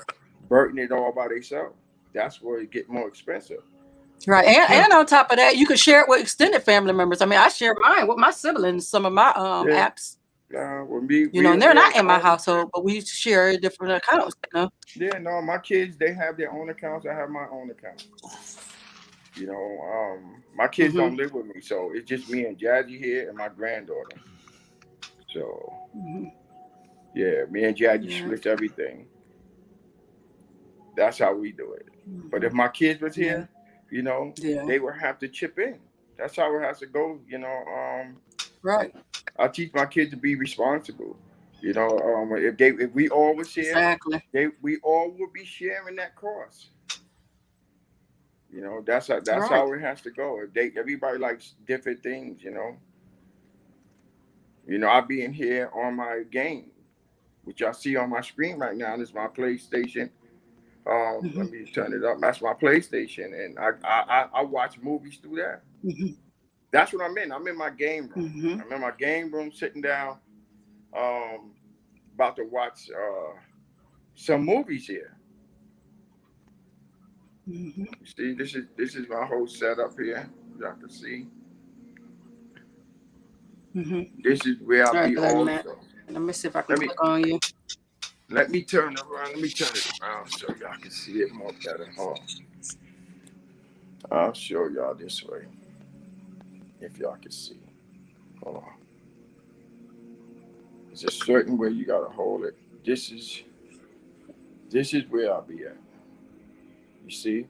burdening it all by themselves. That's where it get more expensive. Right, and on top of that, you can share it with extended family members. I mean, I share mine with my siblings. Some of my apps. With me, you know, and they're not in my household, but we share different accounts. You know. Yeah, no, my kids they have their own accounts. I have my own account. You know, my kids don't live with me, so it's just me and Jazzy here and my granddaughter. So, yeah, me and Jazzy split everything. That's how we do it. But if my kids was here, you know, they would have to chip in. That's how it has to go. You know, right. I teach my kids to be responsible. You know, if we all was here, we all would be sharing that cost. You know, that's how it has to go. Everybody likes different things. You know, I be in here on my game, which y'all see on my screen right now. This is my PlayStation. Let me turn it up. That's my PlayStation, and I watch movies through that. That's what I'm in. I'm in my game room. I'm in my game room, sitting down, about to watch some movies here. You see, this is my whole setup here. Y'all can see. This is where I'll be also. Let me see if I can click on you. Let me turn it around. Let me turn it around so y'all can see it more better. Hold on. I'll show y'all this way. If y'all can see. Hold on. There's a certain way you gotta hold it. This is where I'll be at. You see?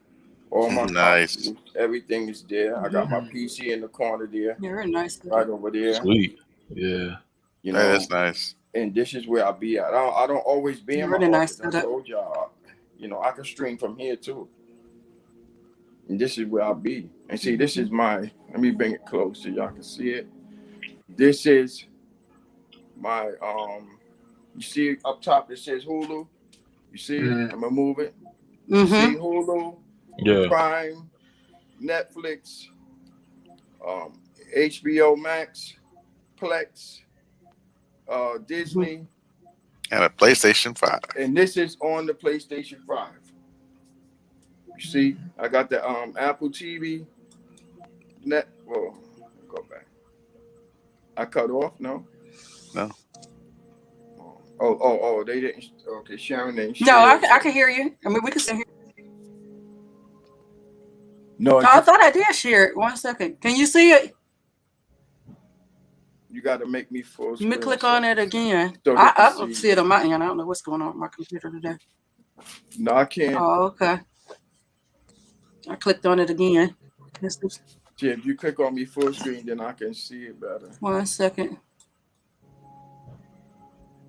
All my nice. Everything is there. I got my PC in the corner there. Very nice. Right over there. Sweet. Yeah. You know, that's nice. And this is where I'll be at. I don't always be in my office. I told y'all, you know, I can stream from here too. And this is where I'll be. And see, this is let me bring it close so y'all can see it. This is my you see up top it says Hulu. You see I'm gonna move it. You see Hulu, Prime, Netflix, HBO Max, Plex, Disney, and a PlayStation 5. And this is on the PlayStation 5. You see, I got the Apple TV Whoa, go back. I cut off, no? No. Oh, they didn't. Okay, Sharon didn't. No, I can hear you. I mean, we can still hear. No, I thought I did share it. 1 second. Can you see it? You got to make me full screen. Let me click on it again. So I don't see it on my end. I don't know what's going on with my computer today. No, I can't. Oh, okay. I clicked on it again. Yeah, if you click on me full screen, then I can see it better. 1 second.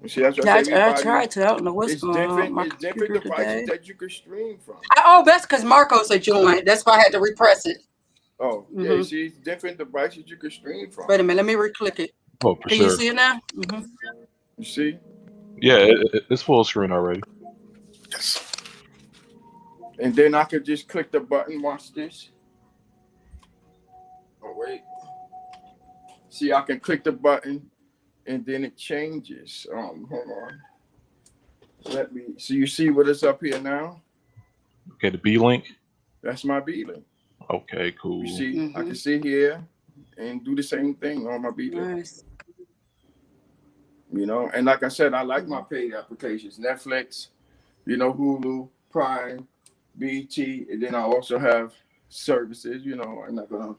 See, that's what I said. I tried to. I don't know what's It's going on with different. my It's different computer devices today. that you can stream from. Oh, that's because Marcos had joined. That's why I had to repress it. Oh, yeah. See, it's different devices you can stream from. Wait a minute. Let me re-click it. Oh, for Can sure. you see it now? You see? Yeah, it's full screen already. Yes. And then I could just click the button. Watch this. Oh, wait. See, I can click the button and then it changes. Hold on. Let me. So you see what is up here now? Okay, the B link. That's my B link. Okay, cool. You see, I can sit here and do the same thing on my B link. Nice. You know, and like I said, I like my paid applications. Netflix, you know, Hulu, Prime, BT, and then I also have services. You know, I'm not gonna.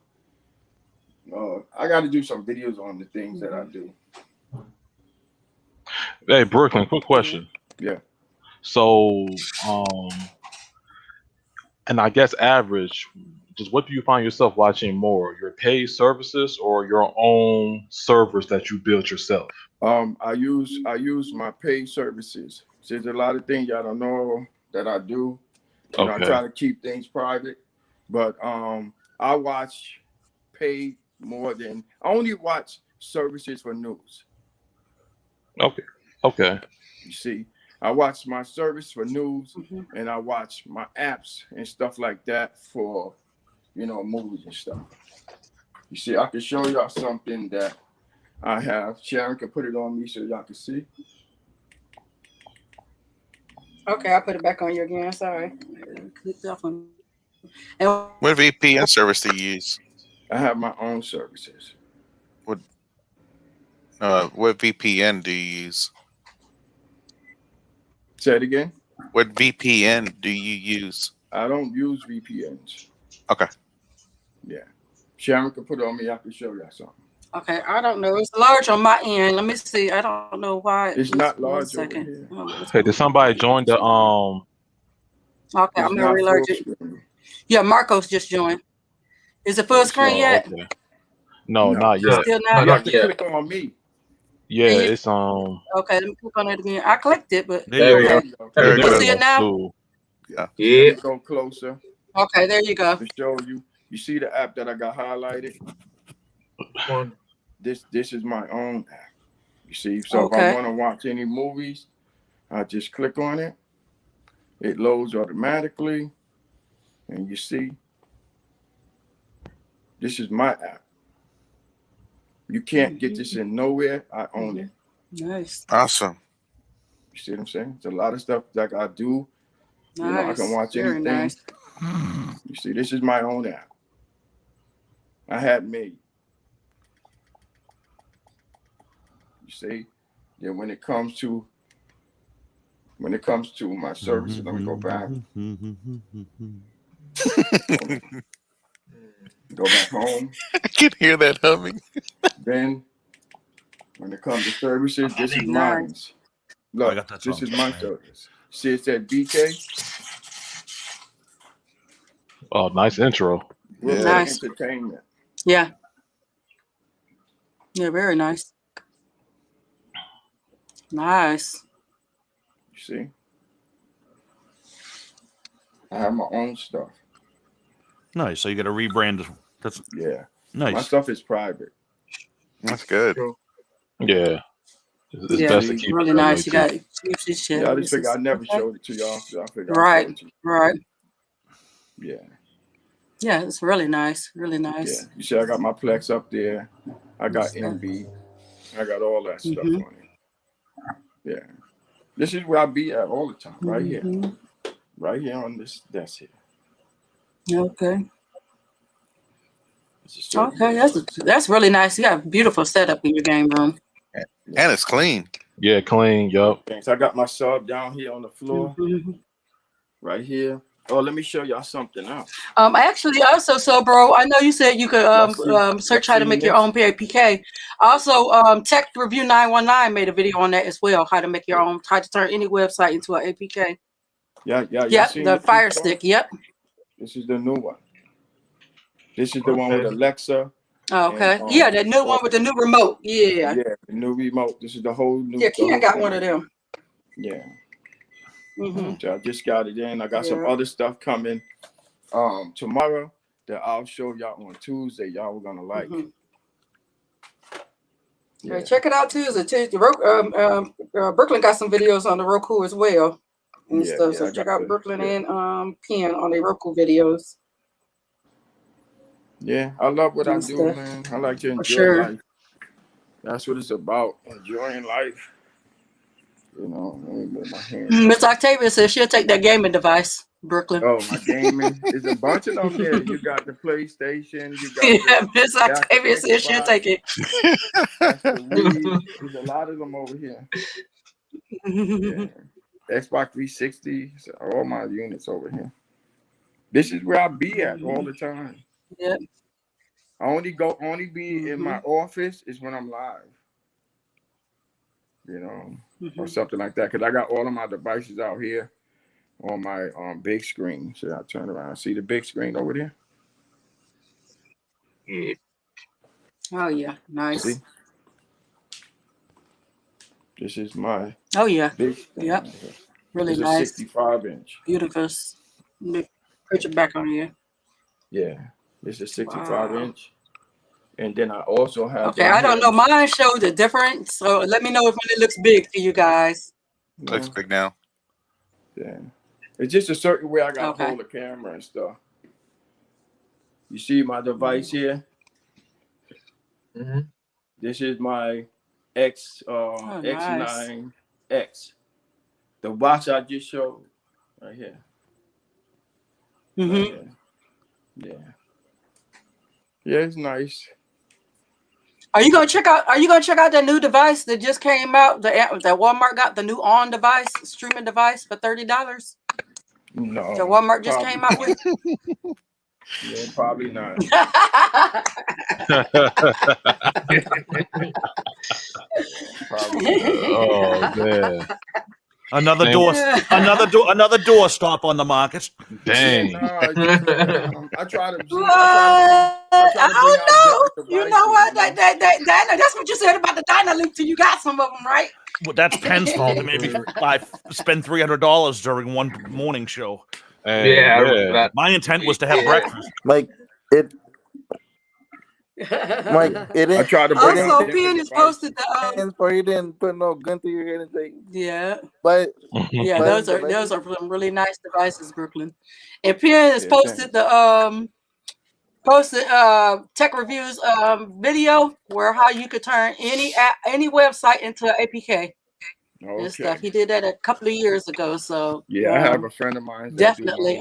I got to do some videos on the things that I do. Hey, Brooklyn, quick question. Yeah. So, and I guess average, just what do you find yourself watching more, your paid services or your own servers that you built yourself? I use my paid services. So there's a lot of things y'all don't know that I do. You know, I try to keep things private, but I watch paid more than I only watch services for news. Okay. You see, I watch my service for news, and I watch my apps and stuff like that for, you know, movies and stuff. You see, I can show y'all something that I have. Sharon can put it on me so y'all can see. Okay, I'll put it back on you again. Sorry. Clicked off on. And What VPN service do you use? I have my own services. What VPN do you use? Say it again. What VPN do you use? I don't use VPNs. Okay. Yeah. Sharon can put it on me. I can show y'all something. okay, I don't know. It's large on my end. Let me see. I don't know why. It's not large 1 second. over here. Hey, did somebody join the Okay, It's I'm gonna not reload full it. screen. Yeah, Marcos just joined. Is it full screen yet? okay. No, No. not yet. Still You not. have to click on me. Yeah, Can you- it's Okay, let me click on it again. I clicked it, but There you There go. you go. There you you see go. it now? Cool. Yeah. Let me go closer Okay, there you go. to show you. You see the app that I got highlighted? This is my own app. You see, so if I Okay. want to watch any movies, I just click on it. It loads automatically, and you see, this is my app. You can't get this in nowhere. I own it. Nice. Awesome. You see what I'm saying? It's a lot of stuff that I do. Nice. You know, I can watch Very anything. nice. You see, this is my own app. I had made. You see, then when it comes to my services, let me go back. Go back home. I can hear that humming. Then when it comes to services, this is Nice. mine. I Look, got that this song. is my service. See, it said BK. Oh, nice intro. Brooklyn Nice. Entertainment. Yeah. Yeah, very nice. Nice. You see, I have my own stuff. Nice. So you got to rebrand. That's Yeah, my nice. stuff is private. That's good. Yeah. It's Yeah, best to keep really it that way, nice. You too. got UC shit. Yeah, I just figured I never showed it to y'all, so I figured I'll show it to you. Right. Yeah, Yeah, it's really nice. Really nice. yeah. You see, I got my Plex up there. I got MB. I got all that stuff on it. Yeah, this is where I be at all the time, right here, right here on this desk here. Okay. This is so Okay, that's really nice. You got a beautiful setup in your game room. And it's clean. Yeah, clean. Yup. Thanks. I got my sub down here on the floor, right here. Oh, let me show y'all something else. Actually, also, so bro, I know you said you could search how to make your own PK. Also, Tech Review 919 made a video on that as well. How to make your own, how to turn any website into an APK. Yeah. Yep, the Fire Stick. Yep. This is the new one. This is the one with Alexa. Oh, And okay. Yeah, that new one with the new remote. Yeah. yeah, the new remote. This is the whole new. Yeah, the Ken whole got thing. one of them. Yeah. Mm-hmm. So I just got it in. I got some Yeah. other stuff coming tomorrow that I'll show y'all on Tuesday. Y'all were gonna like. Mm-hmm. Yeah. Hey, check it out Tuesday. Brooklyn got some videos on the Roku as well and Yeah, stuff. yeah, So I check got out the- Brooklyn yeah. and Ken on the Roku videos. Yeah, I love what I And do, stuff. man. I like to For enjoy sure. life. That's what it's about, enjoying life. You know, let me move my hand. Miss Octavia says she'll take that gaming device, Brooklyn. Oh, my gaming. There's a bunch of them there. You got the PlayStation. You got Yeah, Miss got the Octavia says she'll Xbox. take it. That's the Wii. There's a lot of them over here. Yeah. Xbox 360. So all my units over here. This is where I be at all the time. Yeah. I only be in my office is when I'm live. You know, or something like that. Because I got all of my devices out here on my big screen. So I turn around. See the big screen over there? Yeah. Oh yeah, nice. See? This is my Oh yeah. big screen. Yep. Right here. Really It's a nice. 65-inch. Beautiful. Put your back on here. Yeah. It's a 65 Wow. inch. And then I also have Okay, I don't know. Mine shows the difference. So let me know if it looks big to you guys. Looks big now. Yeah. It's just a certain way I got to Okay. hold the camera and stuff. You see my device here? Mm-hmm. This is my X9X. The watch I just showed right here. Mm-hmm. Right here. Yeah. Yeah, it's nice. Are you gonna check out that new device that just came out? That Walmart got the new On device, streaming device for $30. No. The Walmart just came out with. Yeah, probably not. Oh man. Another Dang. another door stop on the market. Dang. I try to. I don't know. You know what? That's what you said about the Dynalink. You got some of them, right? Well, that's Penn's fault. Maybe I spend $300 during one morning show. Hey, Yeah, I remember that. My intent was to have Yeah. breakfast. Like it. Like it I ain't. tried to bring Also, out Penn has posted the For you didn't put no gun through your head and say, yeah. but Yeah, but those are some really nice devices, Brooklyn. And Penn has posted the tech reviews video where how you could turn any website into an APK and stuff. He did that a couple of years ago. So yeah, I have a friend of mine. Definitely.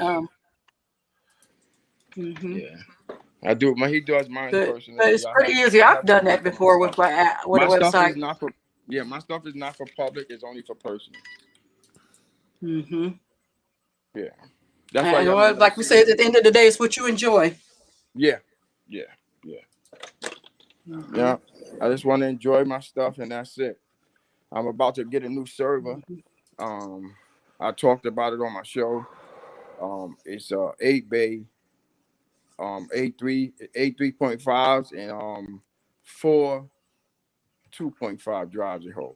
Yeah, I do. He does mine personally. But it's pretty easy. I've done that before with my a website. Stuff is not for. Yeah, my stuff is not for public. It's only for personal. Yeah, that's why. And like we said, at the end of the day, it's what you enjoy. Yeah. Yeah, I just want to enjoy my stuff, and that's it. I'm about to get a new server. I talked about it on my show. It's 8-bay, 3.5s, and 4 2.5 drives it hold.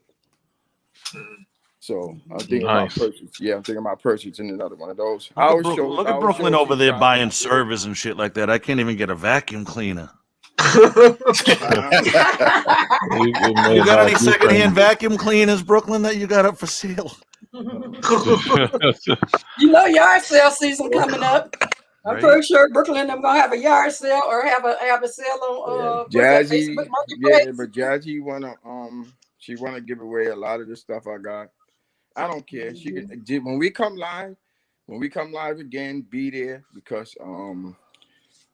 So I'm thinking about purchasing. Yeah, I'm thinking about purchasing another one of those. Look at Brooklyn over there buying servers and shit like that. I can't even get a vacuum cleaner. You got any secondhand vacuum cleaners, Brooklyn, that you got up for sale? You know, yard sale season coming up. I'm pretty sure Brooklyn I'm gonna have a yard sale or have a sale on Jazzy. Facebook Marketplace. Yeah, but Jazzy she wanna give away a lot of the stuff I got. I don't care. She can when we come live again, be there because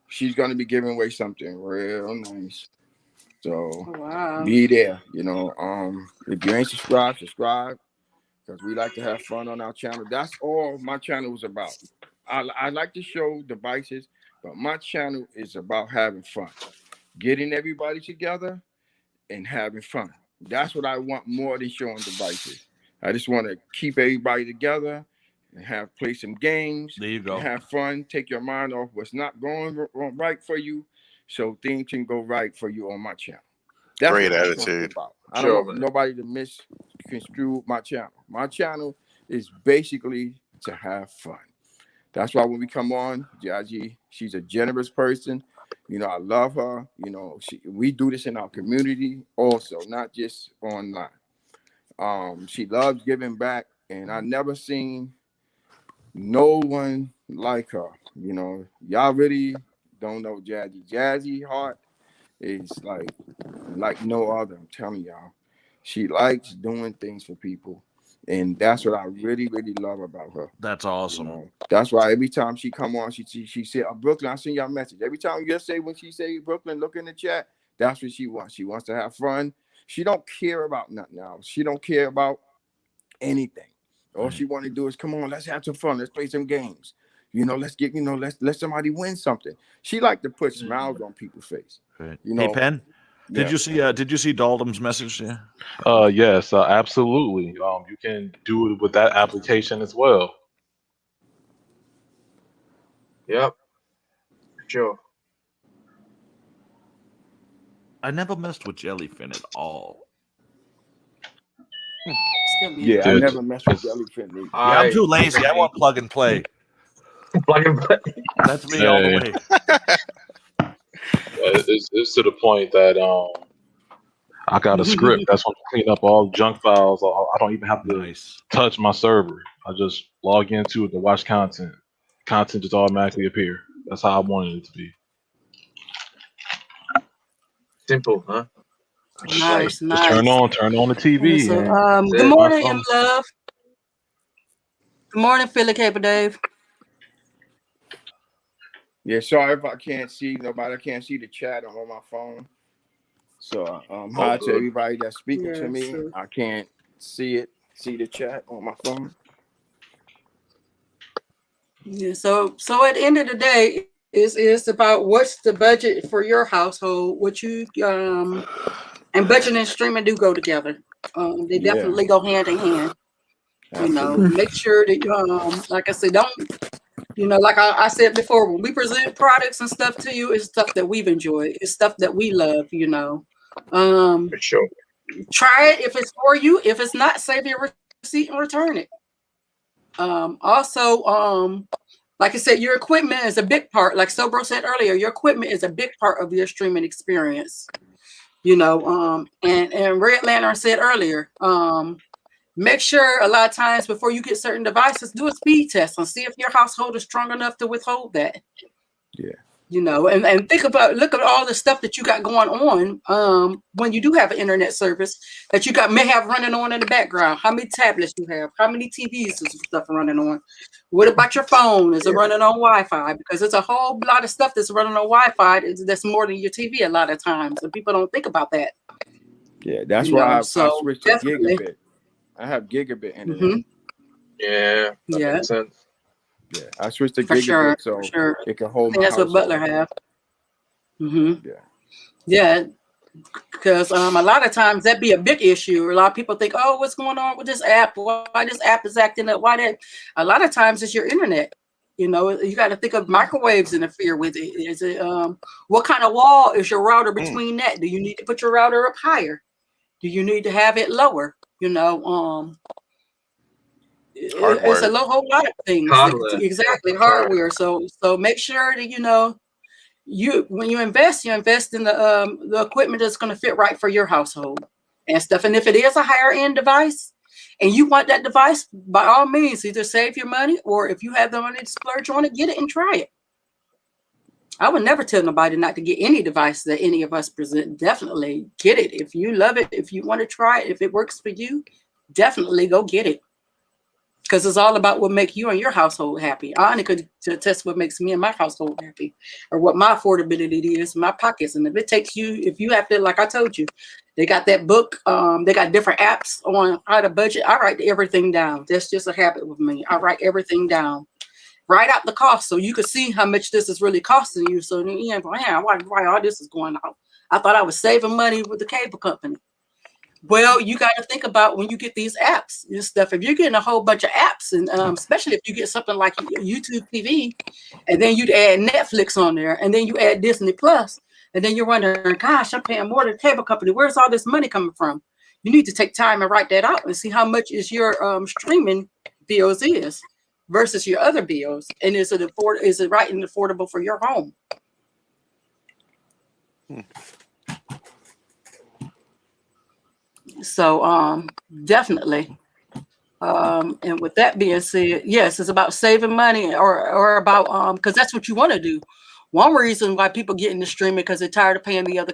she's gonna be giving away something real nice. So be there, you know. If you ain't subscribed, subscribe. Because we like to have fun on our channel. That's all my channel is about. I like to show devices, but my channel is about having fun. Getting everybody together and having fun. That's what I want more than showing devices. I just want to keep everybody together and play some games. There you go. And have fun. Take your mind off what's not going right for you so things can go right for you on my channel. That's Great what I'm talking attitude. about. I don't Sure, want man. nobody to misconstrue my channel. My channel is basically to have fun. That's why when we come on, Jaji, she's a generous person. You know, I love her. You know, we do this in our community also, not just online. She loves giving back, and I never seen no one like her. You know, y'all really don't know Jazzy. Jazzy heart is like no other. I'm telling y'all, she likes doing things for people, and that's what I really, really love about her. That's You awesome. know, that's why every time she come on, she said, Brooklyn, I send y'all a message. Every time you say when she say Brooklyn, look in the chat. That's what she wants. She wants to have fun. She don't care about nothing else. She don't care about anything. All she want to do is come on, let's have some fun. Let's play some games. You know, let's get, let's let somebody win something. She like to put smiles on people's face. Right. You know, Hey, Penn, yeah. did you see Dalton's message? Yeah. Yes, absolutely. You can do it with that application as well. Yep. Sure. I never messed with Jellyfin at all. Yeah, I Good. never mess with Jellyfin either. Yeah, I'm too lazy. I want plug and play. Plug and play. That's me all the way. It's to the point that I got a script that's going to clean up all the junk files. I don't even have to touch my server. I just log into it to watch content. Content just automatically appear. That's how I wanted it to be. Simple, huh? Nice, Just turn on the TV. So, and good my morning, phone. M Love. Good morning, Philly Cable Dave. Yeah, sorry if I can't see nobody. I can't see the chat. I'm on my phone. So hi to everybody that's speaking to me. Sure. I can't see the chat on my phone. Yeah, so at the end of the day, it's about what's the budget for your household, what you and budget and streaming do go together. They definitely go hand in hand. You know, make sure that like I said, don't, like I said before, when we present products and stuff to you, it's stuff that we've enjoyed. It's stuff that we love, For sure. Try it if it's for you. If it's not, save your receipt and return it. Also, like I said, your equipment is a big part. Like Sobro said earlier, your equipment is a big part of your streaming experience. And Red Lantern said earlier, make sure a lot of times before you get certain devices, do a speed test and see if your household is strong enough to withhold that. Yeah. And look at all the stuff that you got going on when you do have an internet service that you may have running on in the background. How many tablets you have? How many TVs is stuff running on? What about your phone? Is it running on Wi-Fi? Because it's a whole lot of stuff that's running on Wi-Fi that's more than your TV a lot of times, and people don't think about that. Yeah, that's why I switched to gigabit. I have gigabit internet. Yeah, that makes sense. Yeah, I switched to For gigabit sure. it can hold my that's household. what Butler have. Yeah, because a lot of times that'd be a big issue. A lot of people think, oh, what's going on with this app? Why this app is acting up? Why that? A lot of times it's your internet. You got to think of microwaves interfere with it. Is it what kind of wall is your router between that? Do you need to put your router up higher? Do you need to have it lower? It's a whole lot of things. Hardware. Exactly, hardware. So make sure that when you invest in the equipment that's going to fit right for your household and stuff. And if it is a higher end device and you want that device, by all means, either save your money or if you have the money to splurge on it, get it and try it. I would never tell nobody not to get any device that any of us present. Definitely get it. If you love it, if you want to try it, if it works for you, definitely go get it. Because it's all about what makes you and your household happy. I only could test what makes me and my household happy, or what my affordability is, my pockets. And if you have to, like I told you, they got that book. They got different apps on how to budget. I write everything down. That's just a habit with me. I write everything down. Write out the cost so you can see how much this is really costing you. So then you ain't going, why all this is going out? I thought I was saving money with the cable company. Well, you got to think about when you get these apps and stuff. If you're getting a whole bunch of apps, and especially if you get something like YouTube TV, and then you'd add Netflix on there, and then you add Disney Plus, and then you're wondering, gosh, I'm paying more to the cable company. Where's all this money coming from? You need to take time and write that out and see how much is your streaming bills is versus your other bills, and is it right and affordable for your home? So definitely. And with that being said, yes, it's about saving money or about because that's what you want to do. One reason why people get into streaming because they're tired of paying the other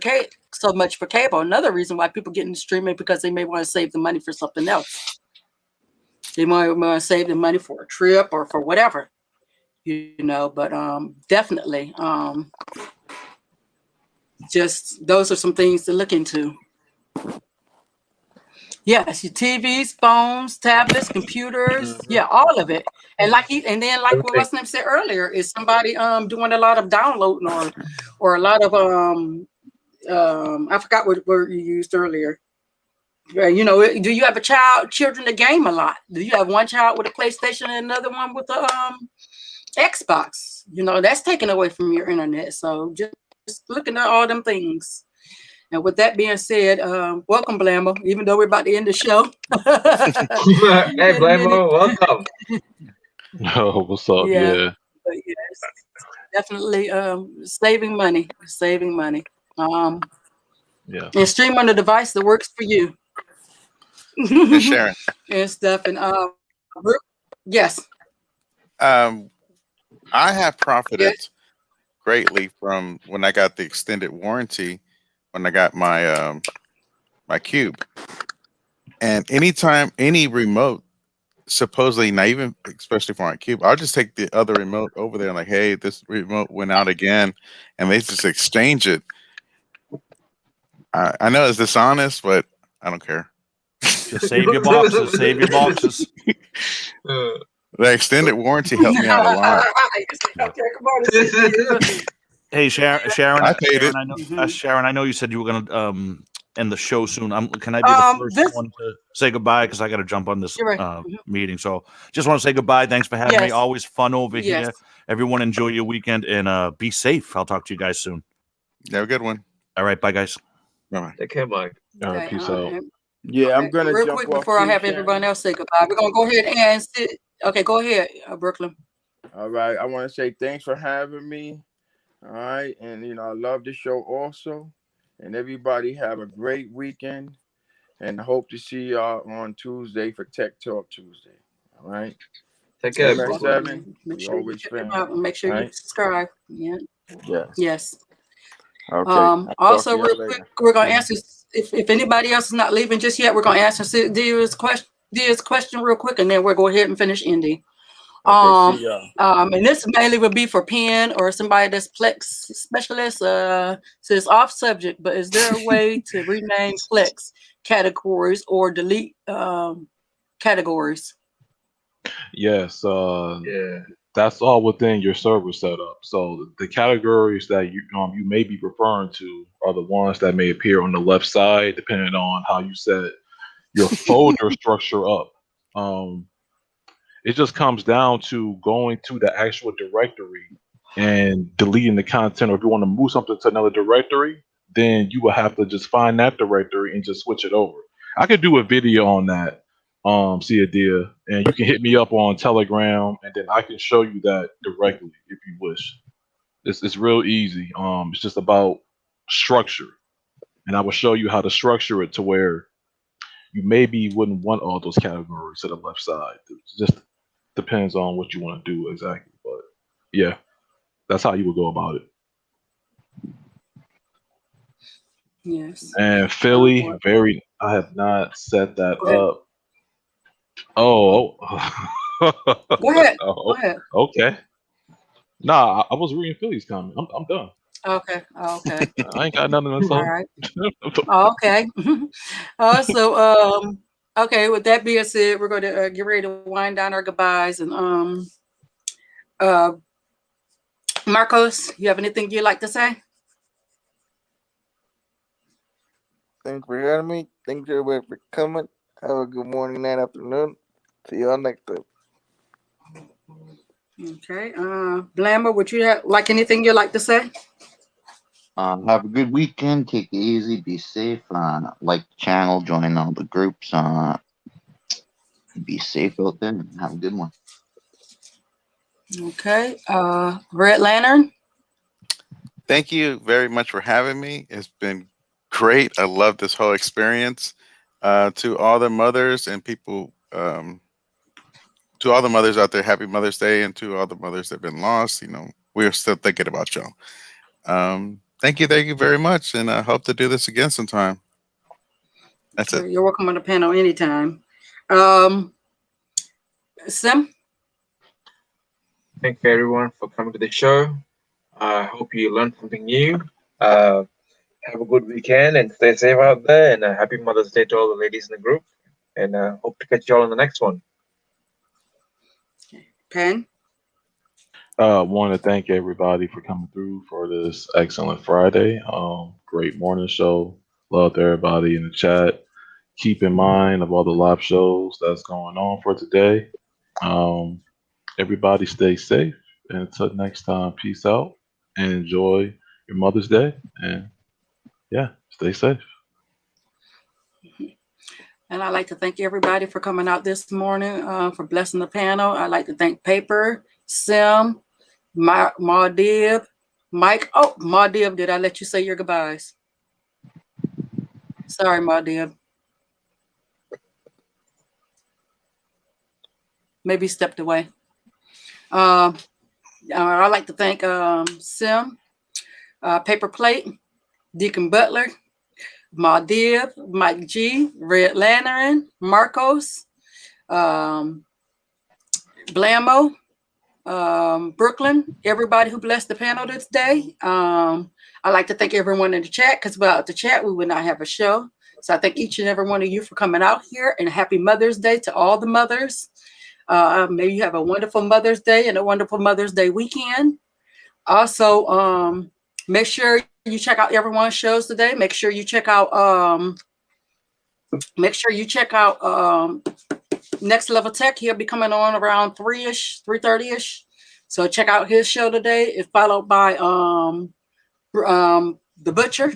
so much for cable. Another reason why people get into streaming because they may want to save the money for something else. They might want to save the money for a trip or for whatever, but definitely just those are some things to look into. Yes, your TVs, phones, tablets, computers, yeah, all of it. And like what what's name said earlier, is somebody doing a lot of downloading or a lot of I forgot what word you used earlier. Do you have children that game a lot? Do you have one child with a PlayStation and another one with a Xbox? That's taken away from your internet. So just looking at all them things. And with that being said, welcome, Blammo, even though we're about to end the show. Hey, Blammo, welcome. Oh, what's up? Yeah. But yes, definitely saving money. Yeah. And stream on the device that works for you. And Sharon. And stuff. And yes. I have profited greatly from when I got the extended warranty when I got my my Cube. And anytime any remote, supposedly not even especially for my Cube, I'll just take the other remote over there and like, hey, this remote went out again, and they just exchange it. I know it's dishonest, but I don't care. Just save your boxes. Save your boxes. The extended warranty helped me out a lot. Hey, Sharon. I paid it. I know, Sharon, I know you said you were going to end the show soon. Can I be the first one to say goodbye? Because I got to jump on this meeting. So just want to say goodbye. Thanks for having me. Always fun over here. Everyone enjoy your weekend and be safe. I'll talk to you guys soon. Have a good one. All right. Bye, guys. Bye. Take care, Mike. All right. Peace out. Yeah, I'm going to real jump quick off before I have Sharon. everyone else say goodbye. We're going to go ahead and sit. Okay, go ahead, Brooklyn. All right. I want to say thanks for having me. All right. And, I love the show also. And everybody have a great weekend. And I hope to see y'all on Tuesday for Tech Talk Tuesday. All right. Take care. MS7. Make sure always make sure you subscribe. Yeah. Yes. Okay. Also, real quick, we're going to answer if anybody else is not leaving just yet. We're going to answer Dia's question real quick, and then we'll go ahead and finish ending. Okay, see y'all. And this mainly would be for Penn or somebody that's Plex specialist. So it's off subject, but is there a way to rename Plex categories or delete categories? Yes. That's all within your server setup. So the categories that you may be referring to are the ones that may appear on the left side, depending on how you set your folder structure up. It just comes down to going to the actual directory and deleting the content. Or if you want to move something to another directory, then you will have to just find that directory and just switch it over. I could do a video on that, Sia, and you can hit me up on Telegram, and then I can show you that directly if you wish. It's real easy. It's just about structure, and I will show you how to structure it to where you maybe wouldn't want all those categories to the left side. It just depends on what you want to do exactly. But yeah, that's how you would go about it. Yes. And Philly, I have not set that up. Oh. Go ahead. Go ahead. Okay. Nah, I was reading Philly's comment. I'm done. Okay. I ain't got nothing to say. All right. Okay. Also, okay. With that being said, we're going to get ready to wind down our goodbyes. And Marcos, you have anything you'd like to say? Thanks for having me. Thanks everybody for coming. Have a good morning, night, afternoon. See y'all next time. Okay. Blammer, would you have like anything you'd like to say? Have a good weekend. Take it easy. Be safe. Like the channel. Join all the groups. Be safe out there and have a good one. Okay. Red Lantern. Thank you very much for having me. It's been great. I love this whole experience. To all the mothers and people, to all the mothers out there, happy Mother's Day, and to all the mothers that have been lost. We're still thinking about y'all. Thank you very much, and I hope to do this again sometime. That's it. You're welcome on the panel anytime. Sim. Thank you everyone for coming to the show. I hope you learned something new. Have a good weekend and stay safe out there. And happy Mother's Day to all the ladies in the group. And hope to catch you all in the next one. Pen. Want to thank everybody for coming through for this excellent Friday. Great morning show. Loved everybody in the chat. Keep in mind of all the live shows that's going on for today. Everybody stay safe. And until next time, peace out and enjoy your Mother's Day. And yeah, stay safe. And I'd like to thank everybody for coming out this morning, for blessing the panel. I'd like to thank Paper, Sim, Maudib, Mike. Oh, Maudib, did I let you say your goodbyes? Sorry, Maudib. Maybe stepped away. I'd like to thank Sim, Paper Plate, Deacon Butler, Maudib, Mike G, Red Lantern, Marcos, Blammo, Brooklyn, everybody who blessed the panel this day. I'd like to thank everyone in the chat, because without the chat, we would not have a show. So I thank each and every one of you for coming out here, and happy Mother's Day to all the mothers. Maybe you have a wonderful Mother's Day and a wonderful Mother's Day weekend. Also, make sure you check out everyone's shows today. Make sure you check out Next Level Tech. He'll be coming on around 3-ish, 3:30-ish. So check out his show today. It's followed by The Butcher.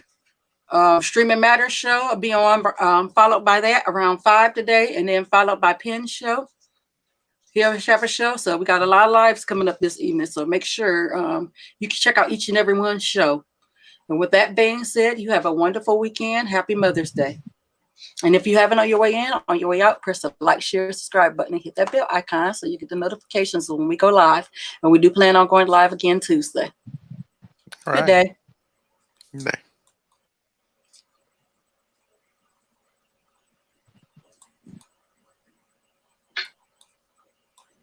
Streaming Matters show will be on, followed by that around 5 today, and then followed by Penn's show. He'll have a show. So we got a lot of lives coming up this evening. So make sure you can check out each and every one's show. And with that being said, you have a wonderful weekend. Happy Mother's Day. And if you haven't on your way in, on your way out, press the like, share, subscribe button, and hit that bell icon so you get the notifications when we go live. And we do plan on going live again Tuesday. All right. Good day. Good day.